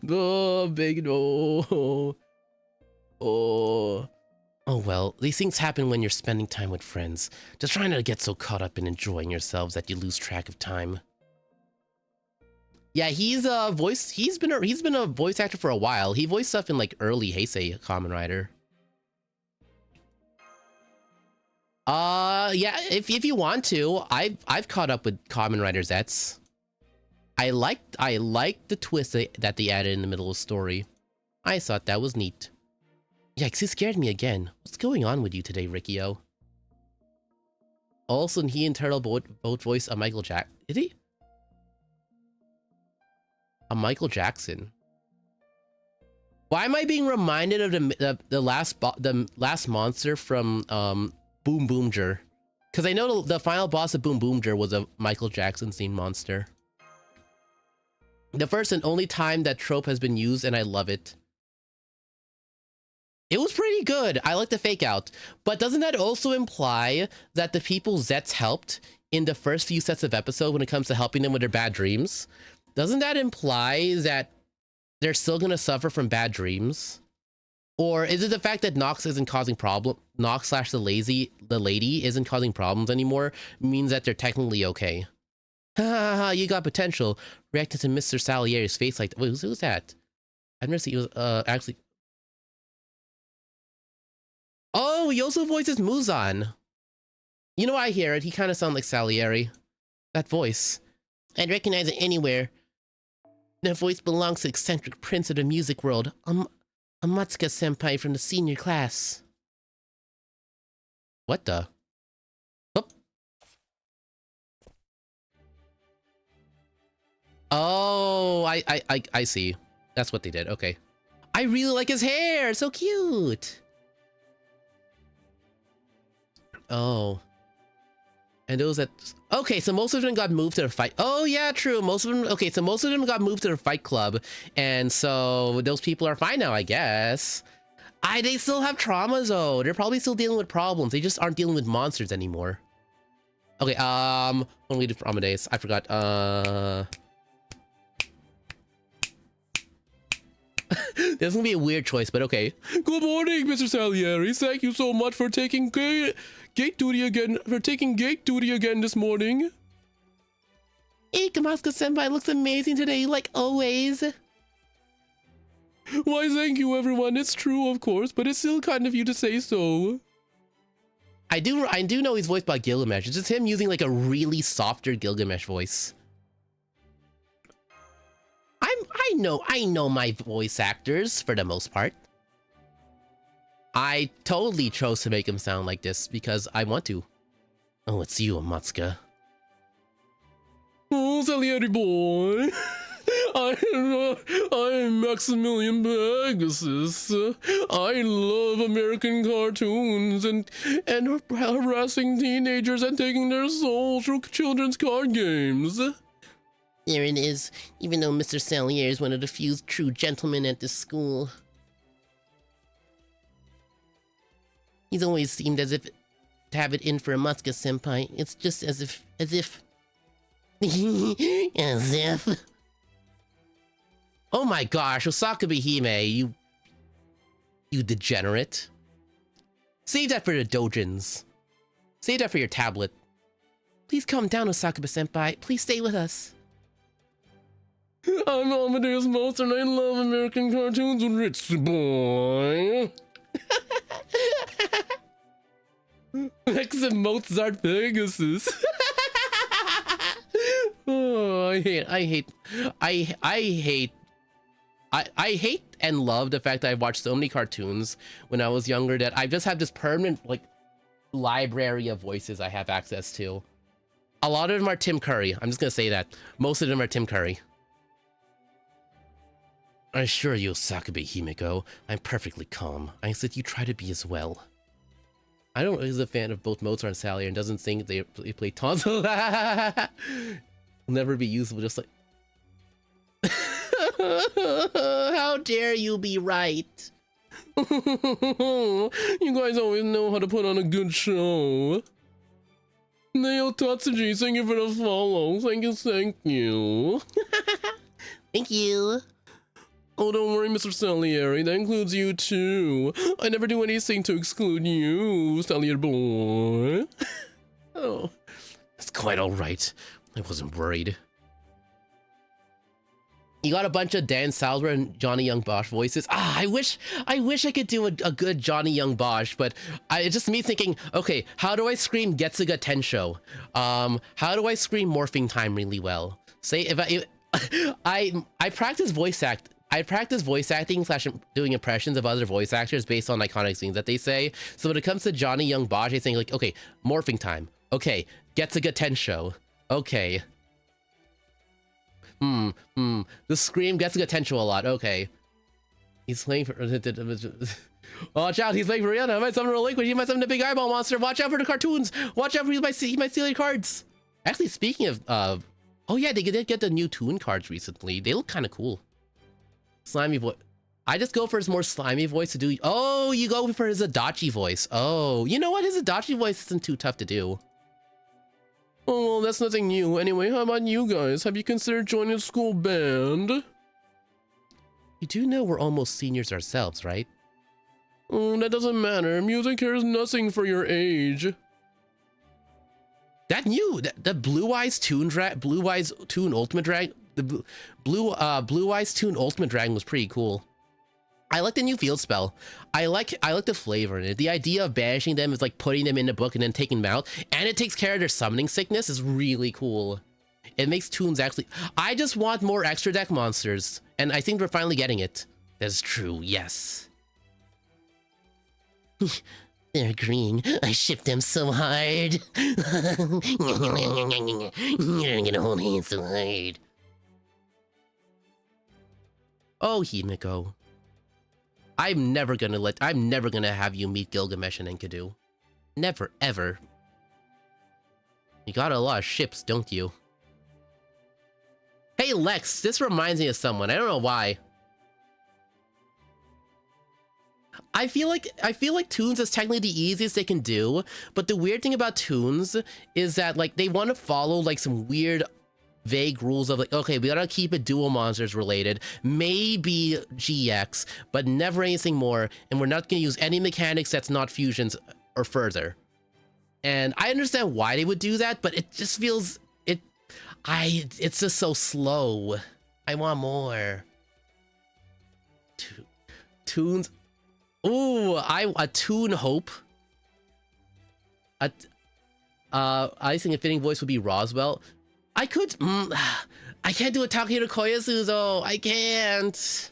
Oh, big no. Oh. Oh well, these things happen when you're spending time with friends. Just trying not to get so caught up in enjoying yourselves that you lose track of time. Yeah, he's been a voice actor for a while. He voiced stuff in like early Heisei Kamen Rider. Yeah, if you want to, I've caught up with Kamen Rider Zetz. I liked the twist that they added in the middle of the story. I thought that was neat. Yikes, he scared me again. What's going on with you today, Rikio? Also, he and Turtle both voiced a Michael Jackson. Did he? A Michael Jackson. Why am I being reminded of the last monster from Boom Boomger? Because I know the final boss of Boom Boomger was a Michael Jackson themed monster. The first and only time that trope has been used, and I love it. It was pretty good. I like the fake out. But doesn't that also imply that the people Zetz helped in the first few sets of episodes when it comes to helping them with their bad dreams? Doesn't that imply that they're still going to suffer from bad dreams? Or is it the fact that Nox isn't causing problem? Nox / the lady isn't causing problems anymore means that they're technically okay. Ha ha ha, you got potential. Reacted to Mr. Salieri's face like that. Wait, who's that? I've never seen, he was actually... Oh, he also voices Muzan. You know, I hear it. He kind of sounds like Salieri. That voice. I'd recognize it anywhere. That voice belongs to eccentric prince of the music world. Amatsuka senpai from the senior class. What the? Oh, I see. That's what they did. Okay. I really like his hair. So cute. Oh. And those that... Okay, so most of them got moved to the fight... Oh, yeah, true. Most of them... Okay, so most of them got moved to the fight club. And so those people are fine now, I guess. They still have traumas, though. They're probably still dealing with problems. They just aren't dealing with monsters anymore. Okay, what do we do for Amadeus? I forgot. This is gonna be a weird choice, but okay. Good morning, Mr. Salieri. Thank you so much for taking gate duty again. This morning. Hey, Kamaska-senpai looks amazing today, like always. Why, thank you, everyone. It's true, of course, but it's still kind of you to say so. I do know he's voiced by Gilgamesh. It's just him using like a really softer Gilgamesh voice. I know my voice actors for the most part. I totally chose to make him sound like this because I want to. Oh, it's you, Amatsuka. Oh, Salieri boy. I'm Maximilian Pegasus. I love American cartoons and harassing teenagers and taking their souls through children's card games. There it is, even though Mr. Salier is one of the few true gentlemen at this school. He's always seemed as if to have it in for a Muska senpai. It's just as if. as if. Oh my gosh, Osaka Behime, you degenerate. Save that for the dojins. Save that for your tablet. Please calm down, Osaka senpai. Please stay with us. I'm Amadeus Mozart and I love American cartoons with RITSU boy. Maxim Mozart Pegasus. Oh, I hate and love the fact that I watched so many cartoons when I was younger that I just have this permanent like library of voices I have access to. A lot of them are Tim Curry. I'm just gonna say that. Most of them are Tim Curry. I assure you, Sakabe Himiko, I'm perfectly calm. I said you try to be as well. I don't know, he's a fan of both Mozart and Salier and doesn't think they play tonsil. Will never be usable, just like... How dare you be right? You guys always know how to put on a good show. Nail Tatsuji, thank you for the follow. Thank you. Thank you. Oh, don't worry, Mr. Salieri, that includes you too. I never do anything to exclude you, Salieri boy. Oh, that's quite alright. I wasn't worried. You got a bunch of Dan Salver and Johnny Young Bosch voices. I wish I could do a good Johnny Young Bosch, but it's just me thinking, okay, how do I scream Getsuga Tensho? How do I scream Morphing Time really well? Say if I practice voice acting / doing impressions of other voice actors based on iconic things that they say. So when it comes to Johnny Young Bosch, I think like, okay, Morphing Time. Okay, Getsuga Tensho. Okay. The scream Getsuga Tensho a lot. Okay. He's playing for... Watch out, he's playing for Rihanna. I might summon a liquid. He might summon a big eyeball monster. Watch out for the cartoons. Watch out for he might steal your cards. Actually, speaking of... oh yeah, they did get the new Toon cards recently. They look kind of cool. Slimy voice. I just go for his more slimy voice to do... Oh, you go for his Adachi voice. Oh, you know what? His Adachi voice isn't too tough to do. Oh, well, that's nothing new. Anyway, how about you guys? Have you considered joining a school band? You do know we're almost seniors ourselves, right? Oh, that doesn't matter. Music cares nothing for your age. That the Blue Eyes Toon Ultimate Dragon, the Blue Eyes Toon Ultimate Dragon was pretty cool. I like the new field spell. I like the flavor in it. The idea of banishing them is like putting them in a book and then taking them out, and it takes care of their summoning sickness is really cool. It makes Toons actually... I just want more extra deck monsters, and I think we're finally getting it. That's true, yes. They're agreeing. I shipped them so hard. You're gonna hold hands so hard. Oh, Himiko. I'm never gonna have you meet Gilgamesh and Enkidu. Never, ever. You got a lot of ships, don't you? Hey Lex, this reminds me of someone. I don't know why. I feel like Toons is technically the easiest they can do, but the weird thing about Toons is that like they want to follow like some weird vague rules of like, okay, we gotta keep it dual monsters related, maybe GX, but never anything more, and we're not gonna use any mechanics that's not fusions or further. And I understand why they would do that, but it just feels it's just so slow. I want more. Toons. Ooh, a Toon Hope. I think a fitting voice would be Roswell. I could, I can't do a Takahiro Koyasu. I can't.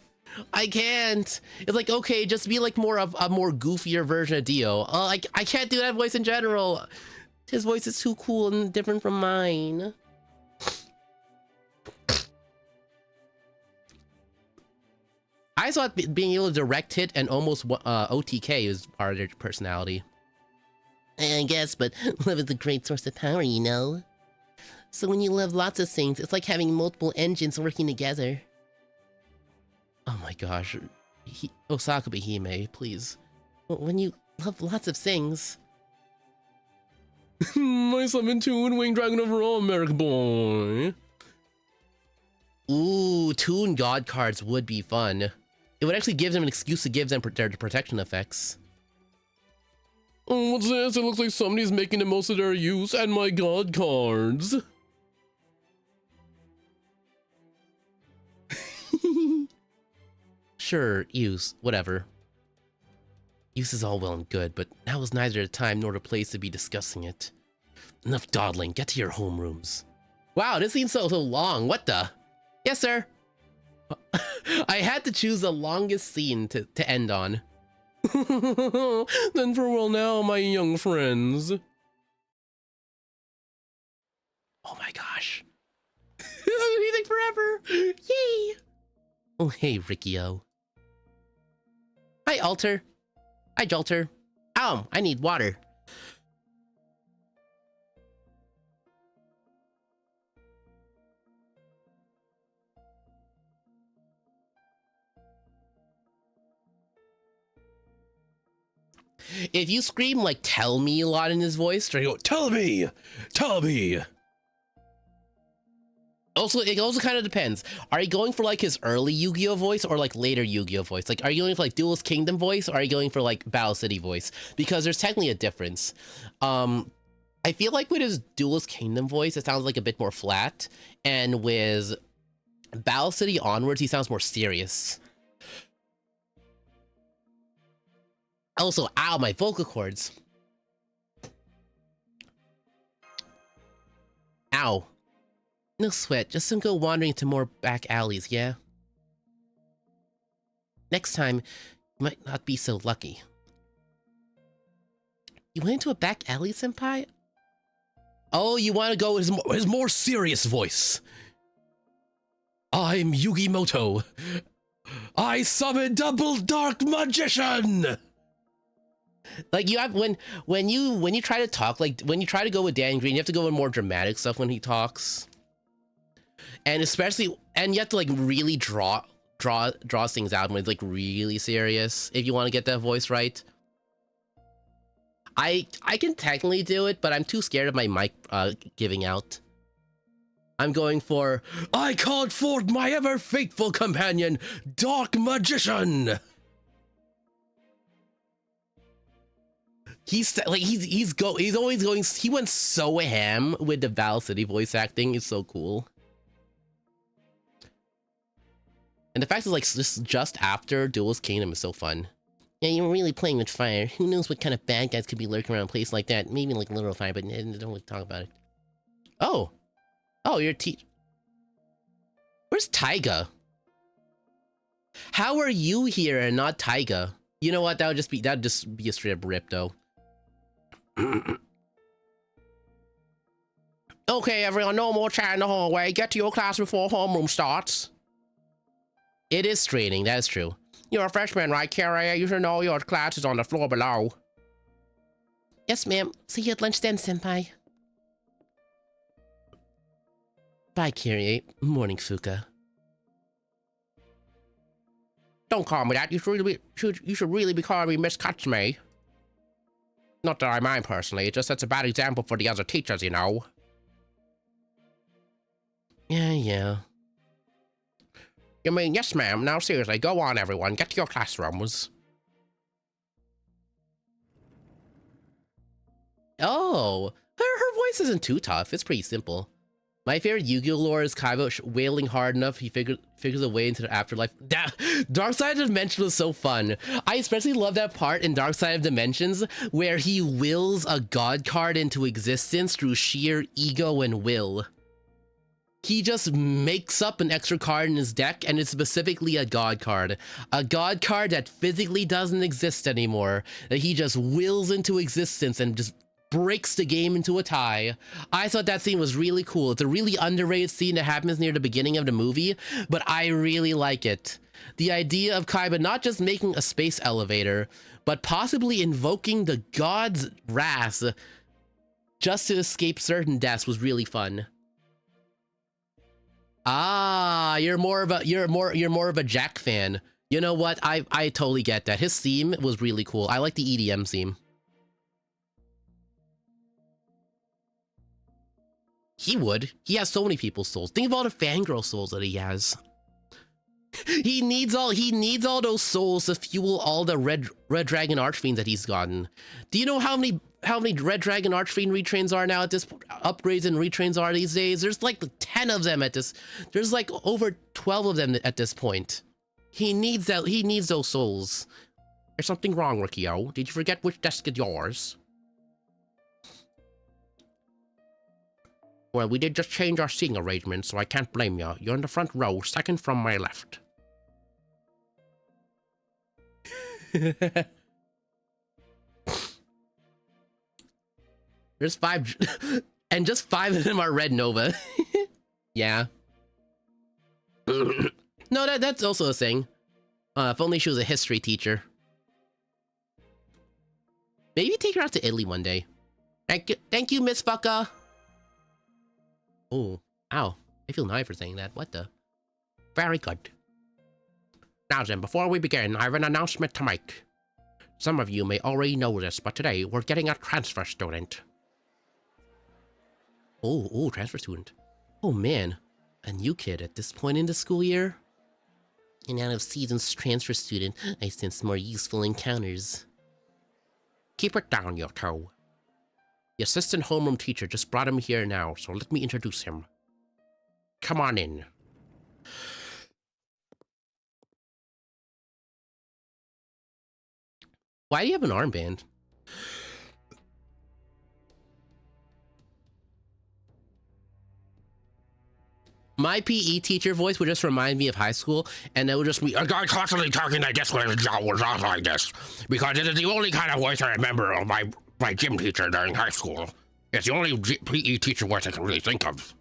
It's like, okay, just be like more of a more goofier version of Dio. I can't do that voice in general. His voice is too cool and different from mine. I thought being able to direct hit and almost OTK is part of their personality. I guess, but love is a great source of power, you know? So when you love lots of things, it's like having multiple engines working together. Oh my gosh. Osaka Behime, please. When you love lots of things... My summon Toon, Wing Dragon overall, American boy. Ooh, Toon God cards would be fun. It would actually give them an excuse to give them their protection effects. Oh, what's this? It looks like somebody's making the most of their use and my God cards. Sure, use, whatever. Use is all well and good, but now is neither the time nor the place to be discussing it. Enough dawdling, get to your homerooms. Wow, this seems so long, what the? Yes, sir. I had to choose the longest scene to end on. Then farewell now, my young friends. Oh my gosh. This is anything forever. Yay. Oh, hey, Rikio. Hi, Alter. Hi, Jolter. I need water. If you scream like "tell me" a lot in his voice, or you go "tell me, tell me." Also, it also kind of depends. Are you going for like his early Yu-Gi-Oh voice or like later Yu-Gi-Oh voice? Like, are you going for like Duelist Kingdom voice or are you going for like Battle City voice? Because there's technically a difference. I feel like with his Duelist Kingdom voice, it sounds like a bit more flat, and with Battle City onwards, he sounds more serious. Also, ow, my vocal cords. Ow. No sweat, just don't go wandering into more back alleys, yeah? Next time, you might not be so lucky. You went into a back alley, senpai? Oh, you want to go with his more serious voice. I'm Yugi Moto. I summon Double Dark Magician! Like, you have when you try to talk, like when you try to go with Dan Green, you have to go with more dramatic stuff when he talks. And especially, and you have to like really draw things out when it's like really serious if you want to get that voice right. I can technically do it, but I'm too scared of my mic giving out. I'm going for I called forth my ever faithful companion, Dark Magician. He's always going. He went so ham with the Val City voice acting. It's so cool. And the fact is, like, just after Duelist Kingdom is so fun. Yeah, you were really playing with fire. Who knows what kind of bad guys could be lurking around a place like that? Maybe like literal fire, but don't really talk about it. Oh, you're Where's Taiga? How are you here and not Taiga? You know what? That'd just be a straight up rip, though. Okay, everyone, no more chat in the hallway. Get to your class before homeroom starts. It is straining, that is true. You're a freshman, right, Carrie? You should know your class is on the floor below. Yes, ma'am. See you at lunch then, senpai. Bye, Kyrie. Morning, Fuka. Don't call me that. You should really be calling me Miss Katsumi. Not that I mind personally, it just sets a bad example for the other teachers, you know. Yeah. You mean, yes, ma'am. Now, seriously, go on, everyone. Get to your classrooms. Oh, her voice isn't too tough. It's pretty simple. My favorite Yu-Gi-Oh lore is Kaiba wailing hard enough he figures a way into the afterlife. Dark Side of Dimension was so fun. I especially love that part in Dark Side of Dimensions where he wills a god card into existence through sheer ego and will. He just makes up an extra card in his deck, and it's specifically a god card. A god card that physically doesn't exist anymore, that he just wills into existence and just breaks the game into a tie. I thought that scene was really cool. It's a really underrated scene that happens near the beginning of the movie, but I really like it. The idea of Kaiba not just making a space elevator, but possibly invoking the god's wrath just to escape certain deaths was really fun. Ah, you're more of a Jack fan. You know what? I totally get that. His theme was really cool. I like the EDM theme. He would. He has so many people's souls. Think of all the fangirl souls that he has. He needs all those souls to fuel all the red dragon archfiends that he's gotten. Do you know how many red dragon archfiend retrains are now at this upgrades and retrains are these days? There's like 10 of them at this. There's like over 12 of them at this point. He needs those souls. There's something wrong, Rikio. Did you forget which desk is yours? Well, we did just change our seating arrangement, so I can't blame you. You're in the front row, second from my left. There's 5, and just 5 of them are Red Nova. Yeah. No, that's also a thing. If only she was a history teacher. Maybe take her out to Italy one day. Thank you, Miss Fucka. Oh, ow. I feel naughty for saying that. What the? Very good. Now then, before we begin, I have an announcement to make. Some of you may already know this, but today we're getting a transfer student. Oh, transfer student. Oh man, a new kid at this point in the school year? An out-of-season's transfer student, I sense more useful encounters. Keep it down, you two. The assistant homeroom teacher just brought him here now, so let me introduce him. Come on in. Why do you have an armband? My PE teacher voice would just remind me of high school, and it would just be a guy constantly talking like this when his job was not like this, because it is the only kind of voice I remember of my gym teacher during high school. It's the only PE teacher voice I can really think of.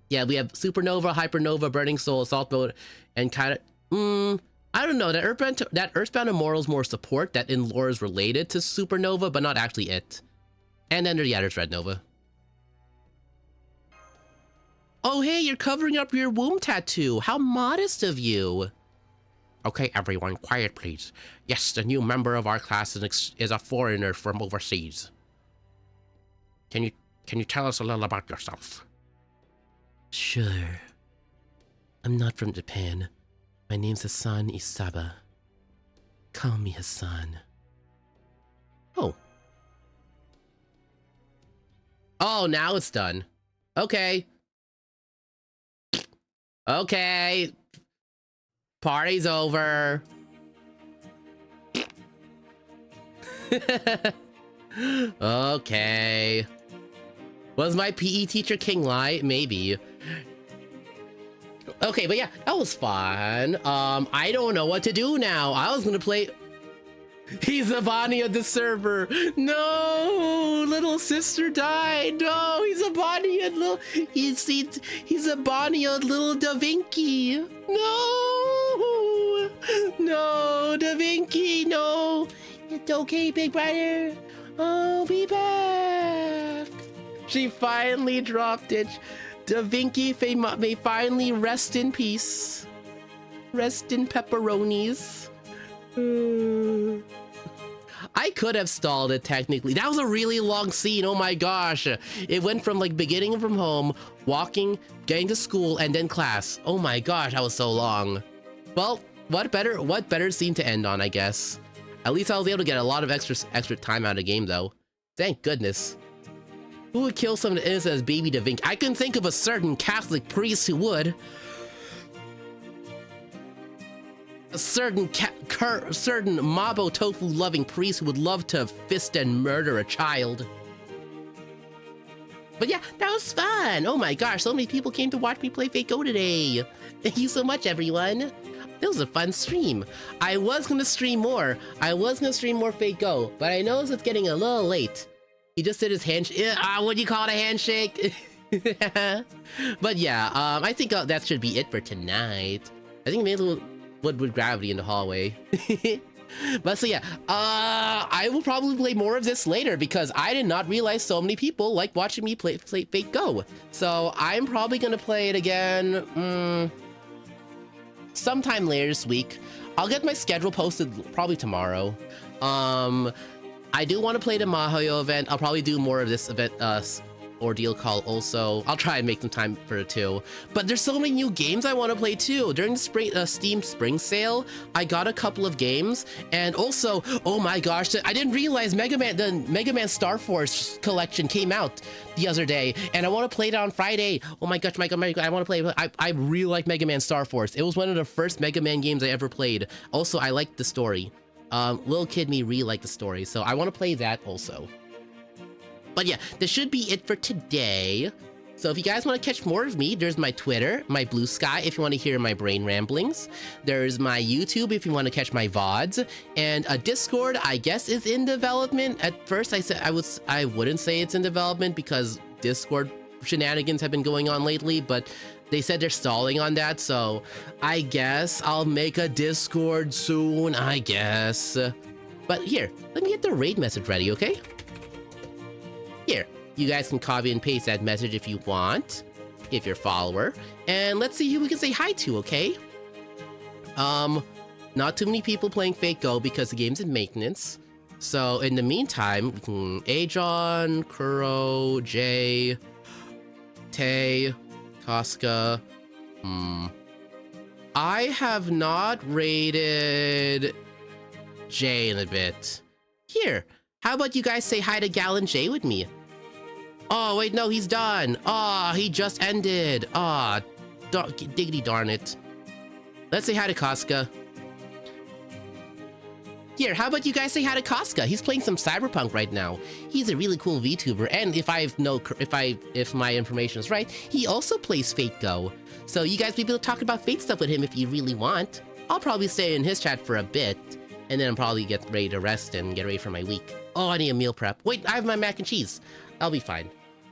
Yeah, we have Supernova, Hypernova, Burning Soul, Assault Mode, and kind of... I don't know, that Earthbound Immortal is more support that in lore is related to Supernova, but not actually it. And then there's Red Nova. Oh hey, you're covering up your womb tattoo. How modest of you. Okay, everyone, quiet please. Yes, the new member of our class is a foreigner from overseas. Can you tell us a little about yourself? Sure. I'm not from Japan. My name's Hassan Isaba. Call me Hassan. Oh. Oh, now it's done. Okay. Okay. Party's over. Okay. Was my PE teacher King Lai? Maybe. Okay, but yeah, that was fun. I don't know what to do now. I was gonna play... He's a Bonnie of the server. No, little sister died. No, he's a Bonnie and little... He's a Bonnie of little Da Vinci. No, no, Da Vinci, no. It's okay, big brother. I'll be back. She finally dropped it. Da Vinci may finally rest in peace. Rest in pepperonis. I could have stalled it technically. That was a really long scene. Oh my gosh. It went from like beginning from home, walking, getting to school, and then class. Oh my gosh, that was so long. Well, what better scene to end on, I guess. At least I was able to get a lot of extra time out of the game though. Thank goodness. Who would kill someone innocent as baby Da Vinci? I can think of a certain Catholic priest who would. A certain Mabo Tofu loving priest who would love to fist and murder a child. But yeah, that was fun. Oh my gosh, so many people came to watch me play Fate Go today. Thank you so much, everyone. This was a fun stream. I was gonna stream more. I was gonna stream more Fate Go, but I noticed it's getting a little late. He just did his handshake. What do you call it, a handshake? But yeah, I think that should be it for tonight. I think maybe wood with gravity in the hallway. But so yeah, I will probably play more of this later because I did not realize so many people like watching me play Fate Go. So I'm probably gonna play it again sometime later this week. I'll get my schedule posted probably tomorrow. I do want to play the Mahoyo event. I'll probably do more of this event ordeal call also. I'll try and make some time for it too. But there's so many new games I want to play too. During the spring Steam Spring Sale, I got a couple of games, and also, oh my gosh, I didn't realize the Mega Man Star Force collection came out the other day, and I want to play it on Friday. Oh my gosh, I want to play. I really like Mega Man Star Force. It was one of the first Mega Man games I ever played. Also, I liked the story. Little kid me really liked the story, so I want to play that also. But yeah, this should be it for today. So if you guys want to catch more of me, there's my Twitter, my Blue Sky if you want to hear my brain ramblings. There's my YouTube if you want to catch my VODs. And a Discord, I guess, is in development. At first I said I wouldn't say it's in development because Discord shenanigans have been going on lately, but they said they're stalling on that, so I guess I'll make a Discord soon, I guess. But here, let me get the raid message ready, okay? Here, you guys can copy and paste that message if you want, if you're a follower. And let's see who we can say hi to, okay? Not too many people playing Fate Go because the game's in maintenance. So in the meantime, we can Ajon, Kuro, Jay, Tay, Casca. I have not raided Jay in a bit. Here, how about you guys say hi to Gallon Jay with me? Oh, wait, no, he's done. Ah, he just ended. Ah, diggity darn it. Let's say hi to Casca. Here, how about you guys say hi to Casca? He's playing some Cyberpunk right now. He's a really cool VTuber, and if my information is right, he also plays Fate Go. So you guys be able to talk about Fate stuff with him if you really want. I'll probably stay in his chat for a bit, and then I'll probably get ready to rest and get ready for my week. Oh, I need a meal prep. Wait, I have my mac and cheese. I'll be fine.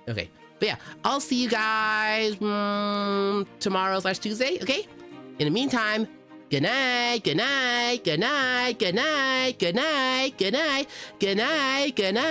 Okay, but yeah, I'll see you guys tomorrow/Tuesday, okay? In the meantime, good night, good night, good night, good night, good night, good night, good night, good night.